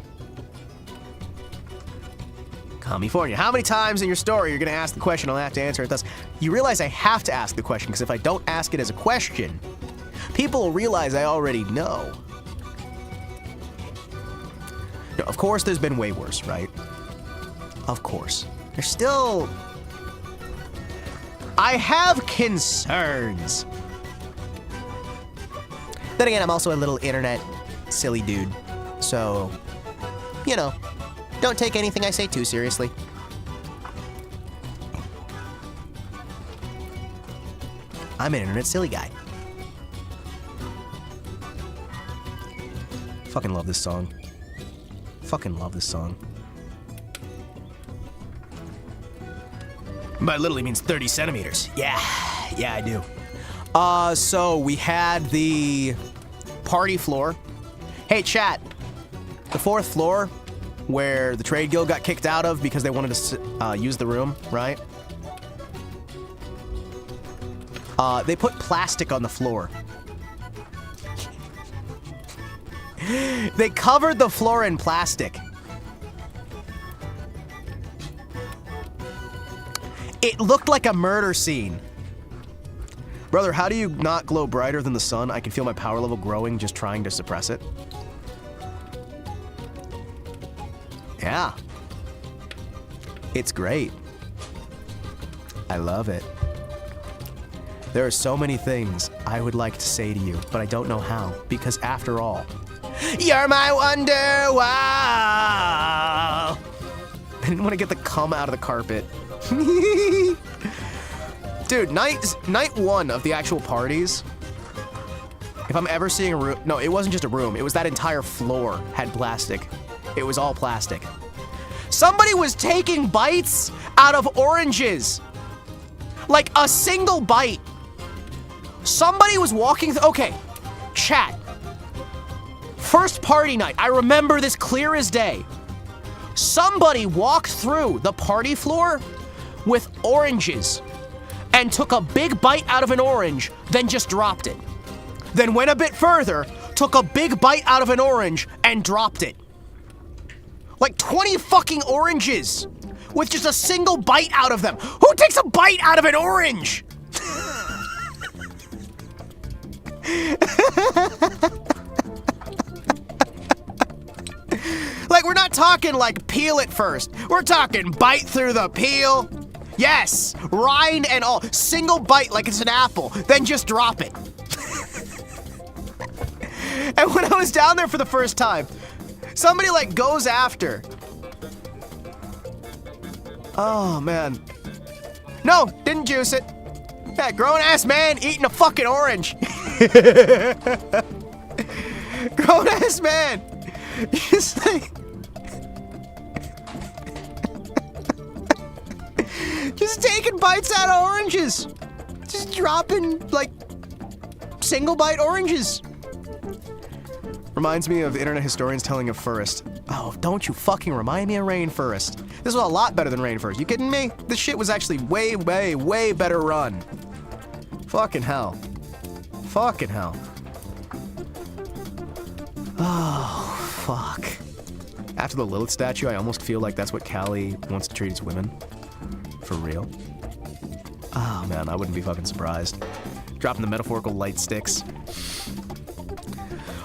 California. How many times in your story you're gonna ask the question, I'll have to answer it thus? You realize I have to ask the question, because if I don't ask it as a question, people will realize I already know. Now, of course, there's been way worse, right? Of course. There's still... I have concerns. Then again, I'm also a little internet silly dude. So, you know, don't take anything I say too seriously. I'm an internet silly guy. Fucking love this song. Fucking love this song. But literally means 30 centimeters. Yeah, I do. So we had the party floor. Hey, chat. The 4th floor, where the trade guild got kicked out of because they wanted to use the room, right? They put plastic on the floor. They covered the floor in plastic. It looked like a murder scene. Brother, how do you not glow brighter than the sun? I can feel my power level growing just trying to suppress it. Yeah. It's great. I love it. There are so many things I would like to say to you, but I don't know how, because after all, you're my wonder wow. I didn't want to get the cum out of the carpet. Dude, night 1 of the actual parties, if I'm ever seeing a room, no, it wasn't just a room, it was that entire floor had plastic. It was all plastic. Somebody was taking bites out of oranges. Like a single bite. Somebody was walking okay, chat. First party night, I remember this clear as day. Somebody walked through the party floor with oranges and took a big bite out of an orange, then just dropped it. Then went a bit further, took a big bite out of an orange and dropped it. Like 20 fucking oranges with just a single bite out of them. Who takes a bite out of an orange? Like, we're not talking like peel it first. We're talking bite through the peel. Yes, rind and all. Single bite like it's an apple, then just drop it. And when I was down there for the first time, somebody like goes after. Oh man. No, didn't juice it. That grown ass man eating a fucking orange. Grown ass man. Just like. Just taking bites out of oranges. Just dropping like single bite oranges. Reminds me of internet historians telling of Forest. Oh, don't you fucking remind me of Rainforest. This was a lot better than Rainforest. You kidding me? This shit was actually way, way, way better run. Fucking hell. Fucking hell. Oh, fuck. After the Lilith statue, I almost feel like that's what Callie wants to treat its women. For real. Oh man, I wouldn't be fucking surprised. Dropping the metaphorical light sticks.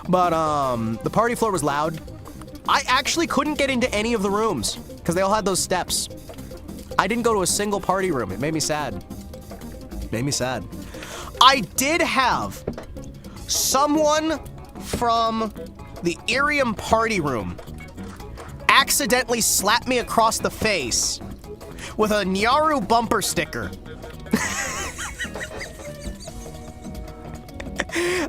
But, the party floor was loud. I actually couldn't get into any of the rooms, because they all had those steps. I didn't go to a single party room. It made me sad. Made me sad. I did have someone from the Irium party room accidentally slap me across the face with a Nyaru bumper sticker.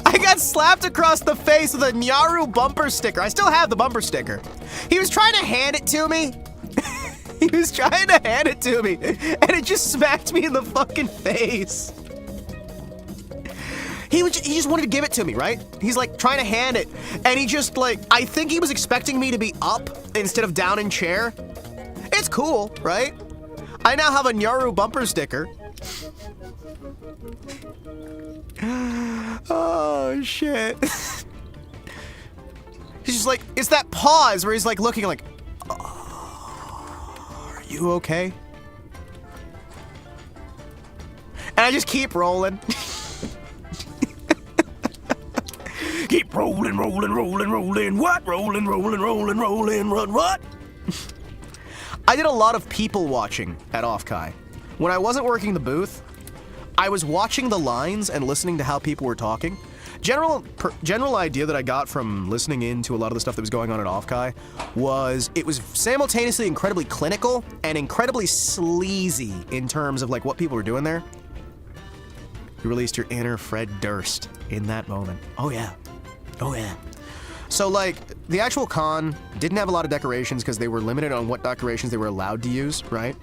I got slapped across the face with a Nyaru bumper sticker. I still have the bumper sticker. He was trying to hand it to me. He was trying to hand it to me, and it just smacked me in the fucking face. He just wanted to give it to me, right? He's like trying to hand it, and he just like, I think he was expecting me to be up instead of down in chair. It's cool, right? I now have a Nyaru bumper sticker. Oh, shit. He's just like, it's that pause where he's like looking like, oh, are you okay? And I just keep rolling. Keep rolling, rolling, rolling, rolling. What? Rolling, rolling, rolling, rolling, run, what? I did a lot of people watching at offkai. When I wasn't working the booth, I was watching the lines and listening to how people were talking. general idea that I got from listening into a lot of the stuff that was going on at offkai was it was simultaneously incredibly clinical and incredibly sleazy in terms of like what people were doing there. You released your inner Fred Durst in that moment. Oh yeah. Oh yeah. So like the actual con didn't have a lot of decorations because they were limited on what decorations they were allowed to use, right?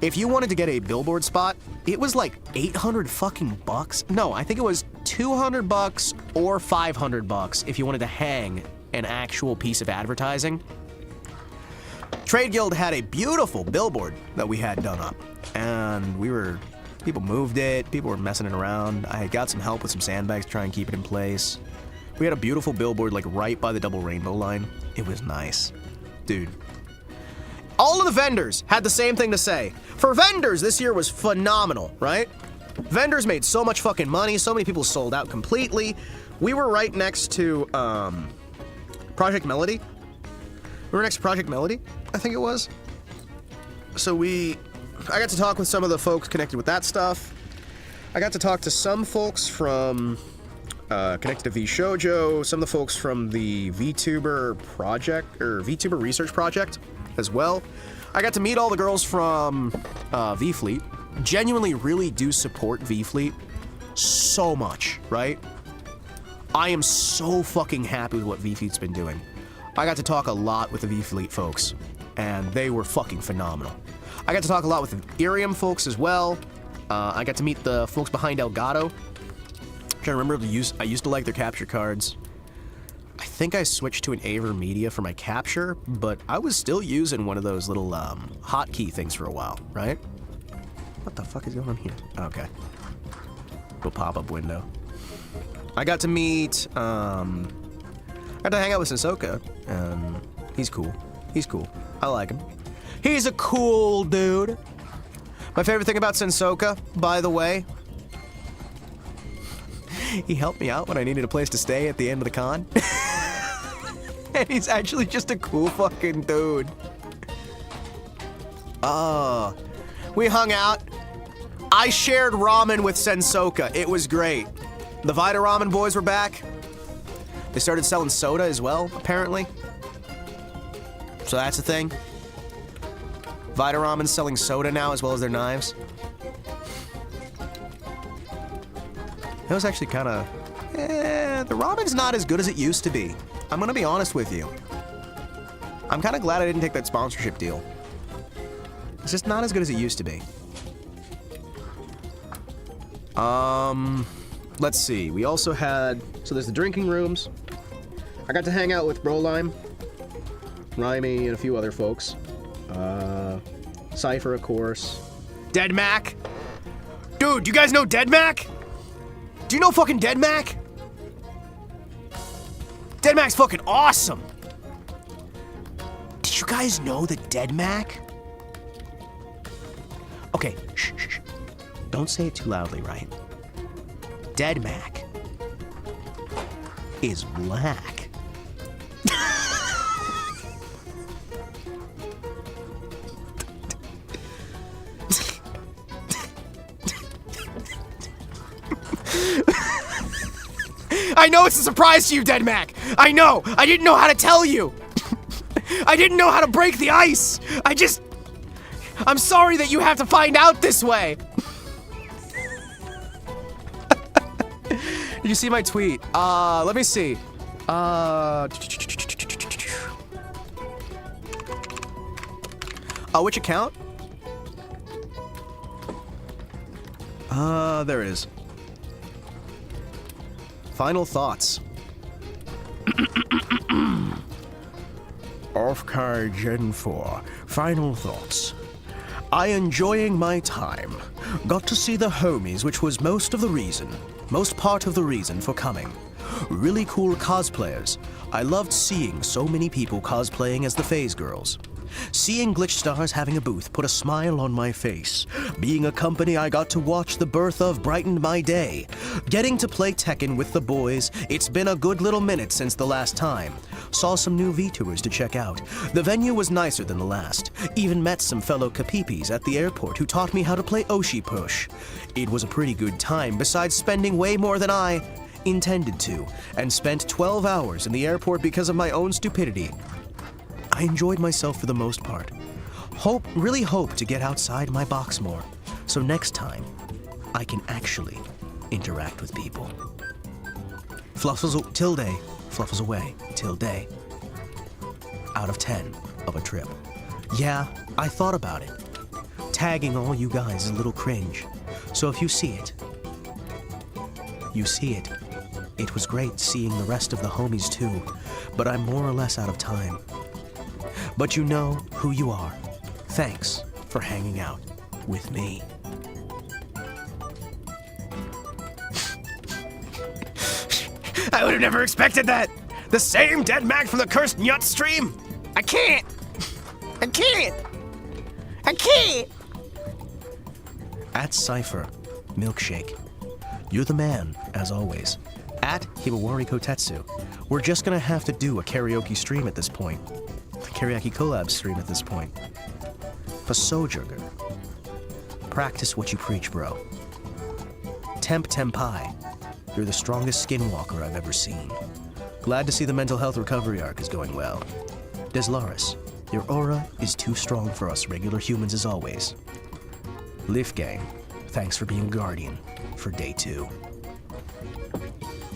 If you wanted to get a billboard spot, it was like 800 fucking bucks. No, I think it was 200 bucks or 500 bucks if you wanted to hang an actual piece of advertising. Trade Guild had a beautiful billboard that we had done up, and people moved it, people were messing it around. I got some help with some sandbags to try and keep it in place. We had a beautiful billboard like right by the double rainbow line. It was nice. Dude. All of the vendors had the same thing to say. For vendors, this year was phenomenal, right? Vendors made so much fucking money, so many people sold out completely. We were right next to Project Melody. We were next to Project Melody, I think it was. So I got to talk with some of the folks connected with that stuff. I got to talk to some folks from connected to VShojo, some of the folks from the Vtuber project, or Vtuber research project as well. I got to meet all the girls from V-Fleet. Genuinely really do support V-Fleet so much, right? I am so fucking happy with what V-Fleet's been doing. I got to talk a lot with the V-Fleet folks, and they were fucking phenomenal. I got to talk a lot with the Irium folks as well. I got to meet the folks behind Elgato. I'm trying to remember, I used to like their capture cards. I think I switched to an AverMedia for my capture, but I was still using one of those little hotkey things for a while, right? What the fuck is going on here? Okay. Little pop-up window. I got to meet, I got to hang out with Sensoka, and he's cool. He's cool. I like him. He's a cool dude. My favorite thing about Sensoka, by the way, he helped me out when I needed a place to stay at the end of the con. And he's actually just a cool fucking dude. We hung out. I shared ramen with Sensoka. It was great. The Vita Ramen boys were back. They started selling soda as well, apparently. So that's a thing. Vita Ramen's selling soda now as well as their knives. It was actually kind of... the ramen's not as good as it used to be. I'm gonna be honest with you. I'm kind of glad I didn't take that sponsorship deal. It's just not as good as it used to be. Let's see. We also had... So there's the drinking rooms. I got to hang out with Brolime, Rhymy, and a few other folks. Cypher, of course. Dead Mac. Dude, you guys know Dead Mac? Do you know fucking Dead Mac? Dead Mac's fucking awesome. Did you guys know that Dead Mac? Okay, shh, shh, shh. Don't say it too loudly, right? Dead Mac is black. I know it's a surprise to you, Dead Mac. I know. I didn't know how to tell you. I didn't know how to break the ice. I'm sorry that you have to find out this way. Did you see my tweet? Let me see. Which account? There it is. Final thoughts. Offkai Gen4. Final thoughts. I enjoying my time. Got to see the homies, which was most part of the reason for coming. Really cool cosplayers. I loved seeing so many people cosplaying as the Phase Girls. Seeing Glitch Stars having a booth put a smile on my face. Being a company I got to watch the birth of brightened my day. Getting to play Tekken with the boys, it's been a good little minute since the last time. Saw some new Vtubers to check out. The venue was nicer than the last. Even met some fellow Kapipis at the airport who taught me how to play Oshi Push. It was a pretty good time, besides spending way more than I intended to, and spent 12 hours in the airport because of my own stupidity. I enjoyed myself for the most part. Really hope to get outside my box more, so next time, I can actually interact with people. Till day, fluffles away, till day. Out of 10 of a trip. Yeah, I thought about it. Tagging all you guys is a little cringe. So if you see it, you see it. It was great seeing the rest of the homies too, but I'm more or less out of time. But you know who you are. Thanks for hanging out with me. I would have never expected that! The same dead Mac from the Cursed Nyut stream? I can't! I can't! I can't! At Cypher, Milkshake. You're the man, as always. At Himawari Kotetsu. We're just gonna have to do a karaoke stream at this point. A karaoke collab stream at this point. For Sojourner. Practice what you preach, bro. Tempai. You're the strongest skinwalker I've ever seen. Glad to see the mental health recovery arc is going well. Deslaris, your aura is too strong for us regular humans as always. Lift Gang, thanks for being a guardian for day 2.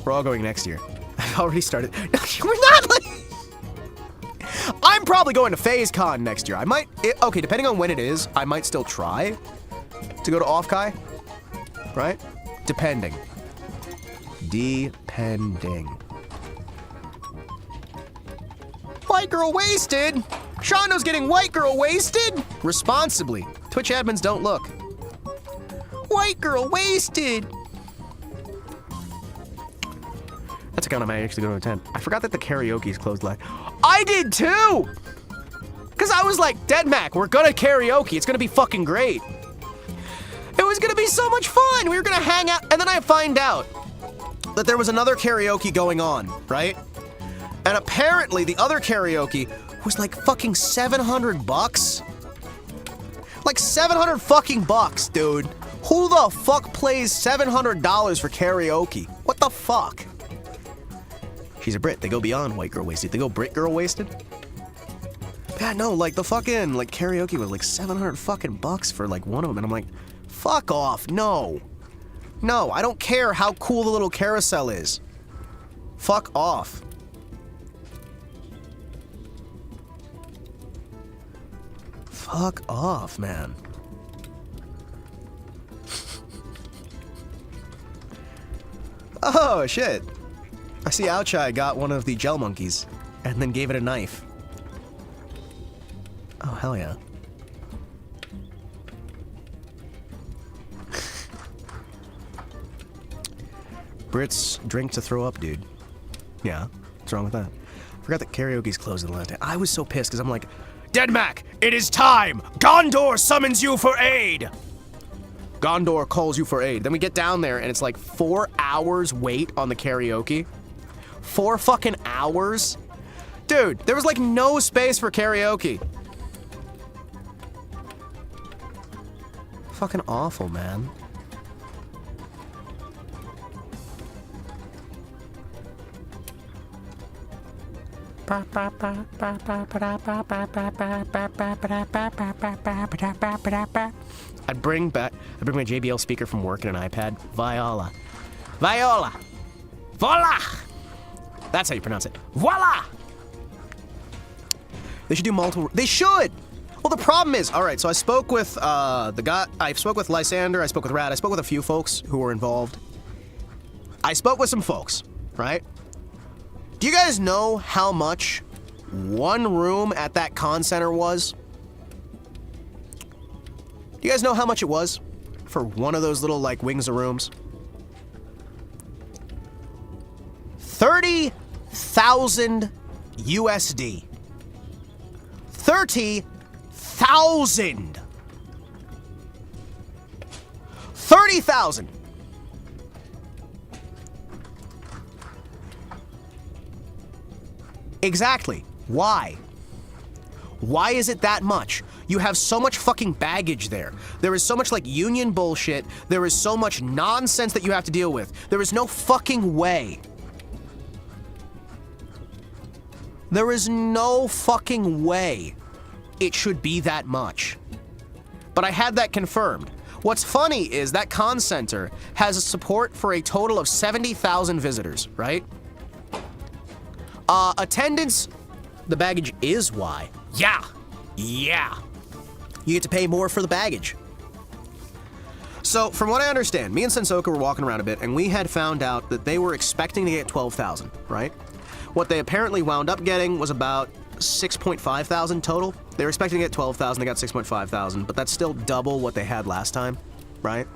We're all going next year. I've already started. We're not like... I'm probably going to FaZe Con next year. I might... okay, depending on when it is, I might still try to go to offkai. Right? Depending. White girl wasted! Shondo's getting white girl wasted! Responsibly. Twitch admins don't look. White girl wasted! That's a count I might actually go to attend. I forgot that the karaoke's closed live. I did too! Cause I was like, Dead Mac, we're gonna karaoke. It's gonna be fucking great. It was gonna be so much fun. We were gonna hang out, and then I find out that there was another karaoke going on, right? And apparently the other karaoke was like fucking $700? Like 700 fucking bucks, dude. Who the fuck plays $700 for karaoke? What the fuck? She's a Brit. They go beyond white girl wasted. They go Brit girl wasted? Yeah, no, like the fucking, like karaoke was like 700 fucking bucks for like one of them. And I'm like, fuck off, no. No, I don't care how cool the little carousel is. Fuck off. Fuck off, man. Oh, shit. I see Ouchihitme got one of the gel monkeys and then gave it a knife. Oh, hell yeah. Brits drink to throw up, dude. Yeah, what's wrong with that? Forgot that karaoke's closed in the last day. I was so pissed because I'm like, Dead Mac, it is time! Gondor summons you for aid! Gondor calls you for aid. Then we get down there and it's like 4 hours wait on the karaoke. 4 fucking hours? Dude, there was like no space for karaoke. Fucking awful, man. I'd bring my JBL speaker from work and an iPad. Viola. Viola. Voila! That's how you pronounce it. Voila! They should do multiple. They should! Well, the problem is, all right, so I spoke with the guy, I spoke with Lysander, I spoke with Rad, I spoke with a few folks who were involved. I spoke with some folks, right? Do you guys know how much one room at that con center was? Do you guys know how much it was for one of those little, like, wings of rooms? 30,000 USD. 30,000. 30,000. Exactly. Why? Why is it that much? You have so much fucking baggage there. There is so much like union bullshit. There is so much nonsense that you have to deal with. There is no fucking way. There is no fucking way it should be that much. But I had that confirmed. What's funny is that con center has a support for a total of 70,000 visitors, right? Attendance, the baggage is why. Yeah. You get to pay more for the baggage. So, from what I understand, me and Sensoka were walking around a bit, and we had found out that they were expecting to get 12,000, right? What they apparently wound up getting was about 6.5 thousand total. They were expecting to get 12,000, they got 6.5 thousand, but that's still double what they had last time, right?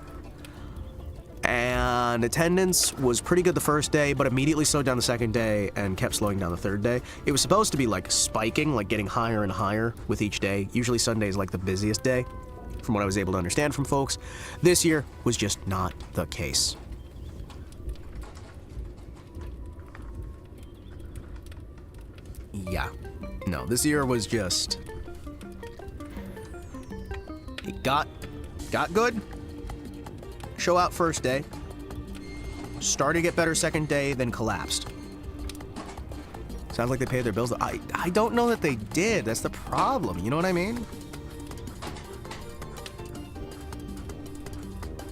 And attendance was pretty good the first day, but immediately slowed down the second day and kept slowing down the third day. It was supposed to be like spiking, like getting higher and higher with each day. Usually Sunday is like the busiest day, from what I was able to understand from folks. This year was just not the case. Yeah. No, this year was just... It got good. Show out first day. Started to get better second day, then collapsed. Sounds like they paid their bills. I don't know that they did. That's the problem. You know what I mean?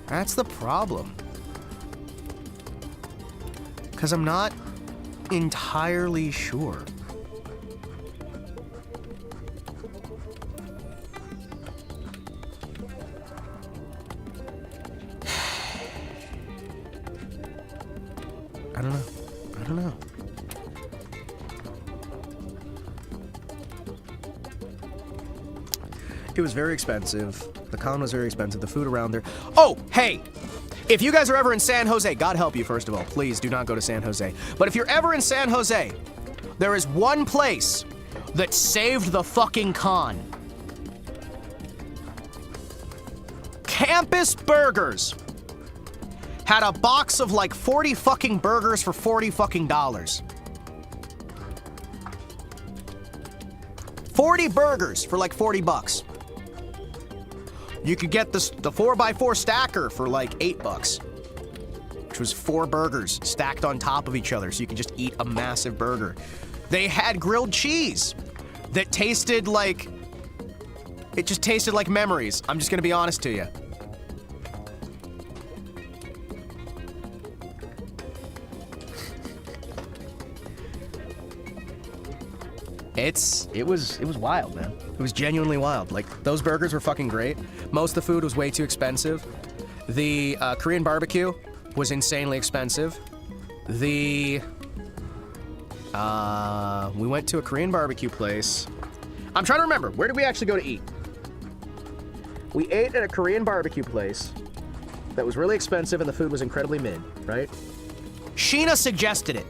That's the problem. Because I'm not entirely sure. I don't know. It was very expensive. The con was very expensive. The food around there. Oh, hey! If you guys are ever in San Jose, God help you, first of all. Please do not go to San Jose. But if you're ever in San Jose, there is one place that saved the fucking con. Campus Burgers had a box of like 40 fucking burgers for $40 fucking dollars. 40 burgers for like 40 bucks. You could get the 4x4 stacker for like $8, which was 4 burgers stacked on top of each other, so you could just eat a massive burger. They had grilled cheese that tasted like, it just tasted like memories. I'm just gonna be honest to you. It was wild, man. It was genuinely wild. Like, those burgers were fucking great. Most of the food was way too expensive. The Korean barbecue was insanely expensive. We went to a Korean barbecue place. I'm trying to remember, where did we actually go to eat? We ate at a Korean barbecue place that was really expensive and the food was incredibly mid, right? Sheena suggested it.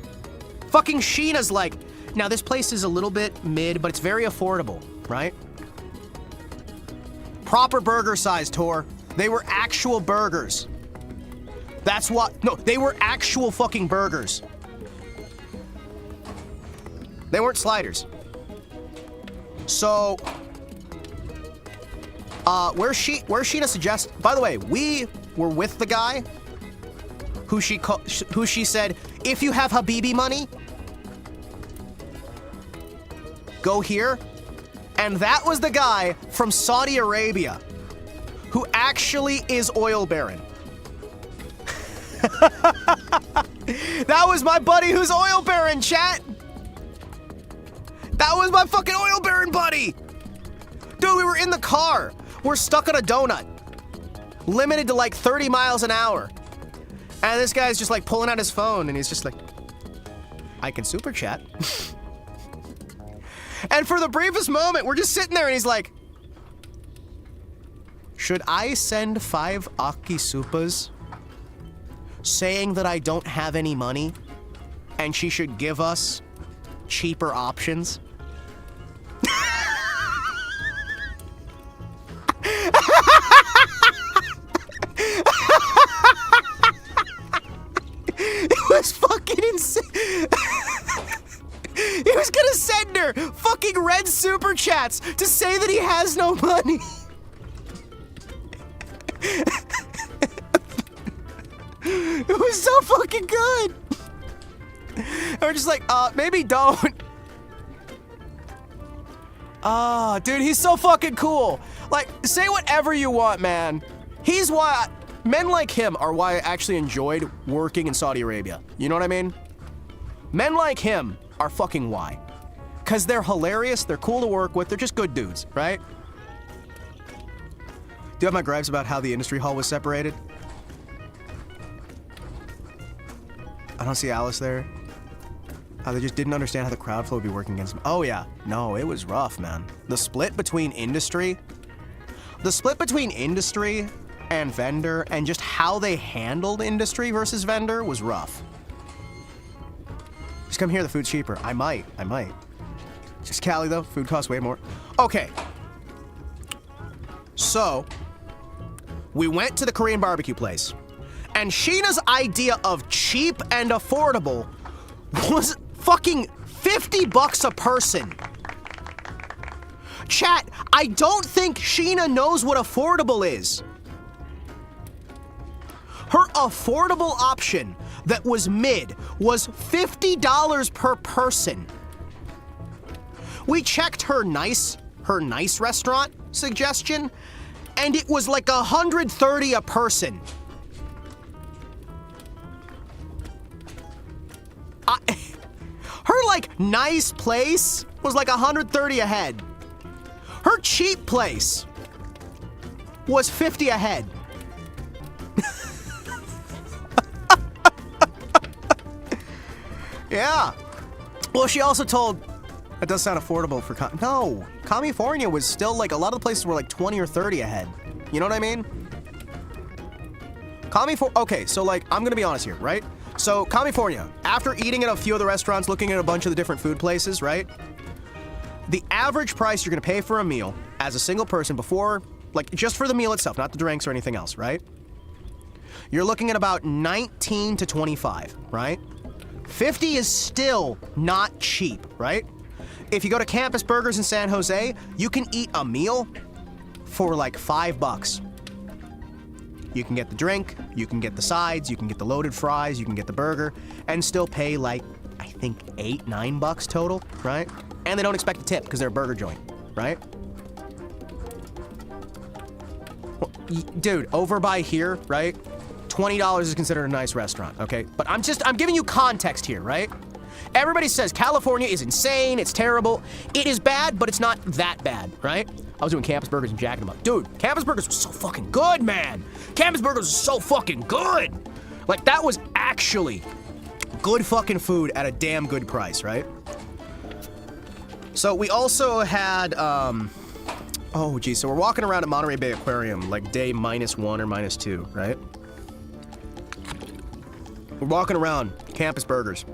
Fucking Sheena's like, now this place is a little bit mid, but it's very affordable, right? Proper burger size, Tor. They were actual burgers. That's what, no, they were actual fucking burgers. They weren't sliders. So, where Sheena suggests, by the way, we were with the guy who she said, if you have Habibi money, go here. And that was the guy from Saudi Arabia who actually is oil baron. That was my buddy who's oil baron, chat. That was my fucking oil baron buddy. Dude, we were in the car. We're stuck on a donut. Limited to like 30 miles an hour. And this guy's just like pulling out his phone and he's just like, I can super chat. And for the briefest moment, we're just sitting there and he's like, should I send 5 Akisupas saying that I don't have any money and she should give us cheaper options? It was fucking insane. He was gonna send her fucking red super chats to say that he has no money. It was so fucking good. And we're just like, maybe don't. Dude, he's so fucking cool. Like, say whatever you want, man. He's why men like him are why I actually enjoyed working in Saudi Arabia. You know what I mean? Men like him are fucking why. Cause they're hilarious, they're cool to work with, they're just good dudes, right? Do you have my gripes about how the industry hall was separated? I don't see Alice there. They just didn't understand how the crowd flow would be working against them. Oh yeah, no, it was rough, man. The split between industry and vendor and just how they handled industry versus vendor was rough. Just come here, the food's cheaper. I might. Just Cali though, food costs way more. Okay. So, we went to the Korean barbecue place, and Sheena's idea of cheap and affordable was fucking $50 a person. Chat, I don't think Sheena knows what affordable is. Her affordable option that was mid was $50 per person. We checked her nice restaurant suggestion, and it was like $130 a person. Her like nice place was like $130 a head. Her cheap place was $50 a head. Yeah. Well, she also told, that does sound affordable for no, California was still like, a lot of the places were like 20 or 30 a head. You know what I mean? Okay, so like, I'm gonna be honest here, right? So, California, after eating at a few of the restaurants, looking at a bunch of the different food places, right? The average price you're gonna pay for a meal as a single person before, like just for the meal itself, not the drinks or anything else, right? You're looking at about 19 to 25, right? 50 is still not cheap, right? If you go to Campus Burgers in San Jose, you can eat a meal for like $5. You can get the drink, you can get the sides, you can get the loaded fries, you can get the burger, and still pay like, I think $8, $9 total, right? And they don't expect a tip because they're a burger joint, right? Well, dude, over by here, right? $20 is considered a nice restaurant, okay? But I'm giving you context here, right? Everybody says California is insane, it's terrible. It is bad, but it's not that bad, right? I was doing Campus Burgers and jacking them up. Dude, Campus Burgers was so fucking good, man. Campus Burgers was so fucking good. Like, that was actually good fucking food at a damn good price, right? So we also had, oh geez, so we're walking around at Monterey Bay Aquarium, like day -1 or -2, right? We're walking around Campus Burgers.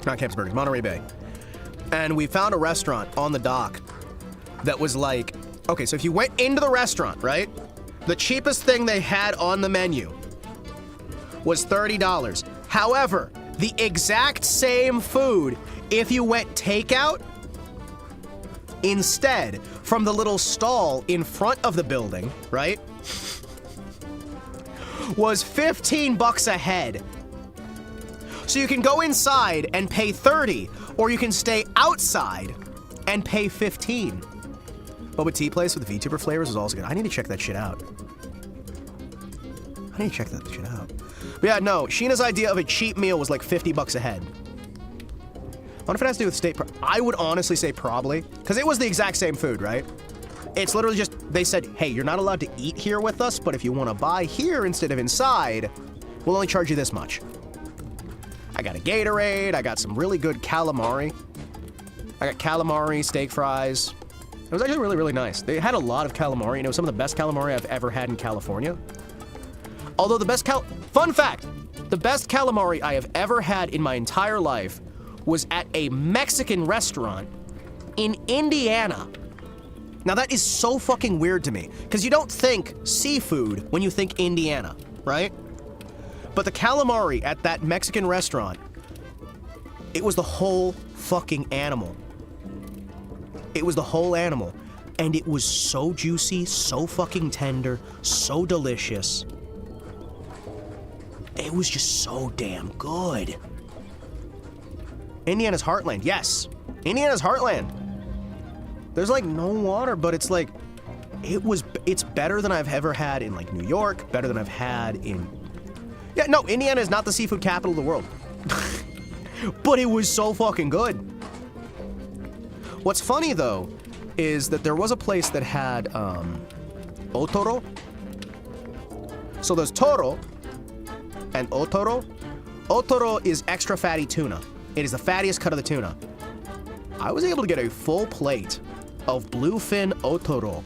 Not Campus Burgers, Monterey Bay. And we found a restaurant on the dock that was like, okay, so if you went into the restaurant, right? The cheapest thing they had on the menu was $30. However, the exact same food, if you went takeout, instead, from the little stall in front of the building, right? Was $15 a head. So you can go inside and pay $30, or you can stay outside and pay $15. Boba tea place with Vtuber flavors was also good. I need to check that shit out. But yeah, no, Sheena's idea of a cheap meal was like $50 a head. I wonder if it has to do with state. I would honestly say probably, because it was the exact same food, right? It's literally just, they said, hey, you're not allowed to eat here with us, but if you want to buy here instead of inside, we'll only charge you this much. I got a Gatorade, I got some really good calamari. I got calamari, steak fries. It was actually really, really nice. They had a lot of calamari, and it was some of the best calamari I've ever had in California. Although the best fun fact, the best calamari I have ever had in my entire life was at a Mexican restaurant in Indiana. Now that is so fucking weird to me, because you don't think seafood when you think Indiana, right? But the calamari at that Mexican restaurant It was the whole fucking animal. It was the whole animal. And it was so juicy, so fucking tender, so delicious. It was just so damn good. Indiana's heartland, yes. Indiana's heartland. There's like no water, but it's like, it's better than I've ever had in like New York, better than I've had in, yeah, no, Indiana is not the seafood capital of the world. But it was so fucking good. What's funny though, is that there was a place that had otoro. So there's toro and otoro. Otoro is extra fatty tuna. It is the fattiest cut of the tuna. I was able to get a full plate of bluefin otoro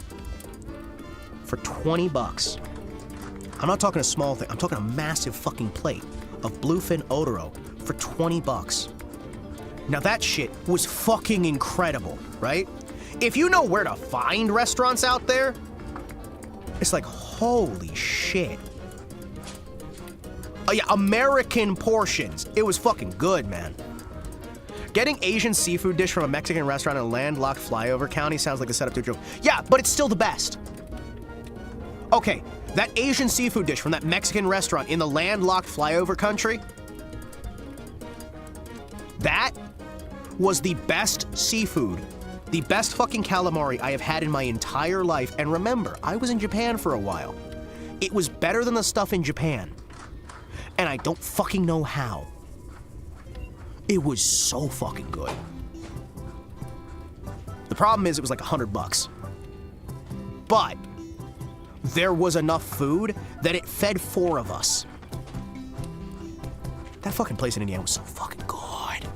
for 20 bucks. I'm not talking a small thing, I'm talking a massive fucking plate of bluefin otoro for 20 bucks. Now that shit was fucking incredible, right? If you know where to find restaurants out there, it's like, holy shit. Oh yeah, American portions. It was fucking good, man. Getting Asian seafood dish from a Mexican restaurant in a landlocked flyover county sounds like a setup to a joke. Yeah, but it's still the best. Okay, that Asian seafood dish from that Mexican restaurant in the landlocked flyover country, that was the best seafood, the best fucking calamari I have had in my entire life. And remember, I was in Japan for a while. It was better than the stuff in Japan. And I don't fucking know how. It was so fucking good. The problem is it was like $100. But there was enough food that it fed 4 of us. That fucking place in Indiana was so fucking good.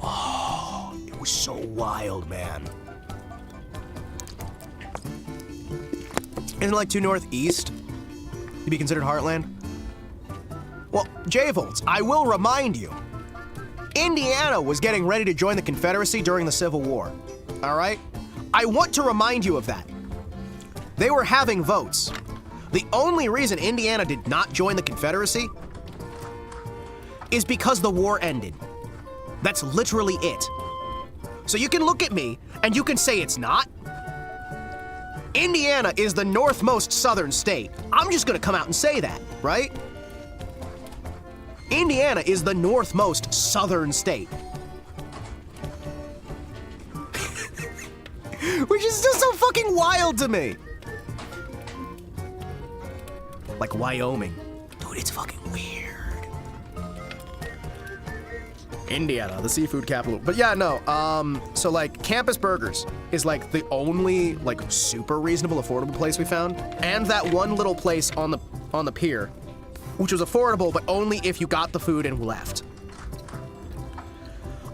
Oh, it was so wild, man. Isn't it like too northeast to be considered heartland? Well, J-Volts, I will remind you, Indiana was getting ready to join the Confederacy during the Civil War, all right? I want to remind you of that. They were having votes. The only reason Indiana did not join the Confederacy is because the war ended. That's literally it. So you can look at me and you can say it's not. Indiana is the northmost southern state. I'm just gonna come out and say that, right? Indiana is the northmost southern state. Which is just so fucking wild to me. Like Wyoming. Dude, it's fucking weird. Indiana, the seafood capital. But yeah, no, so like Campus Burgers is like the only like super reasonable, affordable place we found. And that one little place on the pier, which was affordable, but only if you got the food and left.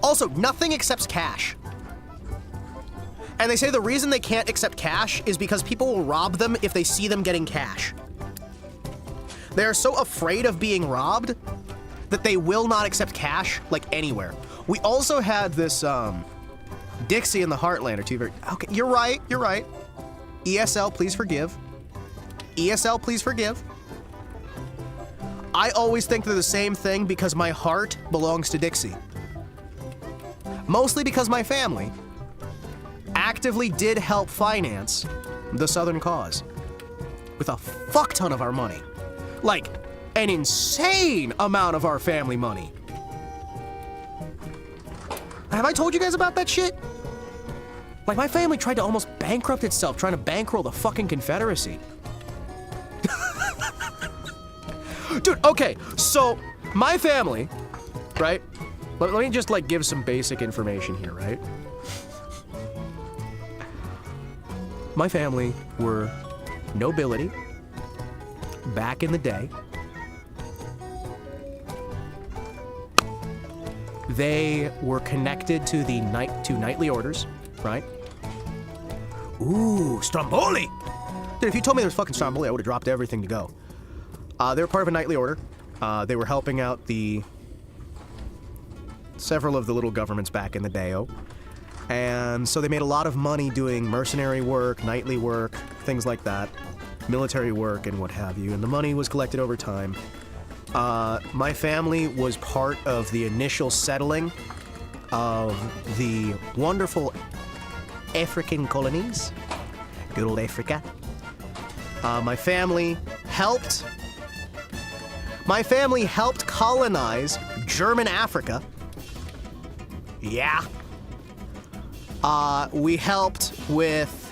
Also, nothing accepts cash. And they say the reason they can't accept cash is because people will rob them if they see them getting cash. They are so afraid of being robbed that they will not accept cash, like, anywhere. We also had this, Dixie and the Heartland are two very... Okay, you're right. ESL, please forgive. ESL, please forgive. I always think they're the same thing because my heart belongs to Dixie. Mostly because my family actively did help finance the Southern cause with a fuck ton of our money. Like, an insane amount of our family money. Have I told you guys about that shit? Like, my family tried to almost bankrupt itself trying to bankroll the fucking Confederacy. Dude, okay, so my family, right? Let me just like give some basic information here, right? My family were nobility back in the day. They were connected to the knightly orders, right? Ooh, Stromboli! Dude, if you told me there was fucking Stromboli, I would have dropped everything to go. They were part of a knightly order. They were helping out several of the little governments back in the day-o. And so they made a lot of money doing mercenary work, knightly work, things like that, military work and what have you. And the money was collected over time. My family was part of the initial settling of the wonderful African colonies. Good old Africa. My family helped colonize German Africa. Yeah. We helped with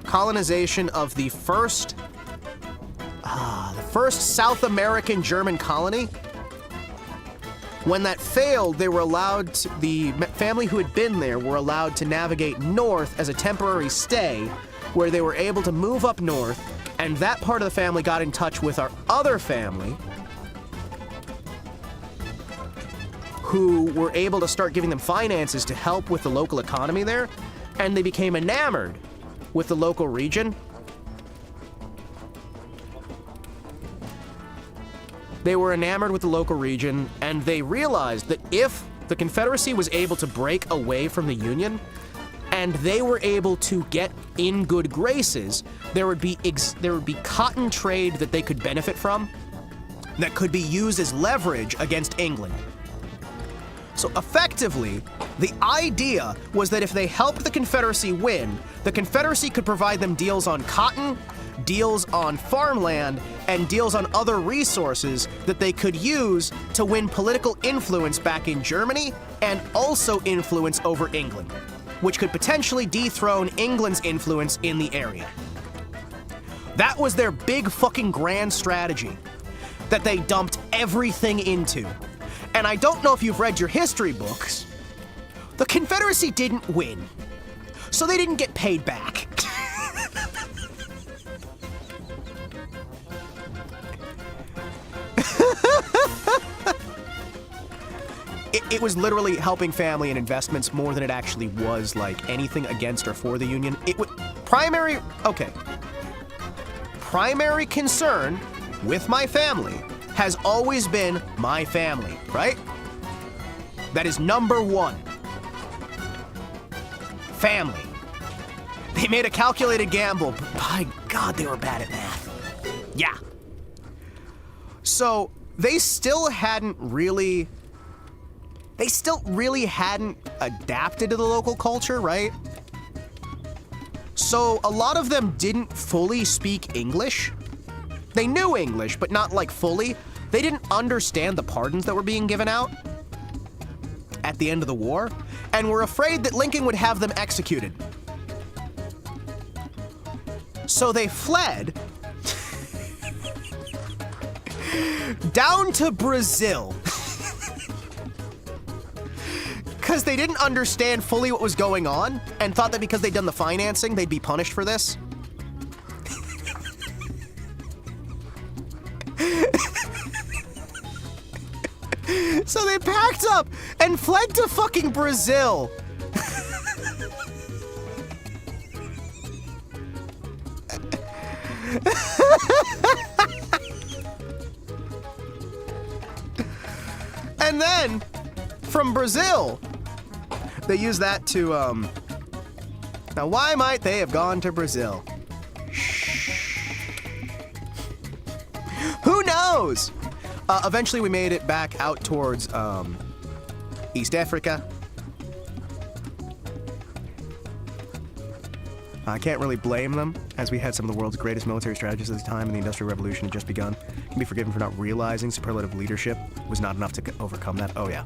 colonization of the first South American German colony. When that failed, they were allowed to, the family who had been there were allowed to navigate north as a temporary stay, where they were able to move up north, and that part of the family got in touch with our other family, who were able to start giving them finances to help with the local economy there, and they became enamored with the local region. They were enamored with the local region, and they realized that if the Confederacy was able to break away from the Union, and they were able to get in good graces, there would be cotton trade that they could benefit from that could be used as leverage against England. So effectively, the idea was that if they helped the Confederacy win, the Confederacy could provide them deals on cotton, deals on farmland, and deals on other resources that they could use to win political influence back in Germany and also influence over England, which could potentially dethrone England's influence in the area. That was their big fucking grand strategy that they dumped everything into. And I don't know if you've read your history books, the Confederacy didn't win, so they didn't get paid back. It was literally helping family and investments more than it actually was like anything against or for the Union. It was primary concern with my family has always been my family, right? That is number one. Family. They made a calculated gamble, but by God, they were bad at math. Yeah. So they still really hadn't adapted to the local culture, right? So a lot of them didn't fully speak English. They knew English, but not like fully. They didn't understand the pardons that were being given out at the end of the war, and were afraid that Lincoln would have them executed. So they fled down to Brazil. Because they didn't understand fully what was going on, and thought that because they'd done the financing, they'd be punished for this. So they packed up and fled to fucking Brazil. And then, from Brazil, they use that to, now why might they have gone to Brazil? Who knows? Eventually we made it back out towards, East Africa. I can't really blame them, as we had some of the world's greatest military strategists at the time, and the Industrial Revolution had just begun. Can be forgiven for not realizing superlative leadership was not enough to overcome that. Oh yeah.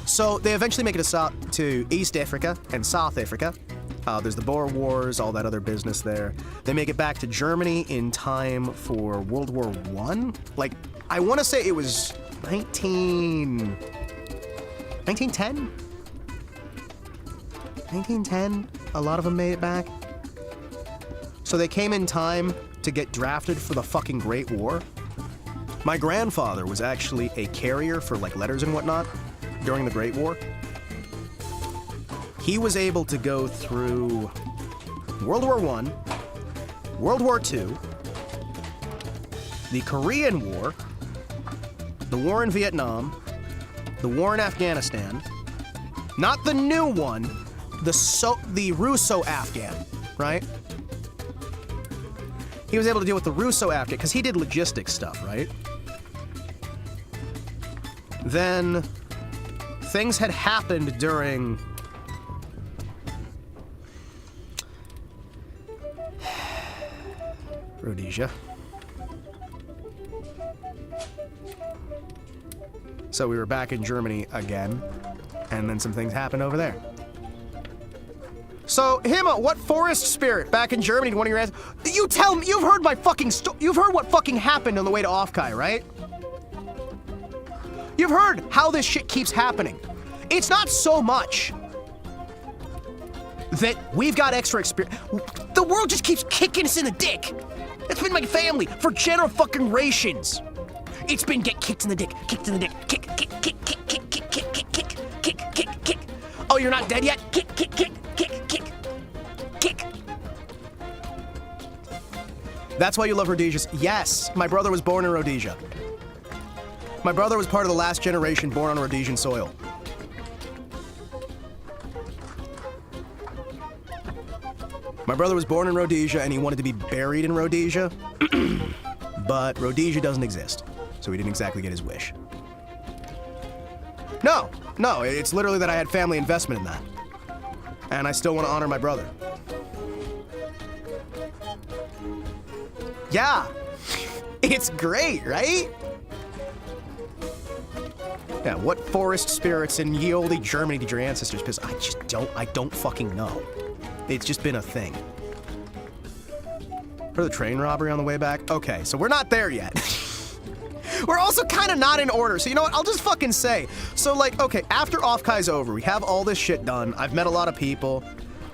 So they eventually make it to East Africa and South Africa. There's the Boer Wars, all that other business there. They make it back to Germany in time for World War I. Like, I want to say it was 1910? 1910? A lot of them made it back. So they came in time to get drafted for the fucking Great War. My grandfather was actually a carrier for like letters and whatnot during the Great War. He was able to go through World War I, World War II, the Korean War, the war in Vietnam, the war in Afghanistan, not the new one, the Russo-Afghan, right? He was able to deal with the Russo-Afghan because he did logistics stuff, right? then things had happened during Rhodesia. So we were back in Germany again, and then some things happened over there. So, Hima, what forest spirit back in Germany did one of your answers? You tell me, you've heard my fucking you've heard what fucking happened on the way to offkai, right? You've heard how this shit keeps happening. It's not so much that we've got extra experience. The world just keeps kicking us in the dick. It's been my family for generations. It's been get kicked in the dick, kicked in the dick, kick, kick, kick, kick, kick, kick, kick, kick, kick, kick, kick, kick. Oh, you're not dead yet? Kick, kick, kick, kick, kick, kick. That's why you love Rhodesias. Yes, my brother was born in Rhodesia. My brother was part of the last generation born on Rhodesian soil. My brother was born in Rhodesia and he wanted to be buried in Rhodesia, but Rhodesia doesn't exist, so he didn't exactly get his wish. No, it's literally that I had family investment in that. And I still want to honor my brother. Yeah, it's great, right? Yeah, what forest spirits in ye olde Germany did your ancestors piss? I don't fucking know. It's just been a thing. For the train robbery on the way back? Okay, so we're not there yet. We're also kind of not in order, so you know what? I'll just fucking say. So, like, okay, after offkai's over, we have all this shit done. I've met a lot of people.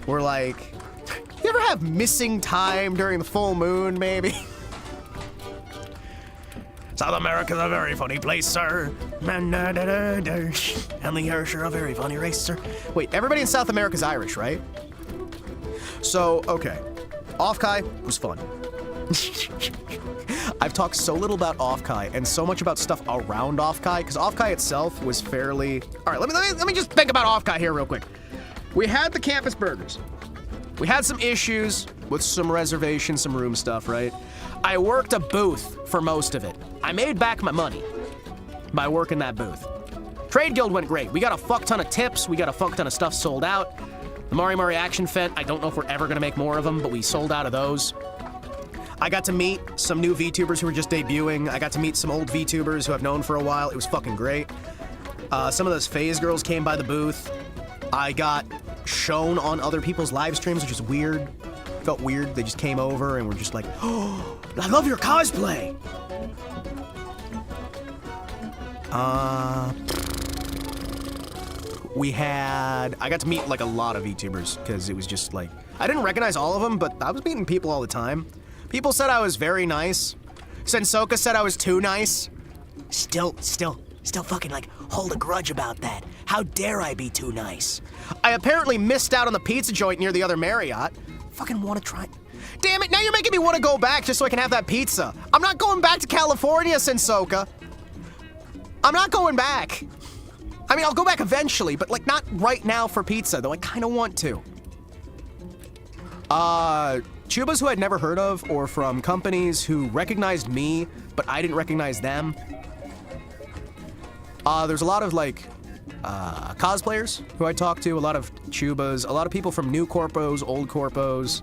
We're like, you ever have missing time during the full moon, maybe? South America's a very funny place, sir. And the Irish are a very funny race, sir. Wait, everybody in South America's Irish, right? So, okay. Offkai was fun. I've talked so little about offkai and so much about stuff around offkai, because offkai itself was fairly... All right, let me just think about offkai here real quick. We had the campus burgers. We had some issues with some reservations, some room stuff, right? I worked a booth for most of it. I made back my money by working that booth. Trade Guild went great. We got a fuck ton of tips. We got a fuck ton of stuff sold out. The Mari Mari Action Fent, I don't know if we're ever gonna make more of them, but we sold out of those. I got to meet some new Vtubers who were just debuting. I got to meet some old Vtubers who I've known for a while. It was fucking great. Some of those phase girls came by the booth. I got shown on other people's live streams, which is weird. Felt weird. They just came over and were just like, oh, I love your cosplay. I got to meet like a lot of VTubers because it was just like, I didn't recognize all of them, but I was meeting people all the time. People said I was very nice. Sensoka said I was too nice. Still fucking like hold a grudge about that. How dare I be too nice? I apparently missed out on the pizza joint near the other Marriott. Fucking want to try. Damn it, now you're making me want to go back just so I can have that pizza. I'm not going back to California, Sensoka. I'm not going back. I mean, I'll go back eventually, but like not right now for pizza, though I kind of want to. Tubas who I'd never heard of, or from companies who recognized me, but I didn't recognize them. There's a lot of like, cosplayers who I talked to, a lot of Tubas, a lot of people from new corpos, old corpos,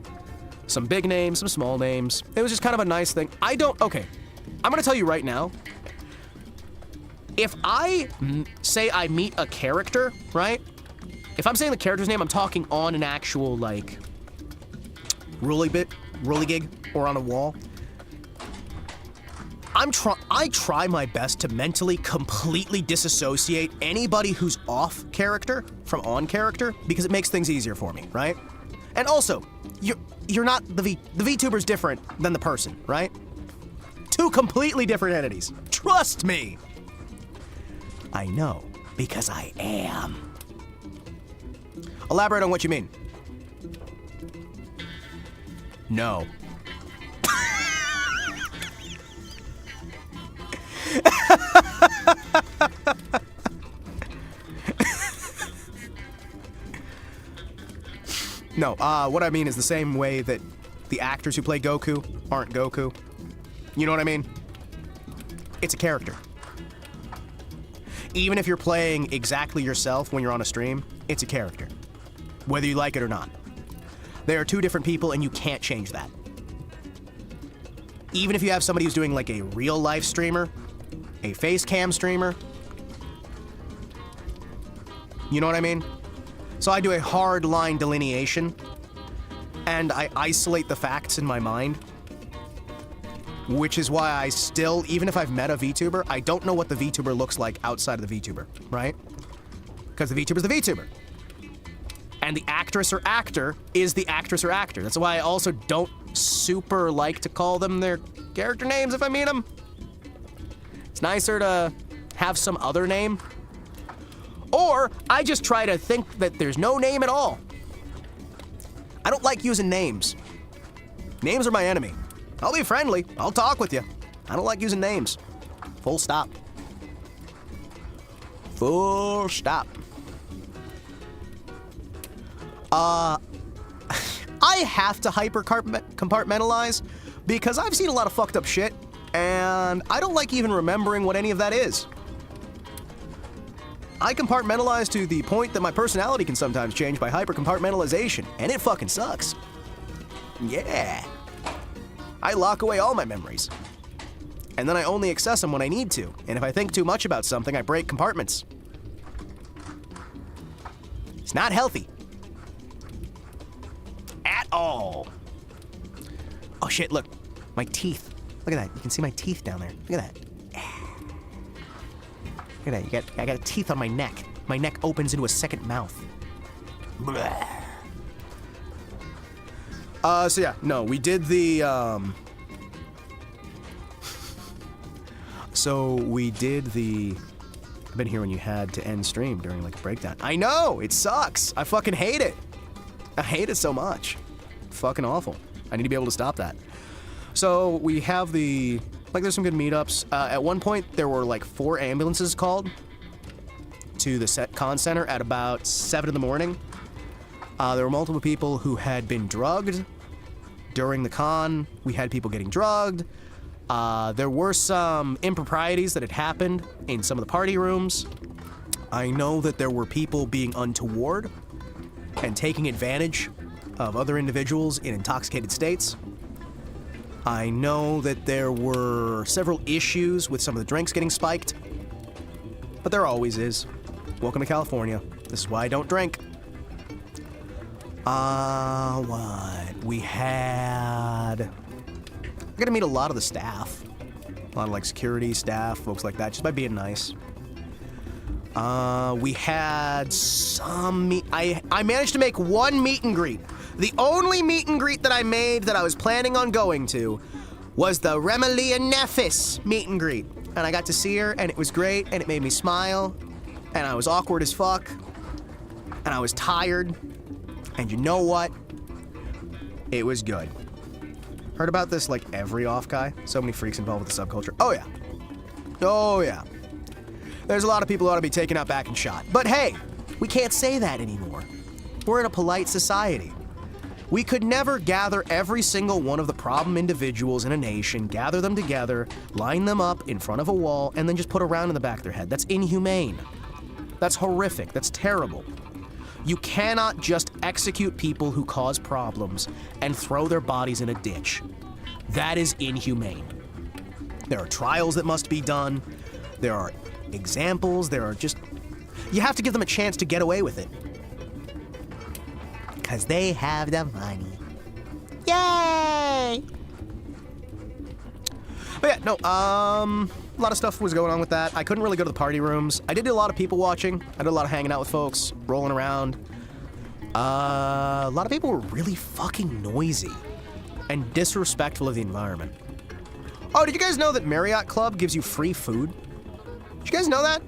some big names, some small names. It was just kind of a nice thing. Okay, I'm gonna tell you right now, if I say I meet a character, right? If I'm saying the character's name, I'm talking on an actual, like, rolly gig, or on a wall. I try my best to mentally completely disassociate anybody who's off character from on character, because it makes things easier for me, right? And also, you're not the VTuber's different than the person, right? Two completely different entities. Trust me. I know, because I am. Elaborate on what you mean. No. No, what I mean is the same way that the actors who play Goku aren't Goku. You know what I mean? It's a character. Even if you're playing exactly yourself when you're on a stream, it's a character. Whether you like it or not. They are two different people and you can't change that. Even if you have somebody who's doing like a real life streamer, a face cam streamer, you know what I mean? So I do a hard line delineation and I isolate the facts in my mind, which is why I still, even if I've met a VTuber, I don't know what the VTuber looks like outside of the VTuber, right? Because the VTuber's the VTuber. And the actress or actor is the actress or actor. That's why I also don't super like to call them their character names if I meet them. It's nicer to have some other name. Or I just try to think that there's no name at all. I don't like using names. Names are my enemy. I'll be friendly. I'll talk with you. I don't like using names. Full stop. Full stop. I have to hyper compartmentalize because I've seen a lot of fucked up shit and I don't like even remembering what any of that is. I compartmentalize to the point that my personality can sometimes change by hyper compartmentalization, and it fucking sucks. Yeah. I lock away all my memories. And then I only access them when I need to, and if I think too much about something, I break compartments. It's not healthy. At all. Oh shit, look. My teeth. Look at that. You can see my teeth down there. Look at that. Look at that. I got teeth on my neck. My neck opens into a second mouth. So yeah, no, we did the, I've been here when you had to end stream during like a breakdown. I know, it sucks. I fucking hate it. I hate it so much. Fucking awful. I need to be able to stop that. So we have there's some good meetups. At one point, there were like 4 ambulances called to the con center at about 7 in the morning. There were multiple people who had been drugged during the con. We had people getting drugged. There were some improprieties that had happened in some of the party rooms. I know that there were people being untoward and taking advantage of other individuals in intoxicated states. I know that there were several issues with some of the drinks getting spiked, but there always is. Welcome to California. This is why I don't drink. What? We had... I got to meet a lot of the staff. A lot of like security staff, folks like that, just by being nice. We had some I managed to make one meet and greet. The only meet and greet that I made that I was planning on going to was the Remalia Nephis meet and greet. And I got to see her, and it was great, and it made me smile, and I was awkward as fuck, and I was tired, and you know what? It was good. Heard about this like every offkai? So many freaks involved with the subculture. Oh yeah. Oh yeah. There's a lot of people who ought to be taken out back and shot. But hey, we can't say that anymore. We're in a polite society. We could never gather every single one of the problem individuals in a nation, gather them together, line them up in front of a wall, and then just put a round in the back of their head. That's inhumane. That's horrific. That's terrible. You cannot just execute people who cause problems and throw their bodies in a ditch. That is inhumane. There are trials that must be done. There are examples. There are just... You have to give them a chance to get away with it. Because they have the money. Yay! But yeah, no, a lot of stuff was going on with that. I couldn't really go to the party rooms. I did do a lot of people watching. I did a lot of hanging out with folks, rolling around. A lot of people were really fucking noisy and disrespectful of the environment. Oh, did you guys know that Marriott Club gives you free food? Did you guys know that?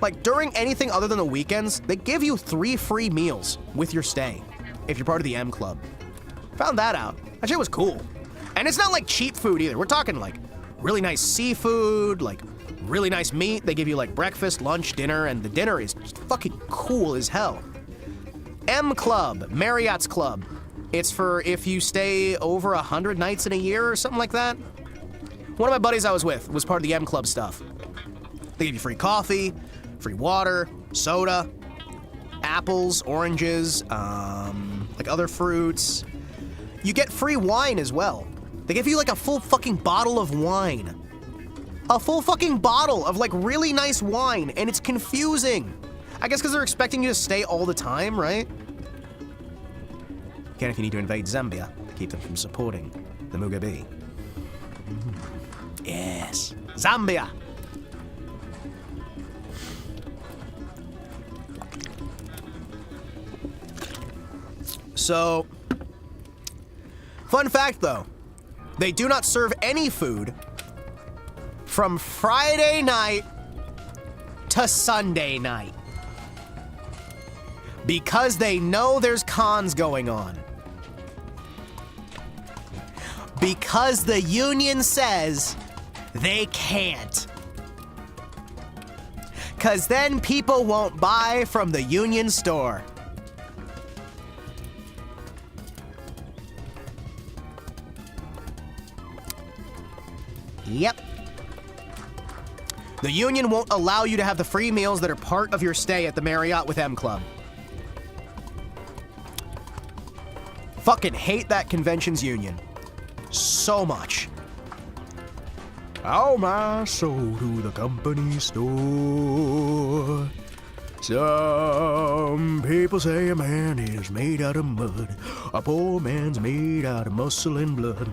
Like, during anything other than the weekends, they give you 3 free meals with your stay, if you're part of the M Club. Found that out. That shit was cool. And it's not like cheap food either. We're talking like really nice seafood, like really nice meat. They give you like breakfast, lunch, dinner, and the dinner is just fucking cool as hell. M Club, Marriott's Club. It's for if you stay over 100 nights in a year or something like that. One of my buddies I was with was part of the M Club stuff. They give you free coffee, free water, soda, apples, oranges, like other fruits. You get free wine as well. They give you like a full fucking bottle of wine. A full fucking bottle of like really nice wine, and it's confusing. I guess because they're expecting you to stay all the time, right? Again, if you need to invade Zambia, keep them from supporting the Mugabe. Yes, Zambia. So, fun fact though, they do not serve any food from Friday night to Sunday night. Because they know there's cons going on. Because the union says they can't. Because then people won't buy from the union store. Yep. The union won't allow you to have the free meals that are part of your stay at the Marriott with M Club. Fucking hate that convention's union. So much. Owe my soul to the company store. Some people say a man is made out of mud. A poor man's made out of muscle and blood.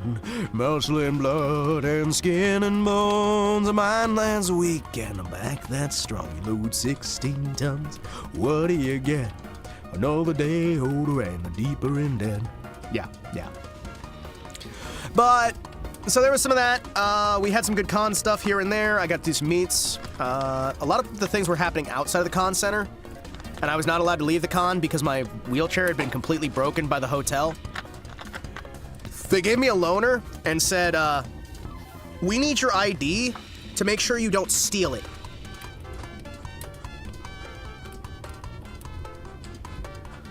Muscle and blood and skin and bones. A mind that's weak and a back that's strong. You load 16 tons. What do you get? Another day older and a deeper in debt. Yeah. But, so there was some of that. We had some good con stuff here and there. I got to do some meets. A lot of the things were happening outside of the con center, and I was not allowed to leave the con because my wheelchair had been completely broken by the hotel. They gave me a loaner and said, we need your ID to make sure you don't steal it.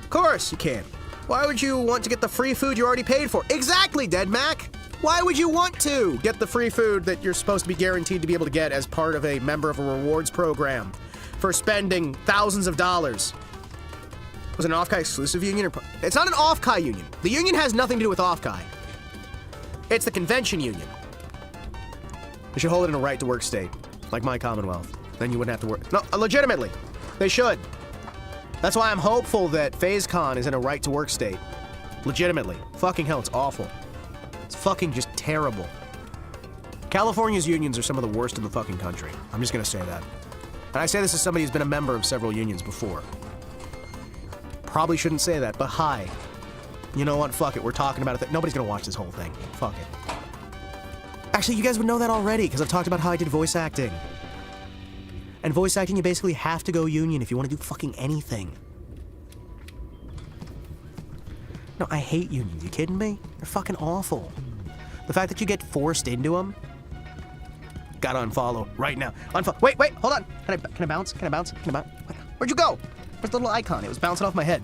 Of course you can. Why would you want to get the free food you already paid for? Exactly, Dead Mac. Why would you want to get the free food that you're supposed to be guaranteed to be able to get as part of a member of a rewards program for spending thousands of dollars? Was it an offkai exclusive union? It's not an offkai union. The union has nothing to do with offkai. It's the convention union. They should hold it in a right-to-work state, like my Commonwealth. Then you wouldn't have to work. No, legitimately, they should. That's why I'm hopeful that FazeCon is in a right-to-work state. Legitimately. Fucking hell, it's awful. It's fucking just terrible. California's unions are some of the worst in the fucking country. I'm just gonna say that. And I say this as somebody who's been a member of several unions before. Probably shouldn't say that, but hi. You know what? Fuck it. We're talking about it. Nobody's gonna watch this whole thing. Fuck it. Actually, you guys would know that already, because I've talked about how I did voice acting. And voice acting, you basically have to go union if you want to do fucking anything. No, I hate unions. You kidding me? They're fucking awful. The fact that you get forced into them. Gotta unfollow right now. Unfollow. Wait, hold on. Can I bounce? Can I bounce? Where'd you go? Where's the little icon? It was bouncing off my head.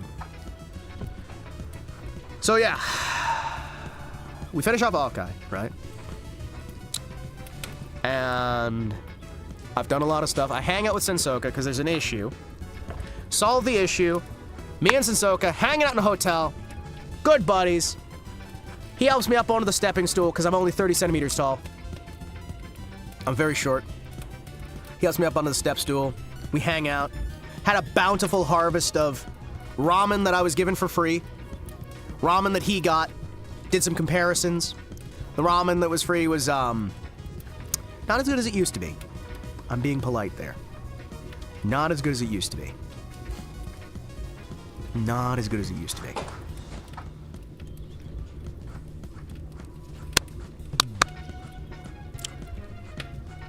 So yeah, we finish off offkai, right? And I've done a lot of stuff. I hang out with Sensoka because there's an issue. Solve the issue. Me and Sensoka hanging out in a hotel. Good buddies. He helps me up onto the stepping stool because I'm only 30 centimeters tall. I'm very short. He helps me up onto the step stool. We hang out. Had a bountiful harvest of ramen that I was given for free. Ramen that he got. Did some comparisons. The ramen that was free was, not as good as it used to be. I'm being polite there. Not as good as it used to be. Not as good as it used to be.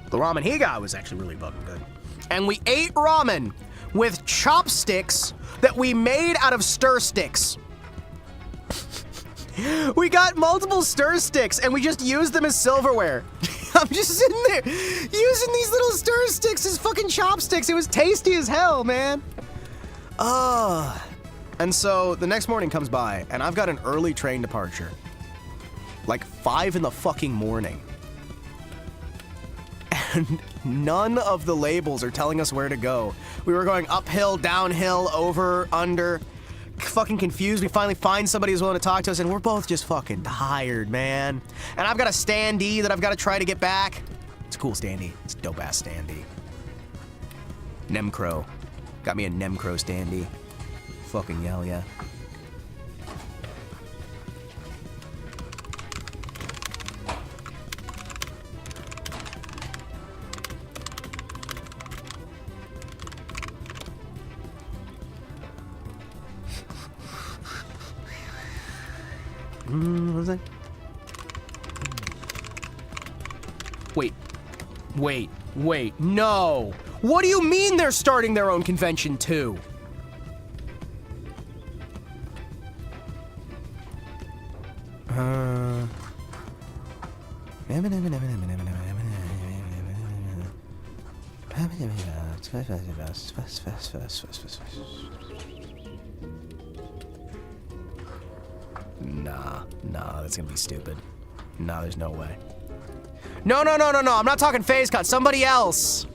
The ramen he got was actually really fucking good. And we ate ramen with chopsticks that we made out of stir sticks. We got multiple stir sticks and we just used them as silverware. I'm just sitting there using these little stir sticks as fucking chopsticks. It was tasty as hell, man. And so the next morning comes by and I've got an early train departure. Like 5 in the fucking morning. None of the labels are telling us where to go. We were going uphill, downhill, over, under. Fucking confused. We finally find somebody who's willing to talk to us, and we're both just fucking tired, man. And I've got a standee that I've got to try to get back. It's a cool standee. It's a dope-ass standee. Nemcro. Got me a Nemcro standee. Fucking hell yeah. What was that? Wait, no! What do you mean they're starting their own convention too? Nah, that's gonna be stupid. Nah, there's no way. No, I'm not talking FaZeCon, somebody else.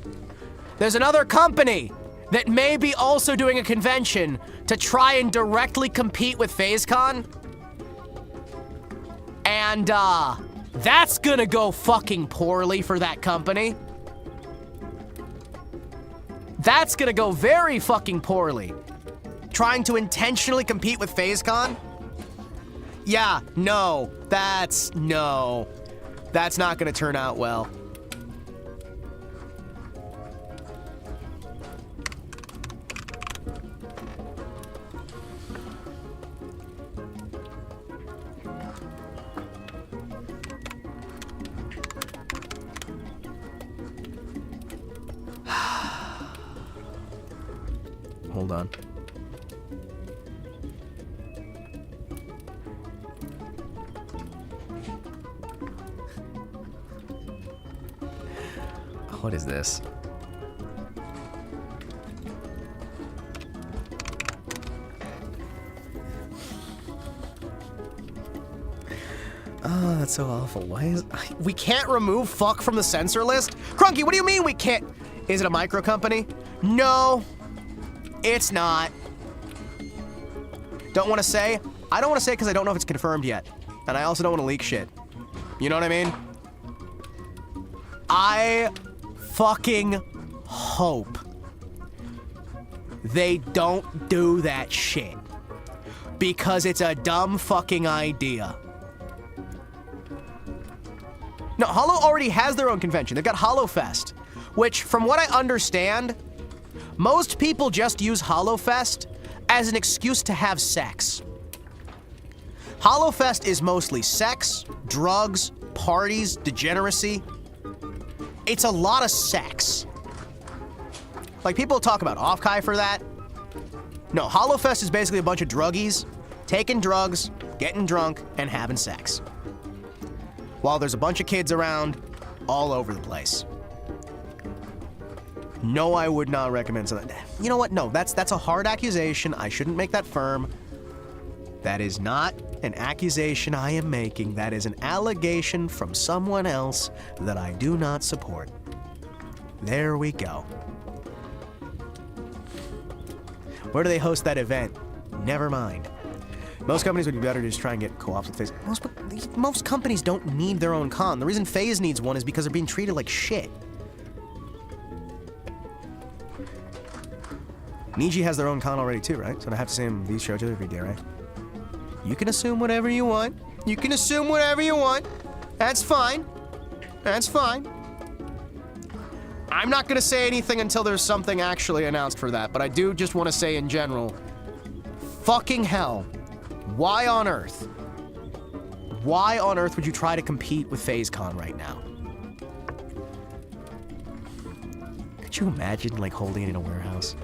There's another company that may be also doing a convention to try and directly compete with FaZeCon. And, that's gonna go fucking poorly for that company. That's gonna go very fucking poorly. Trying to intentionally compete with FaZeCon? Yeah, no, that's not gonna turn out well. Hold on. What is this? Oh, that's so awful. Why is... We can't remove fuck from the censor list? Crunky, what do you mean we can't? Is it a micro company? No, it's not. Don't want to say? I don't want to say because I don't know if it's confirmed yet. And I also don't want to leak shit. You know what I mean? I fucking hope they don't do that shit. Because it's a dumb fucking idea. No, Hollow already has their own convention. They've got HollowFest, which, from what I understand, most people just use HollowFest as an excuse to have sex. HollowFest is mostly sex, drugs, parties, degeneracy. It's a lot of sex. Like, people talk about offkai for that. No, HollowFest is basically a bunch of druggies taking drugs, getting drunk, and having sex. While there's a bunch of kids around all over the place. No, I would not recommend something. You know what? No, that's a hard accusation. I shouldn't make that firm. That is not an accusation I am making. That is an allegation from someone else that I do not support. There we go. Where do they host that event? Never mind. Most companies would be better to just try and get co-ops with FaZe. Most companies don't need their own con. The reason FaZe needs one is because they're being treated like shit. Niji has their own con already too, right? So I have to say these shows every day, right? You can assume whatever you want. You can assume whatever you want. That's fine. That's fine. I'm not gonna say anything until there's something actually announced for that, but I do just want to say in general, fucking hell. Why on earth? Why on earth would you try to compete with FaZeCon right now? Could you imagine, like, holding it in a warehouse?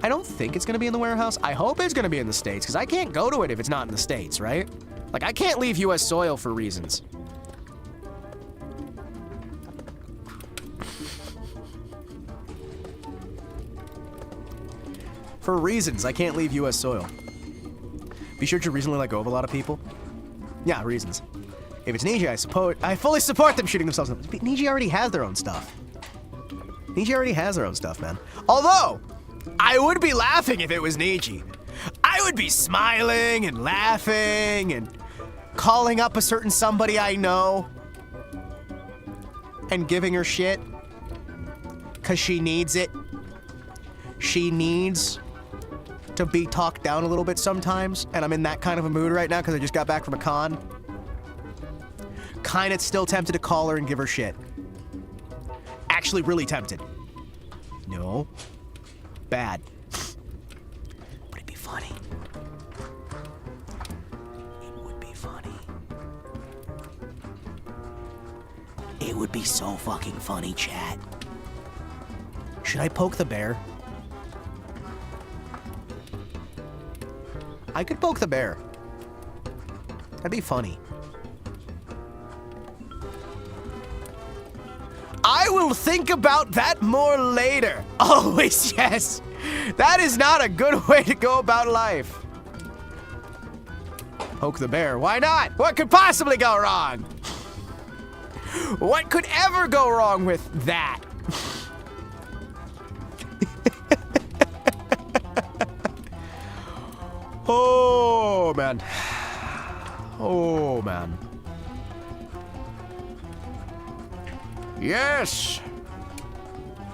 I don't think it's gonna be in the warehouse. I hope it's gonna be in the States, because I can't go to it if it's not in the States, right? Like, I can't leave US soil for reasons. For reasons, I can't leave US soil. Be sure to reasonably let go of a lot of people. Yeah, reasons. If it's Niji, I fully support them shooting themselves up. Niji already has their own stuff. Niji already has her own stuff, man. Although, I would be laughing if it was Niji. I would be smiling and laughing and calling up a certain somebody I know and giving her shit. Because she needs it. She needs to be talked down a little bit sometimes, and I'm in that kind of a mood right now because I just got back from a con. Kinda still tempted to call her and give her shit. Actually really tempted. No. Bad. But it'd be funny. It would be funny. It would be so fucking funny, chat. Should I poke the bear? I could poke the bear. That'd be funny. I will think about that more later. Always, yes. That is not a good way to go about life. Poke the bear. Why not? What could possibly go wrong? What could ever go wrong with that? Oh, man. Oh, man. Yes!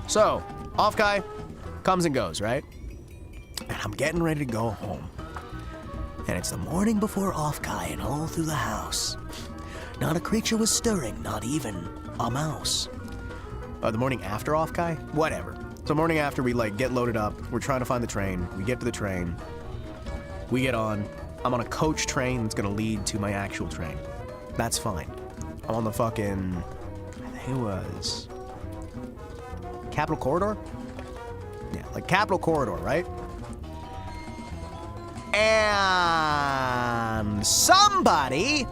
So, offkai comes and goes, right? And I'm getting ready to go home. And it's the morning before offkai, and all through the house, not a creature was stirring, not even a mouse. The morning after offkai? Whatever. So morning after, we, like, get loaded up. We're trying to find the train. We get to the train. We get on. I'm on a coach train that's gonna lead to my actual train. That's fine. I'm on the fucking... I think it was... Capital Corridor? Yeah, like Capital Corridor, right? And somebody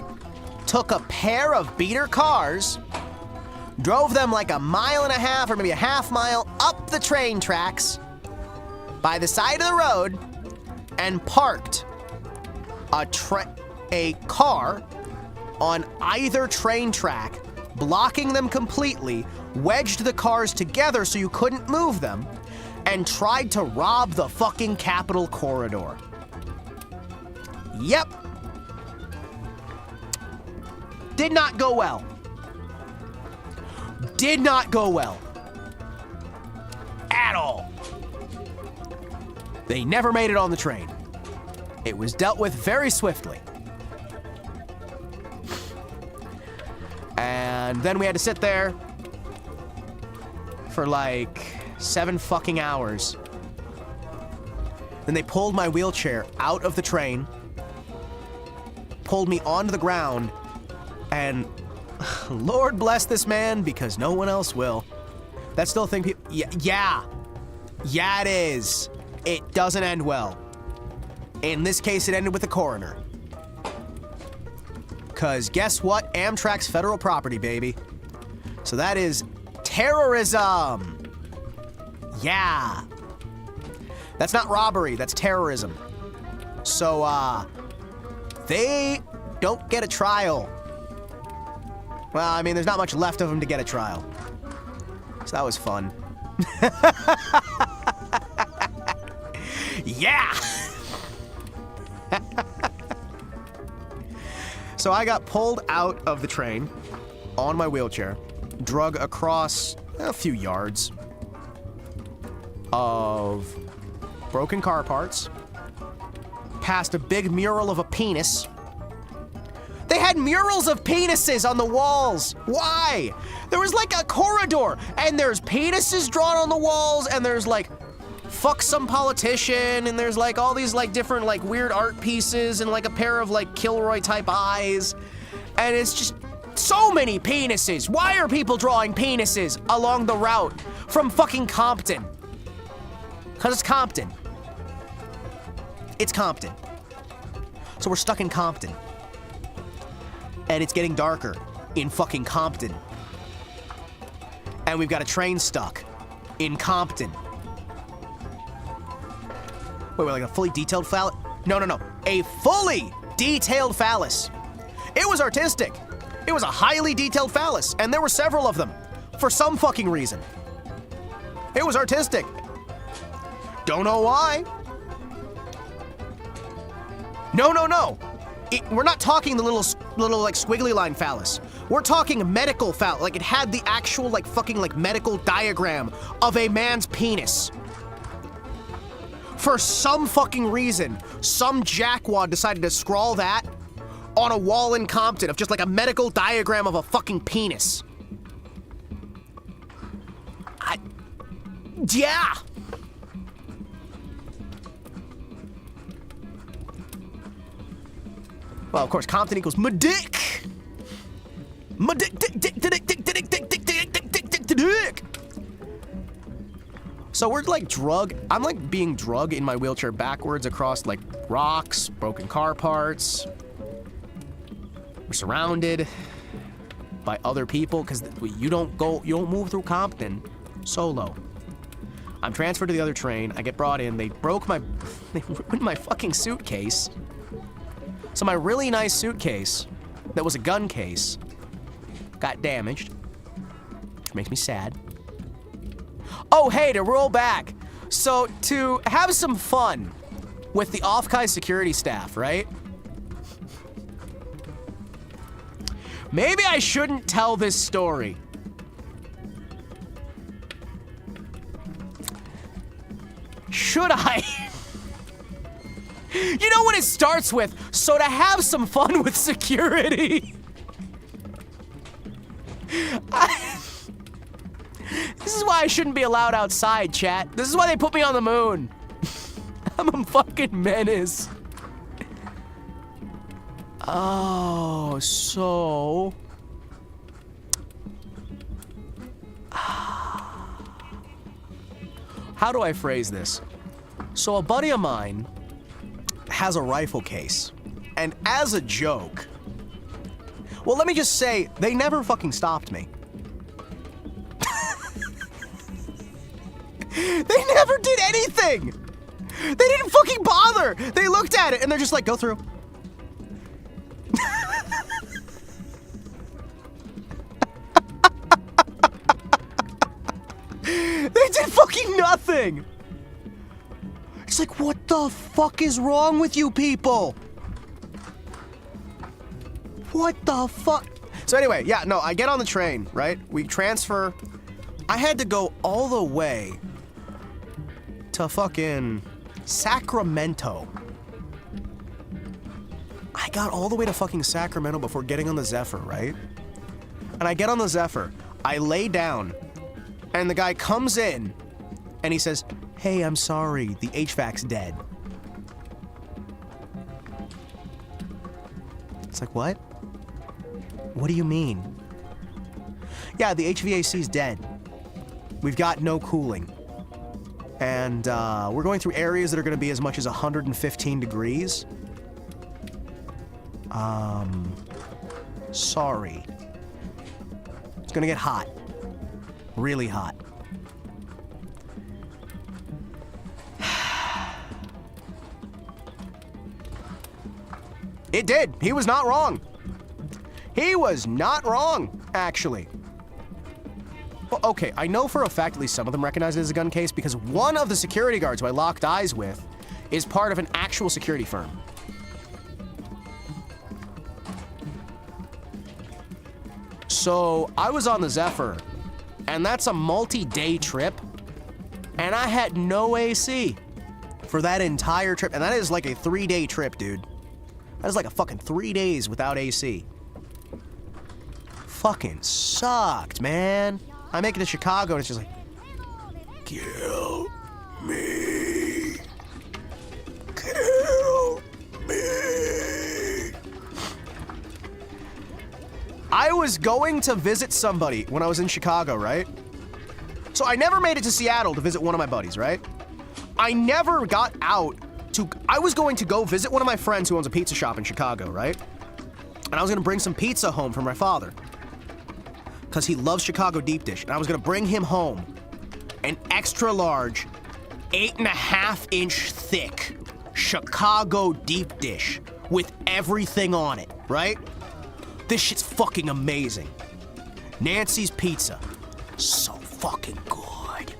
took a pair of beater cars, drove them like 1.5 miles or maybe a half mile up the train tracks by the side of the road and parked a car on either train track, blocking them completely, wedged the cars together so you couldn't move them, and tried to rob the fucking Capital Corridor. Yep. Did not go well. Did not go well. At all. They never made it on the train. It was dealt with very swiftly. And then we had to sit there for like 7 fucking hours. Then they pulled my wheelchair out of the train, pulled me onto the ground, and Lord bless this man because no one else will. That still thing people... Yeah, it is. It doesn't end well. In this case, it ended with the coroner. Because guess what? Amtrak's federal property, baby. So that is terrorism. Yeah. That's not robbery, that's terrorism. So, they don't get a trial. Well, I mean, there's not much left of them to get a trial. So that was fun. Yeah! So I got pulled out of the train on my wheelchair, drug across a few yards of broken car parts, past a big mural of a penis. They had murals of penises on the walls. Why? There was like a corridor, and there's penises drawn on the walls, and there's like, fuck some politician, and there's like all these like different like weird art pieces, and like a pair of like Kilroy type eyes. And it's just so many penises. Why are people drawing penises along the route from fucking Compton? Because it's Compton. It's Compton. So we're stuck in Compton. And it's getting darker in fucking Compton. And we've got a train stuck in Compton. Wait, like a fully detailed phallus? No. A fully detailed phallus. It was artistic. It was a highly detailed phallus, and there were several of them for some fucking reason. It was artistic. Don't know why. No. We're not talking the little like squiggly line phallus. We're talking medical phallus. Like it had the actual like fucking like medical diagram of a man's penis. For some fucking reason, some jackwad decided to scrawl that on a wall in Compton of just like a medical diagram of a fucking penis. Yeah. Well, of course, Compton equals my dick. My dick. So we're like I'm like being drugged in my wheelchair backwards across like rocks, broken car parts. We're surrounded by other people because you don't move through Compton solo. I'm transferred to the other train. I get brought in. They ruined my fucking suitcase. So my really nice suitcase that was a gun case got damaged, which makes me sad. Oh, hey, to roll back. So to have some fun with the offkai security staff, right? Maybe I shouldn't tell this story. Should I? You know what it starts with? So to have some fun with security. This is why I shouldn't be allowed outside, chat. This is why they put me on the moon. I'm a fucking menace. Oh, so... How do I phrase this? So a buddy of mine has a rifle case, and as a joke, well, let me just say, they never fucking stopped me. They never did anything! They didn't fucking bother! They looked at it and they're just like, go through. They did fucking nothing! It's like, what the fuck is wrong with you people? What the fuck? So anyway, yeah, no, I get on the train, right? We transfer. I had to go all the way to fucking Sacramento. I got all the way to fucking Sacramento before getting on the Zephyr, right? And I get on the Zephyr, I lay down, and the guy comes in, and he says, hey, I'm sorry, the HVAC's dead. It's like, what? What do you mean? Yeah, the HVAC's dead. We've got no cooling. And we're going through areas that are gonna be as much as 115 degrees. Sorry. It's gonna get hot. Really hot. It did. He was not wrong. He was not wrong, actually. Well, okay, I know for a fact at least some of them recognize it as a gun case because one of the security guards who I locked eyes with is part of an actual security firm. So I was on the Zephyr, and that's a multi-day trip, and I had no AC for that entire trip, and that is like a 3-day trip, dude. That is like a fucking 3 days without AC. Fucking sucked, man. I make it to Chicago and it's just like, kill me. Kill me. I was going to visit somebody when I was in Chicago, right? So I never made it to Seattle to visit one of my buddies, right? I never got out to, I was going to go visit one of my friends who owns a pizza shop in Chicago, right? And I was gonna bring some pizza home for my father, because he loves Chicago deep dish, and I was gonna bring him home an extra large, 8.5-inch thick Chicago deep dish with everything on it, right? This shit's fucking amazing. Nancy's Pizza, so fucking good.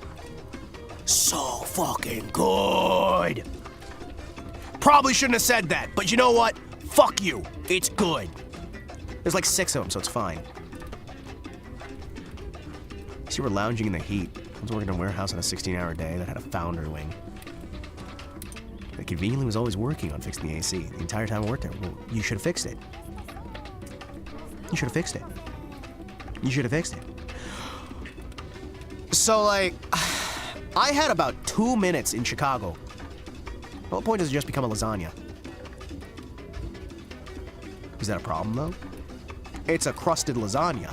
so fucking good. Probably shouldn't have said that, but you know what? Fuck you. It's good. There's like 6 of them, so it's fine. See, we're lounging in the heat. I was working in a warehouse on a 16-hour day that had a founder wing. That conveniently was always working on fixing the AC the entire time I worked there. Well, you should have fixed it. You should have fixed it. You should have fixed it. So, like, I had about 2 minutes in Chicago. At what point does it just become a lasagna? Is that a problem, though? It's a crusted lasagna.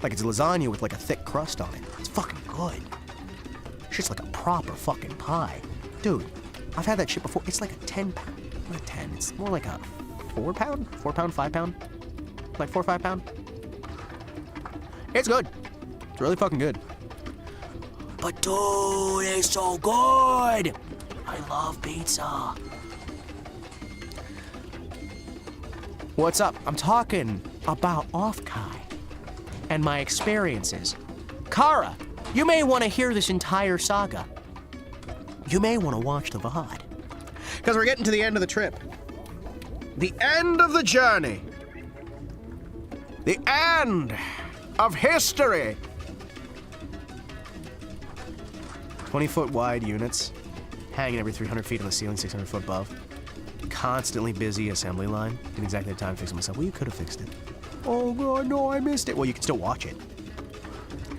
Like, it's a lasagna with, like, a thick crust on it. It's fucking good. Shit's like a proper fucking pie. Dude, I've had that shit before. It's like a 10 pound. Not a 10. It's more like a 4 pound? 4 pound, 5 pound? Like 4 or 5 pound? It's good. It's really fucking good. But dude, it's so good. I love pizza. What's up? I'm talking about offkai and my experiences. Kara, you may want to hear this entire saga. You may want to watch the VOD. Because we're getting to the end of the trip. The end of the journey. The end of history. 20-foot wide units, hanging every 300 feet on the ceiling, 600 foot above. Constantly busy assembly line. Didn't exactly have time to fix it myself. Well, you could have fixed it. Oh, God, no, I missed it. Well, you can still watch it.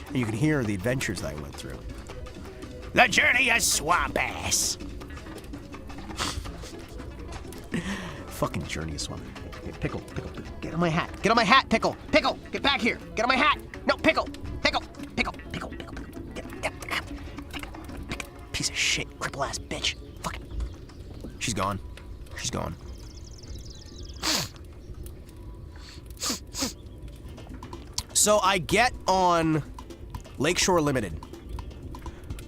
And you can hear the adventures that I went through. The journey of swamp ass. Fucking journey of swamp. Hey, pickle, pickle, pickle. Get on my hat. Get on my hat, pickle. Pickle, get back here. Get on my hat. No, pickle, pickle, pickle, pickle, pickle, pickle. Get. Piece of shit, cripple ass bitch. Fucking. She's gone. She's gone. So I get on Lakeshore Limited.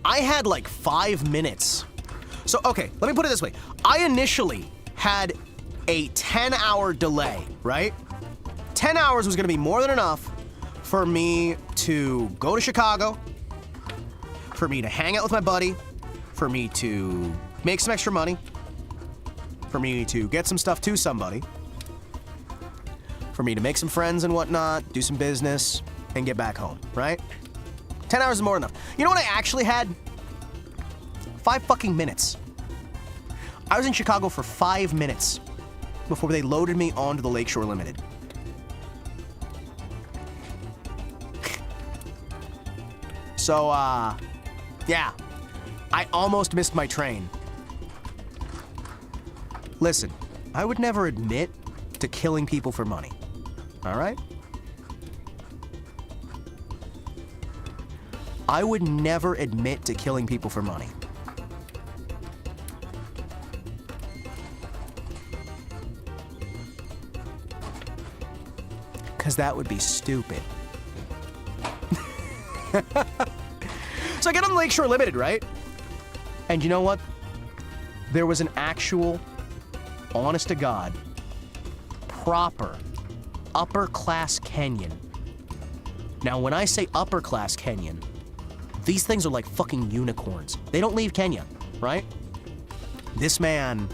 I had like 5 minutes. So, okay, let me put it this way. I initially had a 10-hour delay, right? 10 hours was gonna be more than enough for me to go to Chicago, for me to hang out with my buddy, for me to make some extra money, for me to get some stuff to somebody, for me to make some friends and whatnot, do some business, and get back home, right? 10 hours is more than enough. You know what I actually had? 5 fucking minutes. I was in Chicago for 5 minutes before they loaded me onto the Lakeshore Limited. So, yeah. I almost missed my train. Listen, I would never admit to killing people for money. All right? I would never admit to killing people for money. Because that would be stupid. So I get on the Lakeshore Limited, right? And you know what? There was an actual, honest to God, proper, upper-class Kenyan. Now, when I say upper-class Kenyan, these things are like fucking unicorns. They don't leave Kenya, right? This man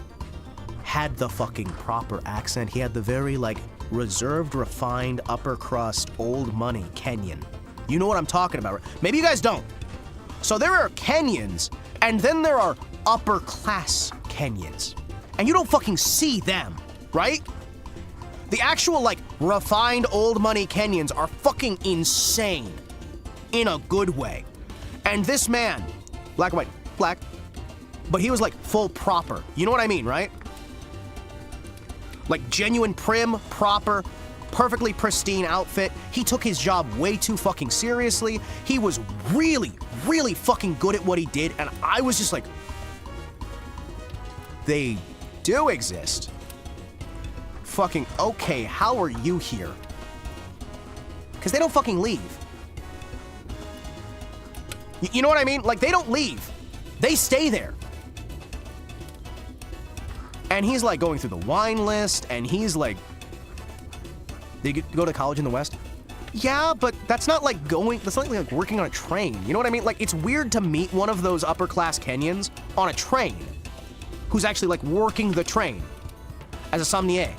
had the fucking proper accent. He had the very, like, reserved, refined, upper-crust, old money Kenyan. You know what I'm talking about, right? Maybe you guys don't. So there are Kenyans, and then there are upper-class Kenyans. And you don't fucking see them, right? The actual, like, refined old money Kenyans are fucking insane. In a good way. And this man, black and white, black, but he was like full proper. You know what I mean, right? Like genuine prim, proper, perfectly pristine outfit. He took his job way too fucking seriously. He was really, really fucking good at what he did. And I was just like, they do exist. Fucking, okay, how are you here? Because they don't fucking leave. You know what I mean? Like, they don't leave. They stay there. And he's, like, going through the wine list, and he's, like... Did you go to college in the West? Yeah, but that's not like that's not like working on a train. You know what I mean? Like, it's weird to meet one of those upper class Kenyans on a train who's actually like working the train as a sommelier.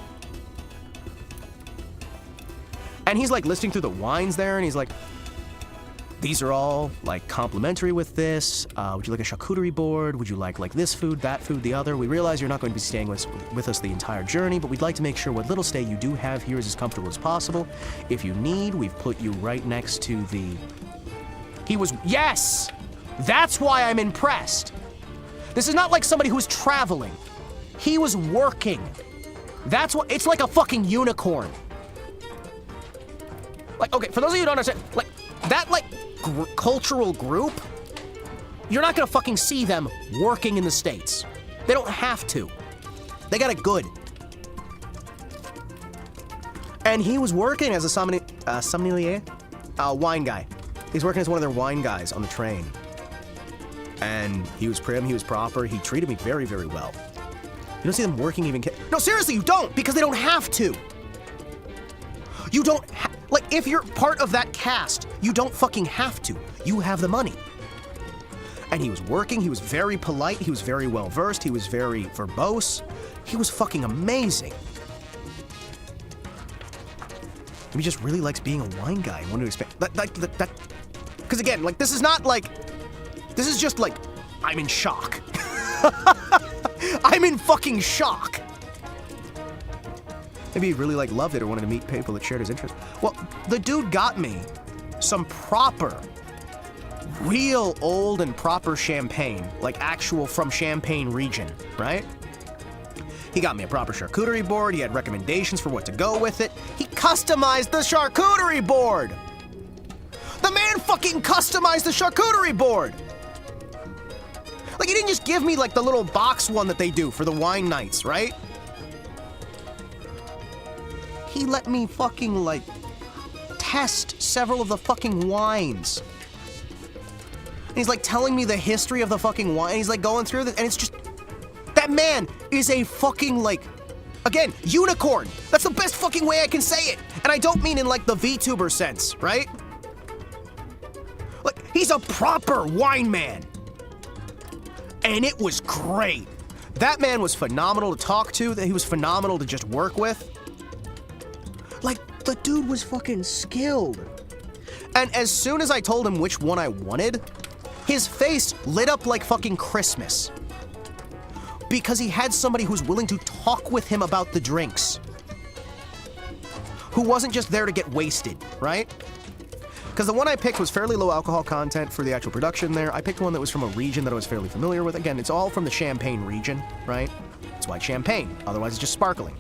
And he's like listening through the wines there, and he's like, these are all like complimentary with this. Would you like a charcuterie board? Would you like this food, that food, the other? We realize you're not going to be staying with us the entire journey, but we'd like to make sure what little stay you do have here is as comfortable as possible. If you need, we've put you right next to the... Yes! That's why I'm impressed. This is not like somebody who's traveling. He was working. That's what... It's like a fucking unicorn. Like, okay, for those of you who don't understand, like, that, like, cultural group, you're not gonna fucking see them working in the States. They don't have to. They got it good. And he was working as a sommelier? Wine guy. He's working as one of their wine guys on the train. And he was prim, he was proper, he treated me very, very well. You don't see them working even... No, seriously, you don't, because they don't have to. You don't like, if you're part of that cast, you don't fucking have to. You have the money. And he was working, he was very polite, he was very well-versed, he was very verbose. He was fucking amazing. And he just really likes being a wine guy. I want to expect that. Because again, like, this is not like... This is just like, I'm in shock. I'm in fucking shock. Maybe he really, like, loved it or wanted to meet people that shared his interests. Well, the dude got me some proper, real old and proper champagne, like actual from Champagne region, right? He got me a proper charcuterie board, he had recommendations for what to go with it. He customized the charcuterie board! The man fucking customized the charcuterie board! Like, he didn't just give me, like, the little box one that they do for the wine nights, right? He let me fucking, like, test several of the fucking wines. And he's, like, telling me the history of the fucking wine. He's, like, going through this, and it's just... That man is a fucking, like... Again, unicorn! That's the best fucking way I can say it! And I don't mean in, like, the Vtuber sense, right? Like, he's a proper wine man! And it was great! That man was phenomenal to talk to, that he was phenomenal to just work with. Like, the dude was fucking skilled. And as soon as I told him which one I wanted, his face lit up like fucking Christmas. Because he had somebody who's willing to talk with him about the drinks. Who wasn't just there to get wasted, right? Because the one I picked was fairly low alcohol content for the actual production there. I picked one that was from a region that I was fairly familiar with. Again, it's all from the Champagne region, right? That's why it's champagne. Otherwise, it's just sparkling.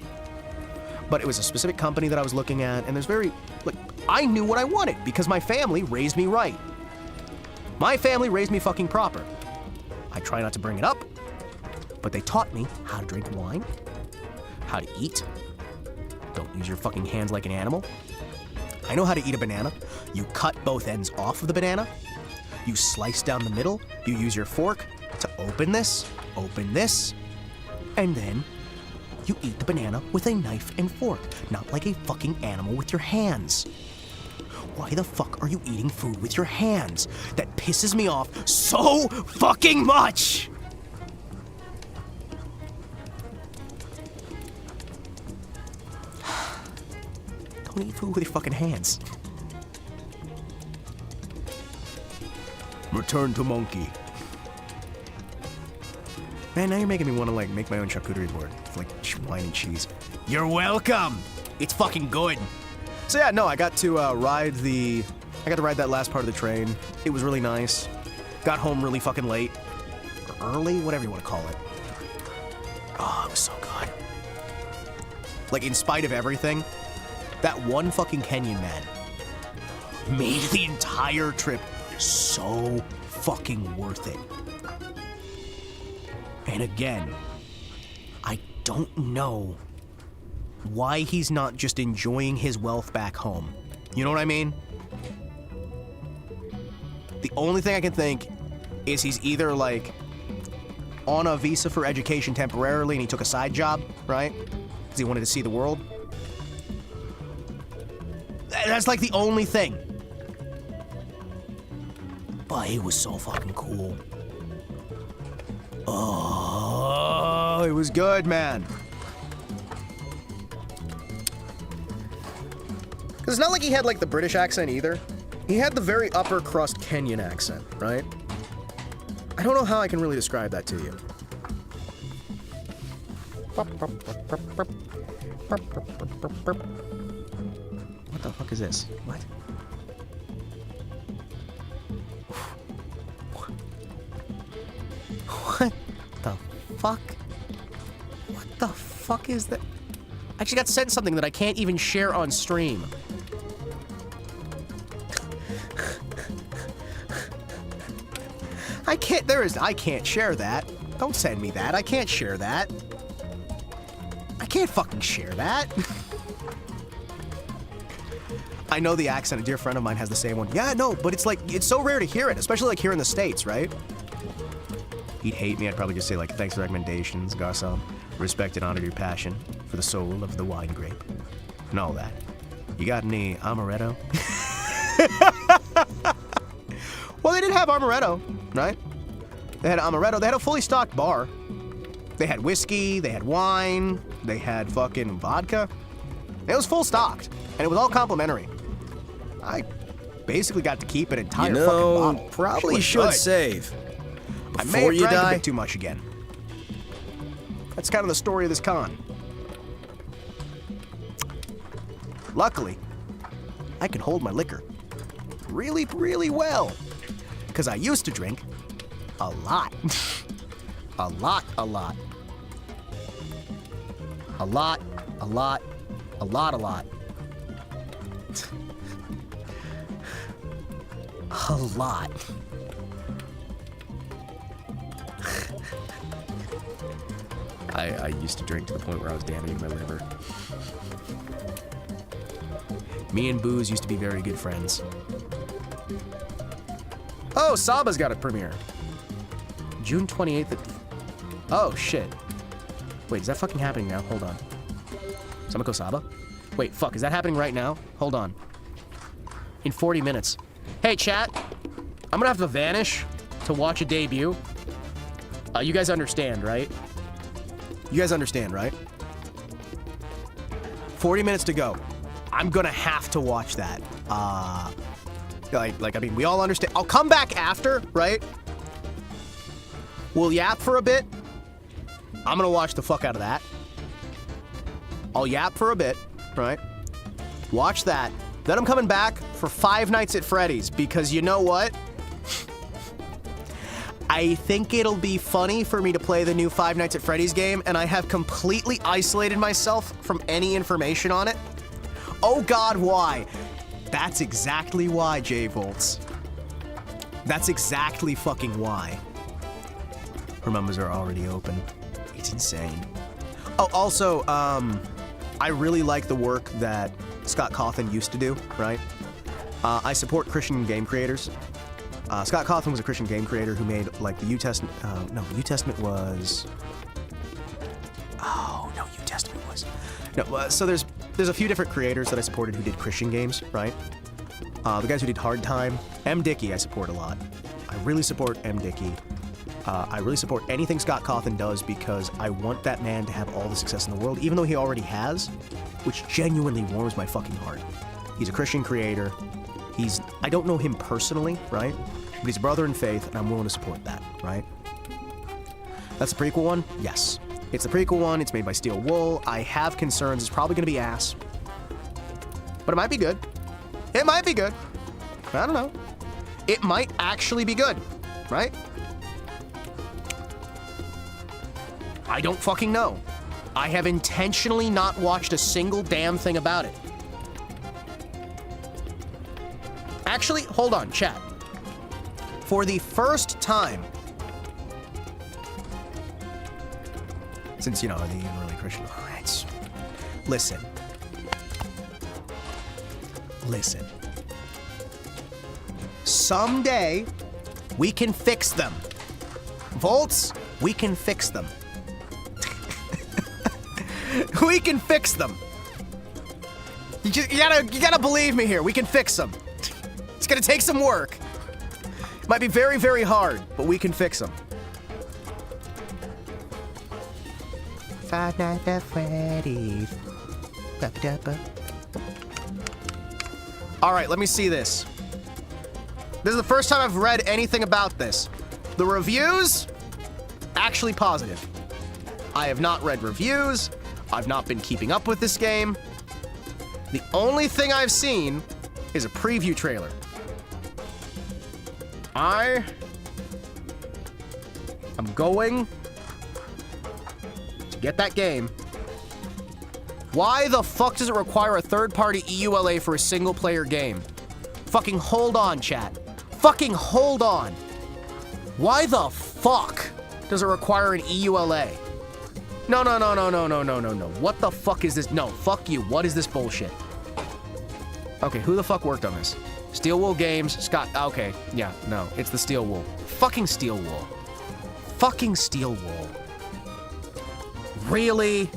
But it was a specific company that I was looking at, and there's very, like, I knew what I wanted because my family raised me right. My family raised me fucking proper. I try not to bring it up, but they taught me how to drink wine, how to eat. Don't use your fucking hands like an animal. I know how to eat a banana. You cut both ends off of the banana. You slice down the middle. You use your fork to open this, and then you eat the banana with a knife and fork, not like a fucking animal with your hands. Why the fuck are you eating food with your hands? That pisses me off so fucking much! Don't eat food with your fucking hands. Return to monkey. Man, now you're making me want to, like, make my own charcuterie board. It's like wine and cheese. You're welcome! It's fucking good! So yeah, no, I got to ride that last part of the train. It was really nice. Got home really fucking late. Or early, whatever you want to call it. Oh, it was so good. Like, in spite of everything, that one fucking Kenyan man made the entire trip so fucking worth it. And again, I don't know why he's not just enjoying his wealth back home. You know what I mean? The only thing I can think is he's either, like, on a visa for education temporarily and he took a side job, right? Because he wanted to see the world. That's like the only thing. But he was so fucking cool. Oh, it was good, man. It's not like he had like the British accent either. He had the very upper crust Kenyan accent, right? I don't know how I can really describe that to you. What the fuck is this? What? What the fuck? What the fuck is that? I actually got sent something that I can't even share on stream. I can't share that. Don't send me that. I can't share that. I can't fucking share that. I know the accent. A dear friend of mine has the same one. Yeah, no, but it's like, it's so rare to hear it, especially like here in the States, right? He'd hate me. I'd probably just say like, thanks for recommendations, Garcon. Respect and honor your passion for the soul of the wine grape. And all that. You got any amaretto? Well, they did have amaretto, right? They had amaretto. They had a fully stocked bar. They had whiskey, they had wine, they had fucking vodka. It was full stocked, and it was all complimentary. I basically got to keep an entire fucking bottle. Probably Which should was good. save I may before have you drank a die. bit too much again. That's kind of the story of this con. Luckily, I can hold my liquor really, really well. Because I used to drink a lot. A lot. A lot. A lot. A lot. A lot. A lot. A lot. I used to drink to the point where I was damaging my liver. Me and Booze used to be very good friends. Oh, Saba's got a premiere. June 28th. Oh, shit. Wait, is that fucking happening now? Hold on. Samako Saba? Wait, fuck, is that happening right now? Hold on. In 40 minutes. Hey, chat. I'm gonna have to vanish to watch a debut. You guys understand, right? You guys understand, right? 40 minutes to go. I'm gonna have to watch that. I mean, we all understand. I'll come back after, right? We'll yap for a bit. I'm gonna watch the fuck out of that. I'll yap for a bit, right? Watch that. Then I'm coming back for Five Nights at Freddy's, because you know what? I think it'll be funny for me to play the new Five Nights at Freddy's game, and I have completely isolated myself from any information on it. Oh God, why? That's exactly why, J-Volts. That's exactly fucking why. Her members are already open. It's insane. Oh, also, I really like the work that Scott Cawthon used to do, right? I support Christian game creators. Scott Cawthon was a Christian game creator who made, like, the New Testament, no, New Testament was... Oh, no, New Testament was... No, so there's a few different creators that I supported who did Christian games, right? The guys who did Hard Time. M. Dickey I support a lot. I really support M. Dickey. I really support anything Scott Cawthon does because I want that man to have all the success in the world, even though he already has, which genuinely warms my fucking heart. He's a Christian creator. I don't know him personally, right? But he's a brother in faith, and I'm willing to support that, right? That's the prequel one? Yes. It's the prequel one. It's made by Steel Wool. I have concerns. It's probably going to be ass. But it might be good. It might be good. I don't know. It might actually be good, right? I don't fucking know. I have intentionally not watched a single damn thing about it. Actually, hold on, chat. For the first time, since, you know, the really Christian rights, listen. Someday, we can fix them. Volts, we can fix them. We can fix them. You gotta believe me here. We can fix them. It's gonna take some work. It might be very, very hard, but we can fix them. Five Nights at Freddy's. All right, let me see this. This is the first time I've read anything about this. The reviews, actually positive. I have not read reviews. I've not been keeping up with this game. The only thing I've seen is a preview trailer. I am going to get that game. Why the fuck does it require a third-party EULA for a single-player game? Fucking hold on, chat. Fucking hold on. Why the fuck does it require an EULA? No. What the fuck is this? No, fuck you. What is this bullshit? Okay, who the fuck worked on this? Steel Wool Games, Scott. Okay, yeah, no, it's the Steel Wool. Fucking Steel Wool. Fucking Steel Wool. Really?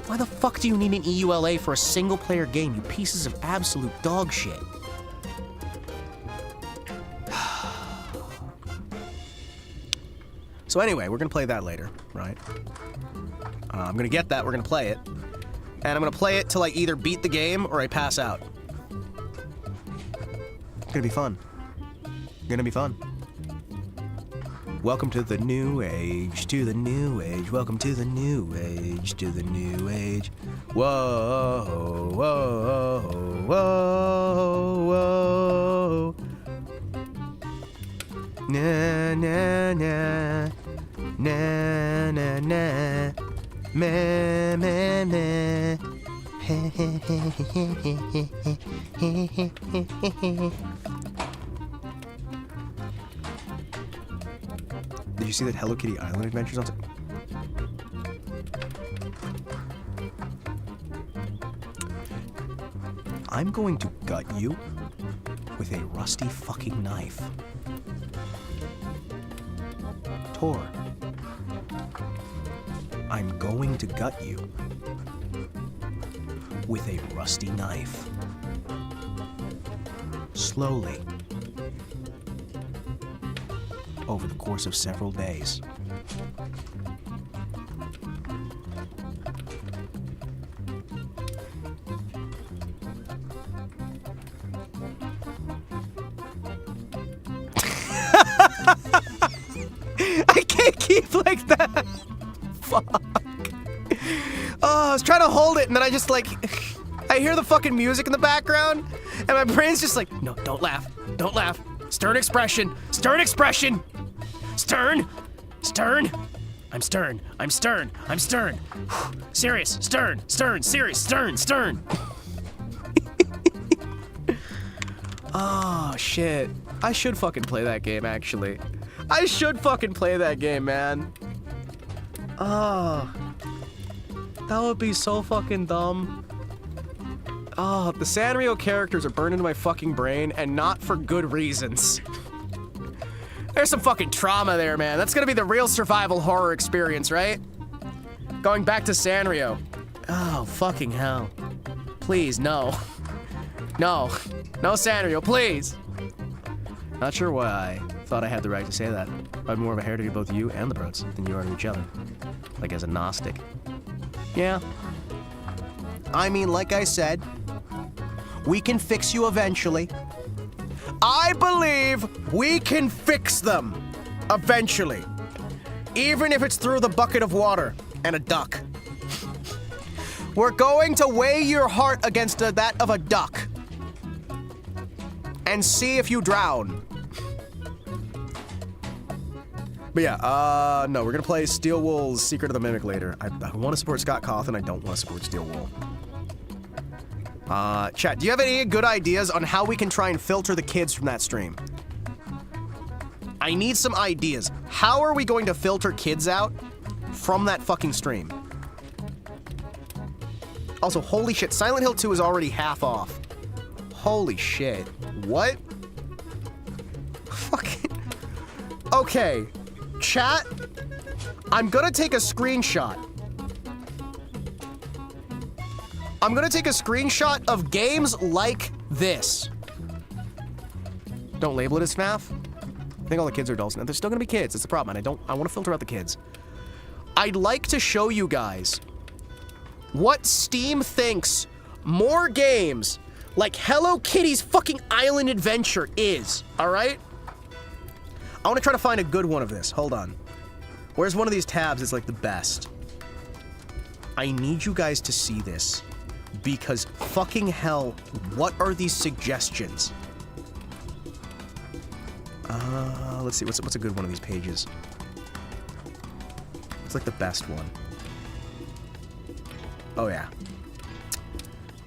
Why the fuck do you need an EULA for a single-player game, you pieces of absolute dog shit? So anyway, we're gonna play that later, right? I'm gonna get that, we're gonna play it. And I'm gonna play it till I either beat the game or I pass out. It's gonna be fun. Gonna be fun. Welcome to the new age, to the new age. Welcome to the new age, to the new age. Whoa, whoa, whoa, whoa. Na na na, na na na, meh meh meh. Did you see that Hello Kitty Island Adventures on? I'm going to gut you with a rusty fucking knife. Tor. I'm going to gut you with a rusty knife. Slowly. Over the course of several days. I can't keep like that. Fuck. Oh, I was trying to hold it and then I just like, I hear the fucking music in the background and my brain's just like, no, don't laugh. Don't laugh. Stern expression. Stern expression. Stern. Stern. I'm stern. I'm stern. I'm stern. Serious. Stern. Stern. Serious. Stern. Stern. Oh, shit. I should fucking play that game, actually. I should fucking play that game, man. Oh. That would be so fucking dumb. Oh, the Sanrio characters are burned into my fucking brain, and not for good reasons. There's some fucking trauma there, man. That's gonna be the real survival horror experience, right? Going back to Sanrio. Oh, fucking hell. Please, no. No. No Sanrio, please. Not sure why I thought I had the right to say that. I have more of a hair to both you and the Broads than you are to each other. Like as a Gnostic. Yeah. I mean, like I said, we can fix you eventually. I believe we can fix them eventually. Even if it's through the bucket of water and a duck. We're going to weigh your heart against that of a duck. And see if you drown. But yeah, no, we're gonna play Steel Wool's Secret of the Mimic later. I want to support Scott Cawthon, I don't want to support Steel Wool. Chat, do you have any good ideas on how we can try and filter the kids from that stream? I need some ideas. How are we going to filter kids out from that fucking stream? Also, holy shit, Silent Hill 2 is already half off. Holy shit. What? Fucking... Okay. Chat, I'm gonna take a screenshot I'm gonna take a screenshot of games like this. Don't label it as FNAF. I think all the kids are adults now. There's still gonna be kids. It's the problem, and I want to filter out the kids. I'd like to show you guys what Steam thinks more games like Hello Kitty's fucking Island Adventure is, alright? I want to try to find a good one of this. Hold on. Where's one of these tabs is like the best? I need you guys to see this. Because fucking hell, what are these suggestions? Let's see, what's a good one of these pages? It's like the best one. Oh yeah.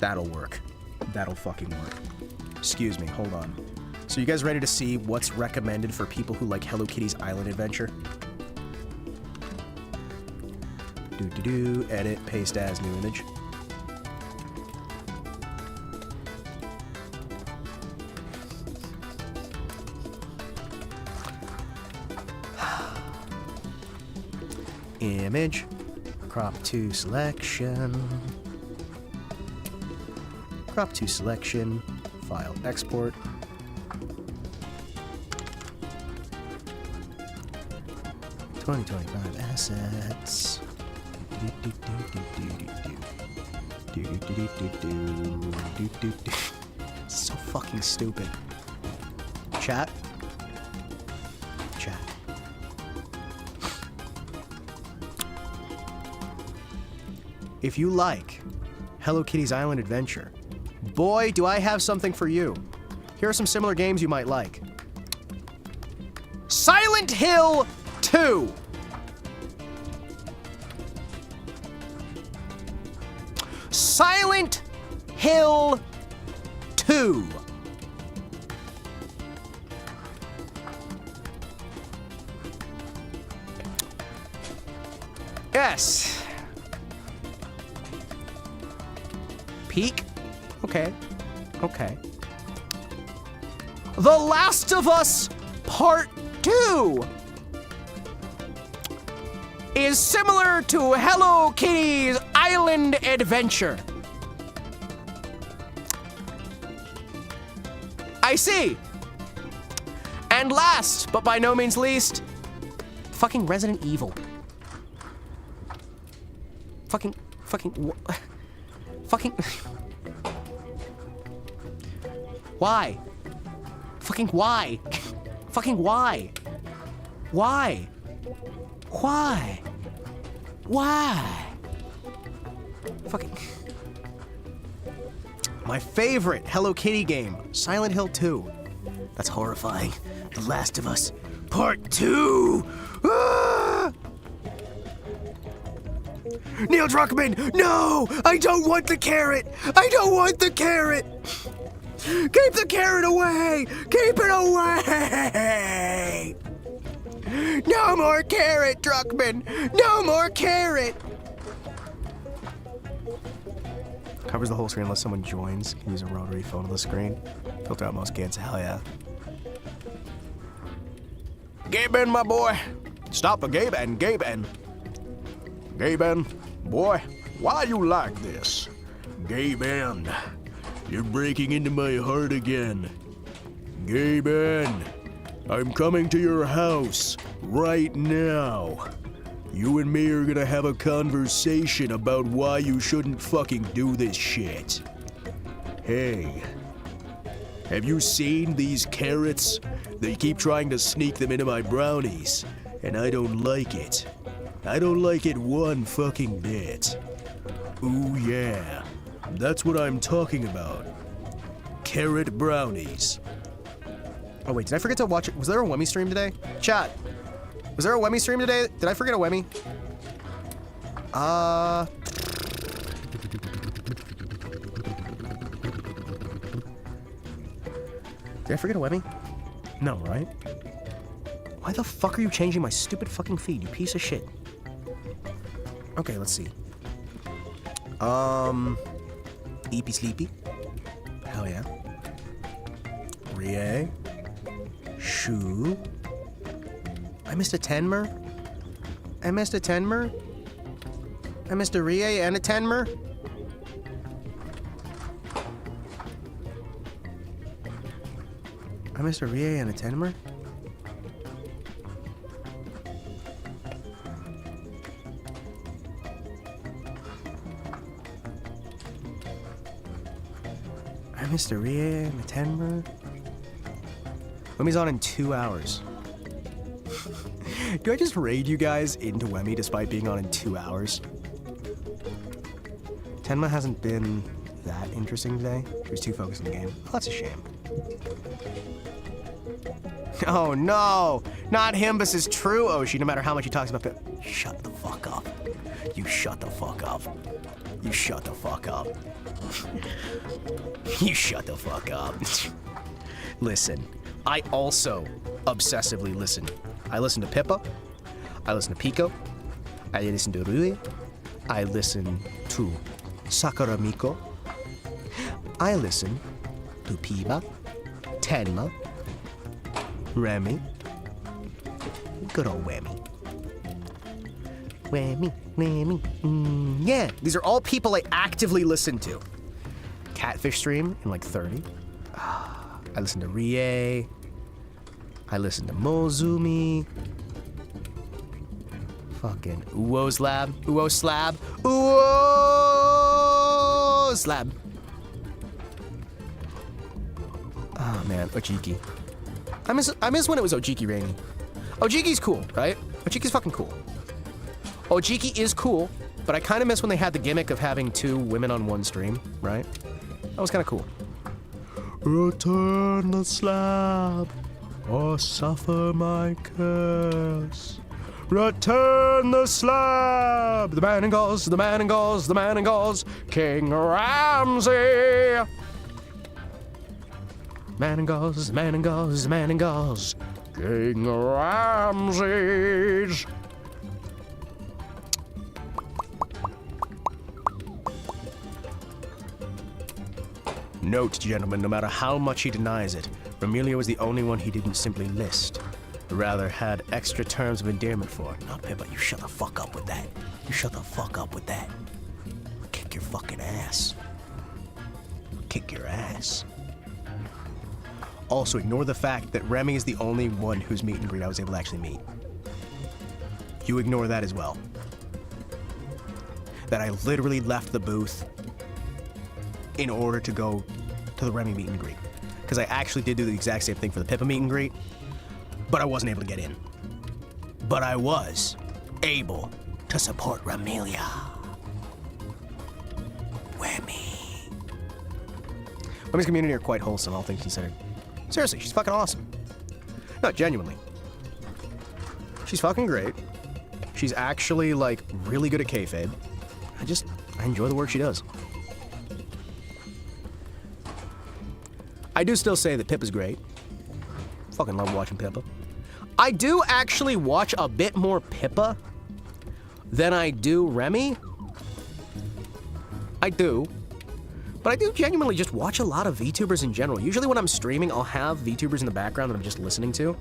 That'll work. That'll fucking work. Excuse me, hold on. So you guys ready to see what's recommended for people who like Hello Kitty's Island Adventure? Edit, paste as new image. Image, crop to selection, file export. $2025 assets. So fucking stupid. Chat. If you like Hello Kitty's Island Adventure, boy, do I have something for you. Here are some similar games you might like. Silent Hill 2. Silent Hill 2. Yes. Peak? Okay. The Last of Us Part 2 is similar to Hello Kitty's Island Adventure. I see. And last, but by no means least, fucking Resident Evil. Fucking. Why? Fucking why? Fucking why? Why? Why? Why? Fucking. My favorite Hello Kitty game, Silent Hill 2. That's horrifying. The Last of Us Part 2. Ah! Neil Druckmann, no! I don't want the carrot! I don't want the carrot! Keep the carrot away! Keep it away! No more carrot, Druckmann! No more carrot! Covers the whole screen unless someone joins. Can use a rotary phone on the screen. Filter out most kids. Hell yeah. Gaben, my boy! Stop the Gaben, Gaben! Gaben, boy, why you like this? Gaben, you're breaking into my heart again. Gaben, I'm coming to your house right now. You and me are gonna have a conversation about why you shouldn't fucking do this shit. Hey, have you seen these carrots? They keep trying to sneak them into my brownies, and I don't like it. I don't like it one fucking bit. Ooh yeah, that's what I'm talking about. Carrot brownies. Oh wait, did I forget to watch it? Was there a Wemmy stream today? Chat, was there a Wemmy stream today? Did I forget a Wemmy? Did I forget a Wemmy? No, right? Why the fuck are you changing my stupid fucking feed, you piece of shit? Okay, let's see. Eepy Sleepy. Hell yeah. Rie. Shu. I missed a Tenmer. I missed a Rie and a Tenmer. I missed a Rie and a Tenmer? I missed a Rie and a Tenmer? Wemmy's on in 2 hours. Do I just raid you guys into Wemmy despite being on in 2 hours? Tenma hasn't been that interesting today. She was too focused on the game. Oh, that's a shame. Oh no! Not Himbus is true, Oshi, no matter how much he talks about it. Shut the fuck up. You shut the fuck up. You shut the fuck up. You shut the fuck up. Listen, I also obsessively listen. I listen to Pippa. I listen to Pico. I listen to Rui. I listen to Sakura Miko. I listen to Piba, Tenma, Remy, good old Wemmy. Wemmy, yeah, these are all people I actively listen to. Catfish stream in like 30. I listen to Rie. I listen to Mozumi. Fucking Uo Slab. Uo Slab. Uo Slab. Oh man, Ojiki. I miss when it was Ojiki Rainy. Ojiki's cool, right? Ojiki's fucking cool. Ojiki is cool, but I kind of miss when they had the gimmick of having 2 women on one stream, right? That was kind of cool. Return the slab, or suffer my curse. Return the slab! The man and gauze, the man and gauze, the man and gauze, King Ramsey! Man and gauze, man and gauze, man and gauze, King Ramses! Note, gentlemen, no matter how much he denies it, Romelio was the only one he didn't simply list, but rather had extra terms of endearment for. Not Pippa, you shut the fuck up with that. You shut the fuck up with that. I'll kick your fucking ass. I'll kick your ass. Also, ignore the fact that Remy is the only one whose meet and greet I was able to actually meet. You ignore that as well. That I literally left the booth in order to go to the Remy meet and greet. Because I actually did do the exact same thing for the Pippa meet and greet, but I wasn't able to get in. But I was able to support Ramelia. Wemmy. Wemmy's community are quite wholesome, all things considered. Seriously, she's fucking awesome. No, genuinely. She's fucking great. She's actually, like, really good at kayfabe. I enjoy the work she does. I do still say that Pippa's great. Fucking love watching Pippa. I do actually watch a bit more Pippa than I do Remy. I do. But I do genuinely just watch a lot of VTubers in general. Usually when I'm streaming, I'll have VTubers in the background that I'm just listening to.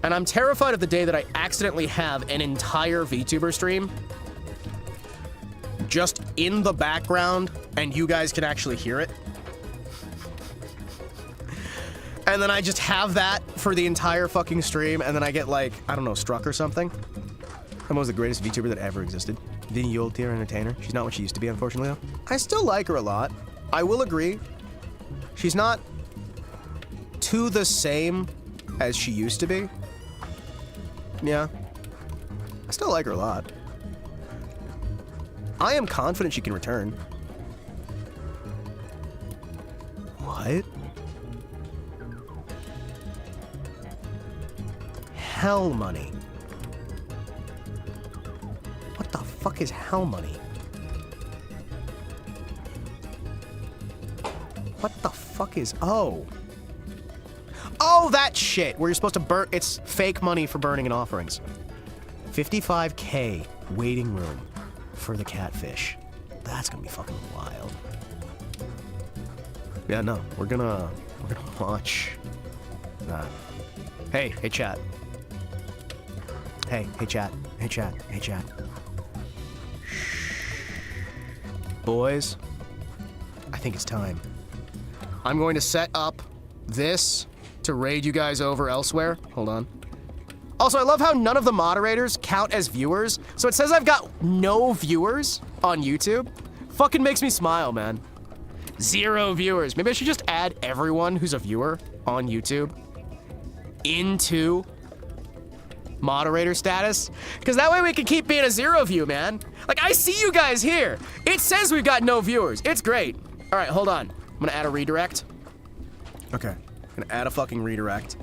And I'm terrified of the day that I accidentally have an entire VTuber stream just in the background and you guys can actually hear it. And then I just have that for the entire fucking stream, and then I get, like, I don't know, struck or something. Emma was the greatest VTuber that ever existed. The Yule tier entertainer. She's not what she used to be, unfortunately, though. I still like her a lot. I will agree. She's not to the same as she used to be. Yeah. I still like her a lot. I am confident she can return. What? Hell money. What the fuck is hell money? What the fuck is... Oh, that shit where you're supposed to burn... It's fake money for burning in offerings. 55K waiting room for the catfish. That's gonna be fucking wild. Yeah, no, we're gonna watch that. Hey chat. Hey chat. Shh. Boys, I think it's time. I'm going to set up this to raid you guys over elsewhere. Hold on. Also, I love how none of the moderators count as viewers. So it says I've got no viewers on YouTube. Fucking makes me smile, man. 0 viewers. Maybe I should just add everyone who's a viewer on YouTube into moderator status. Because that way we can keep being a 0 view, man. Like, I see you guys here. It says we've got no viewers. It's great. All right, hold on. I'm gonna add a redirect. Okay, I'm gonna add a fucking redirect.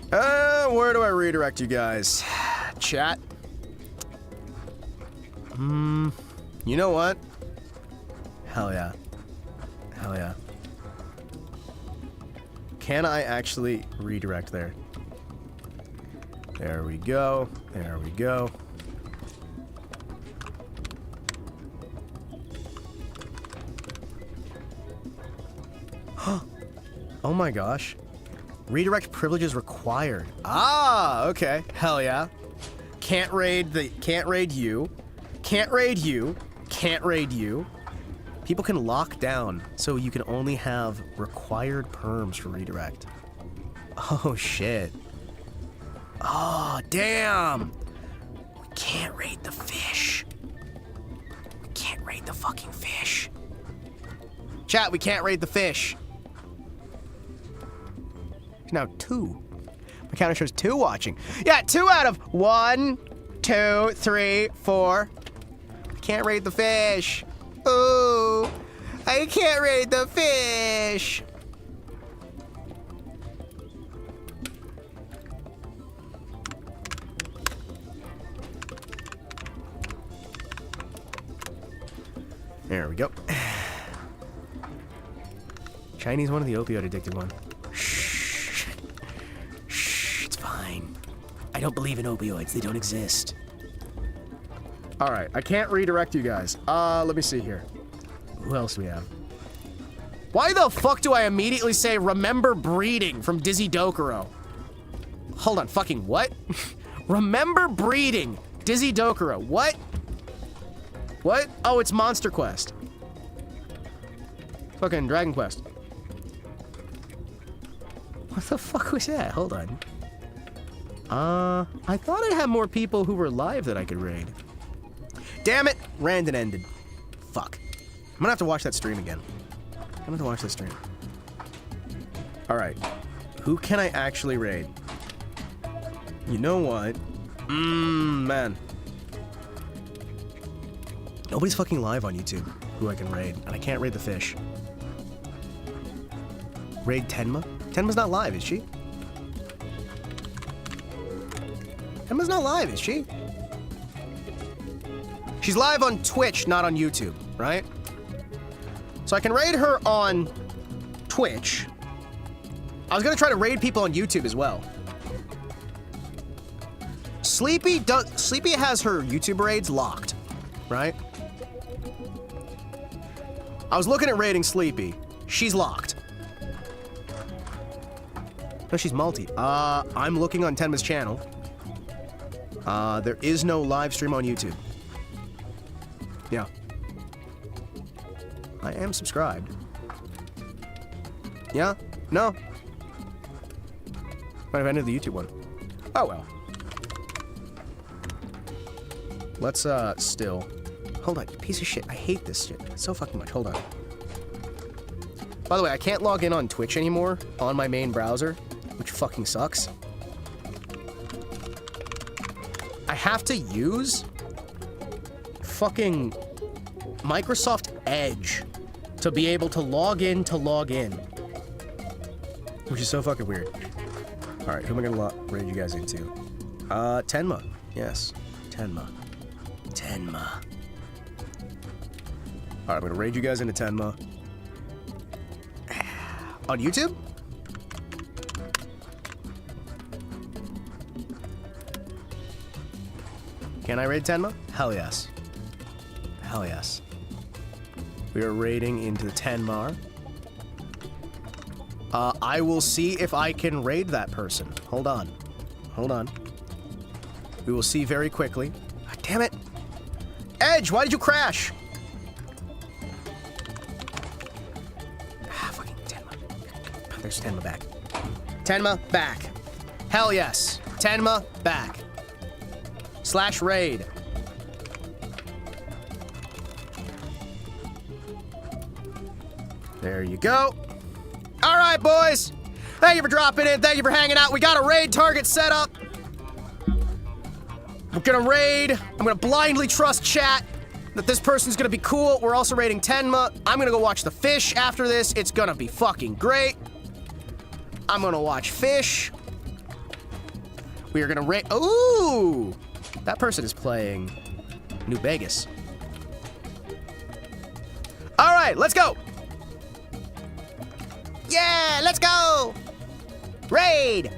Where do I redirect you guys? Chat? You know what? Hell yeah. Hell yeah. Can I actually redirect there? There we go. There we go. Oh my gosh. Redirect privileges required. Ah, okay. Hell yeah. Can't raid you. Can't raid you. Can't raid you. People can lock down, so you can only have required perms for redirect. Oh shit. Oh, damn. We can't raid the fish. We can't raid the fucking fish. Chat, we can't raid the fish. Now 2. My counter shows 2 watching. Yeah, 2 out of 1, 2, 3, 4. I can't raid the fish. Ooh, I can't raid the fish. There we go. Chinese one or the opioid addicted one? I don't believe in opioids. They don't exist. All right, I can't redirect you guys. Let me see here. Who else do we have? Why the fuck do I immediately say remember breeding from Dizzy Dokuro? Hold on, fucking what? Remember breeding, Dizzy Dokuro. What? What? Oh, it's Monster Quest. Fucking Dragon Quest. What the fuck was that? Hold on. I thought I had more people who were live that I could raid. Damn it! Random ended. Fuck. I'm gonna have to watch that stream again. I'm gonna have to watch that stream. Alright. Who can I actually raid? You know what? Man. Nobody's fucking live on YouTube who I can raid, and I can't raid the fish. Raid Tenma? Tenma's not live, is she? Emma's not live, is she? She's live on Twitch, not on YouTube, right? So I can raid her on Twitch. I was gonna try to raid people on YouTube as well. Sleepy has her YouTube raids locked, right? I was looking at raiding Sleepy. She's locked. No, she's multi. I'm looking on Tenma's channel. There is no live stream on YouTube. Yeah. I am subscribed. Yeah? No? Might have ended the YouTube one. Oh well. Let's, still. Hold on, you piece of shit. I hate this shit so fucking much. Hold on. By the way, I can't log in on Twitch anymore on my main browser, which fucking sucks. I have to use fucking Microsoft Edge to be able to log in, which is so fucking weird. All right, who am I gonna raid you guys into? Tenma. Yes, Tenma. All right, I'm gonna raid you guys into Tenma. On YouTube? Can I raid Tenma? Hell yes. Hell yes. We are raiding into the Tenmar. I will see if I can raid that person. Hold on. Hold on. We will see very quickly. God damn it. Edge, why did you crash? Ah, fucking Tenma. There's Tenma back. Tenma back. Hell yes. Tenma back. / raid. There you go. All right, boys. Thank you for dropping in. Thank you for hanging out. We got a raid target set up. We're gonna raid. I'm gonna blindly trust chat that this person's gonna be cool. We're also raiding Tenma. I'm gonna go watch the fish after this. It's gonna be fucking great. I'm gonna watch fish. We are gonna raid. Ooh! That person is playing New Vegas. All right, let's go. Yeah, let's go. Raid.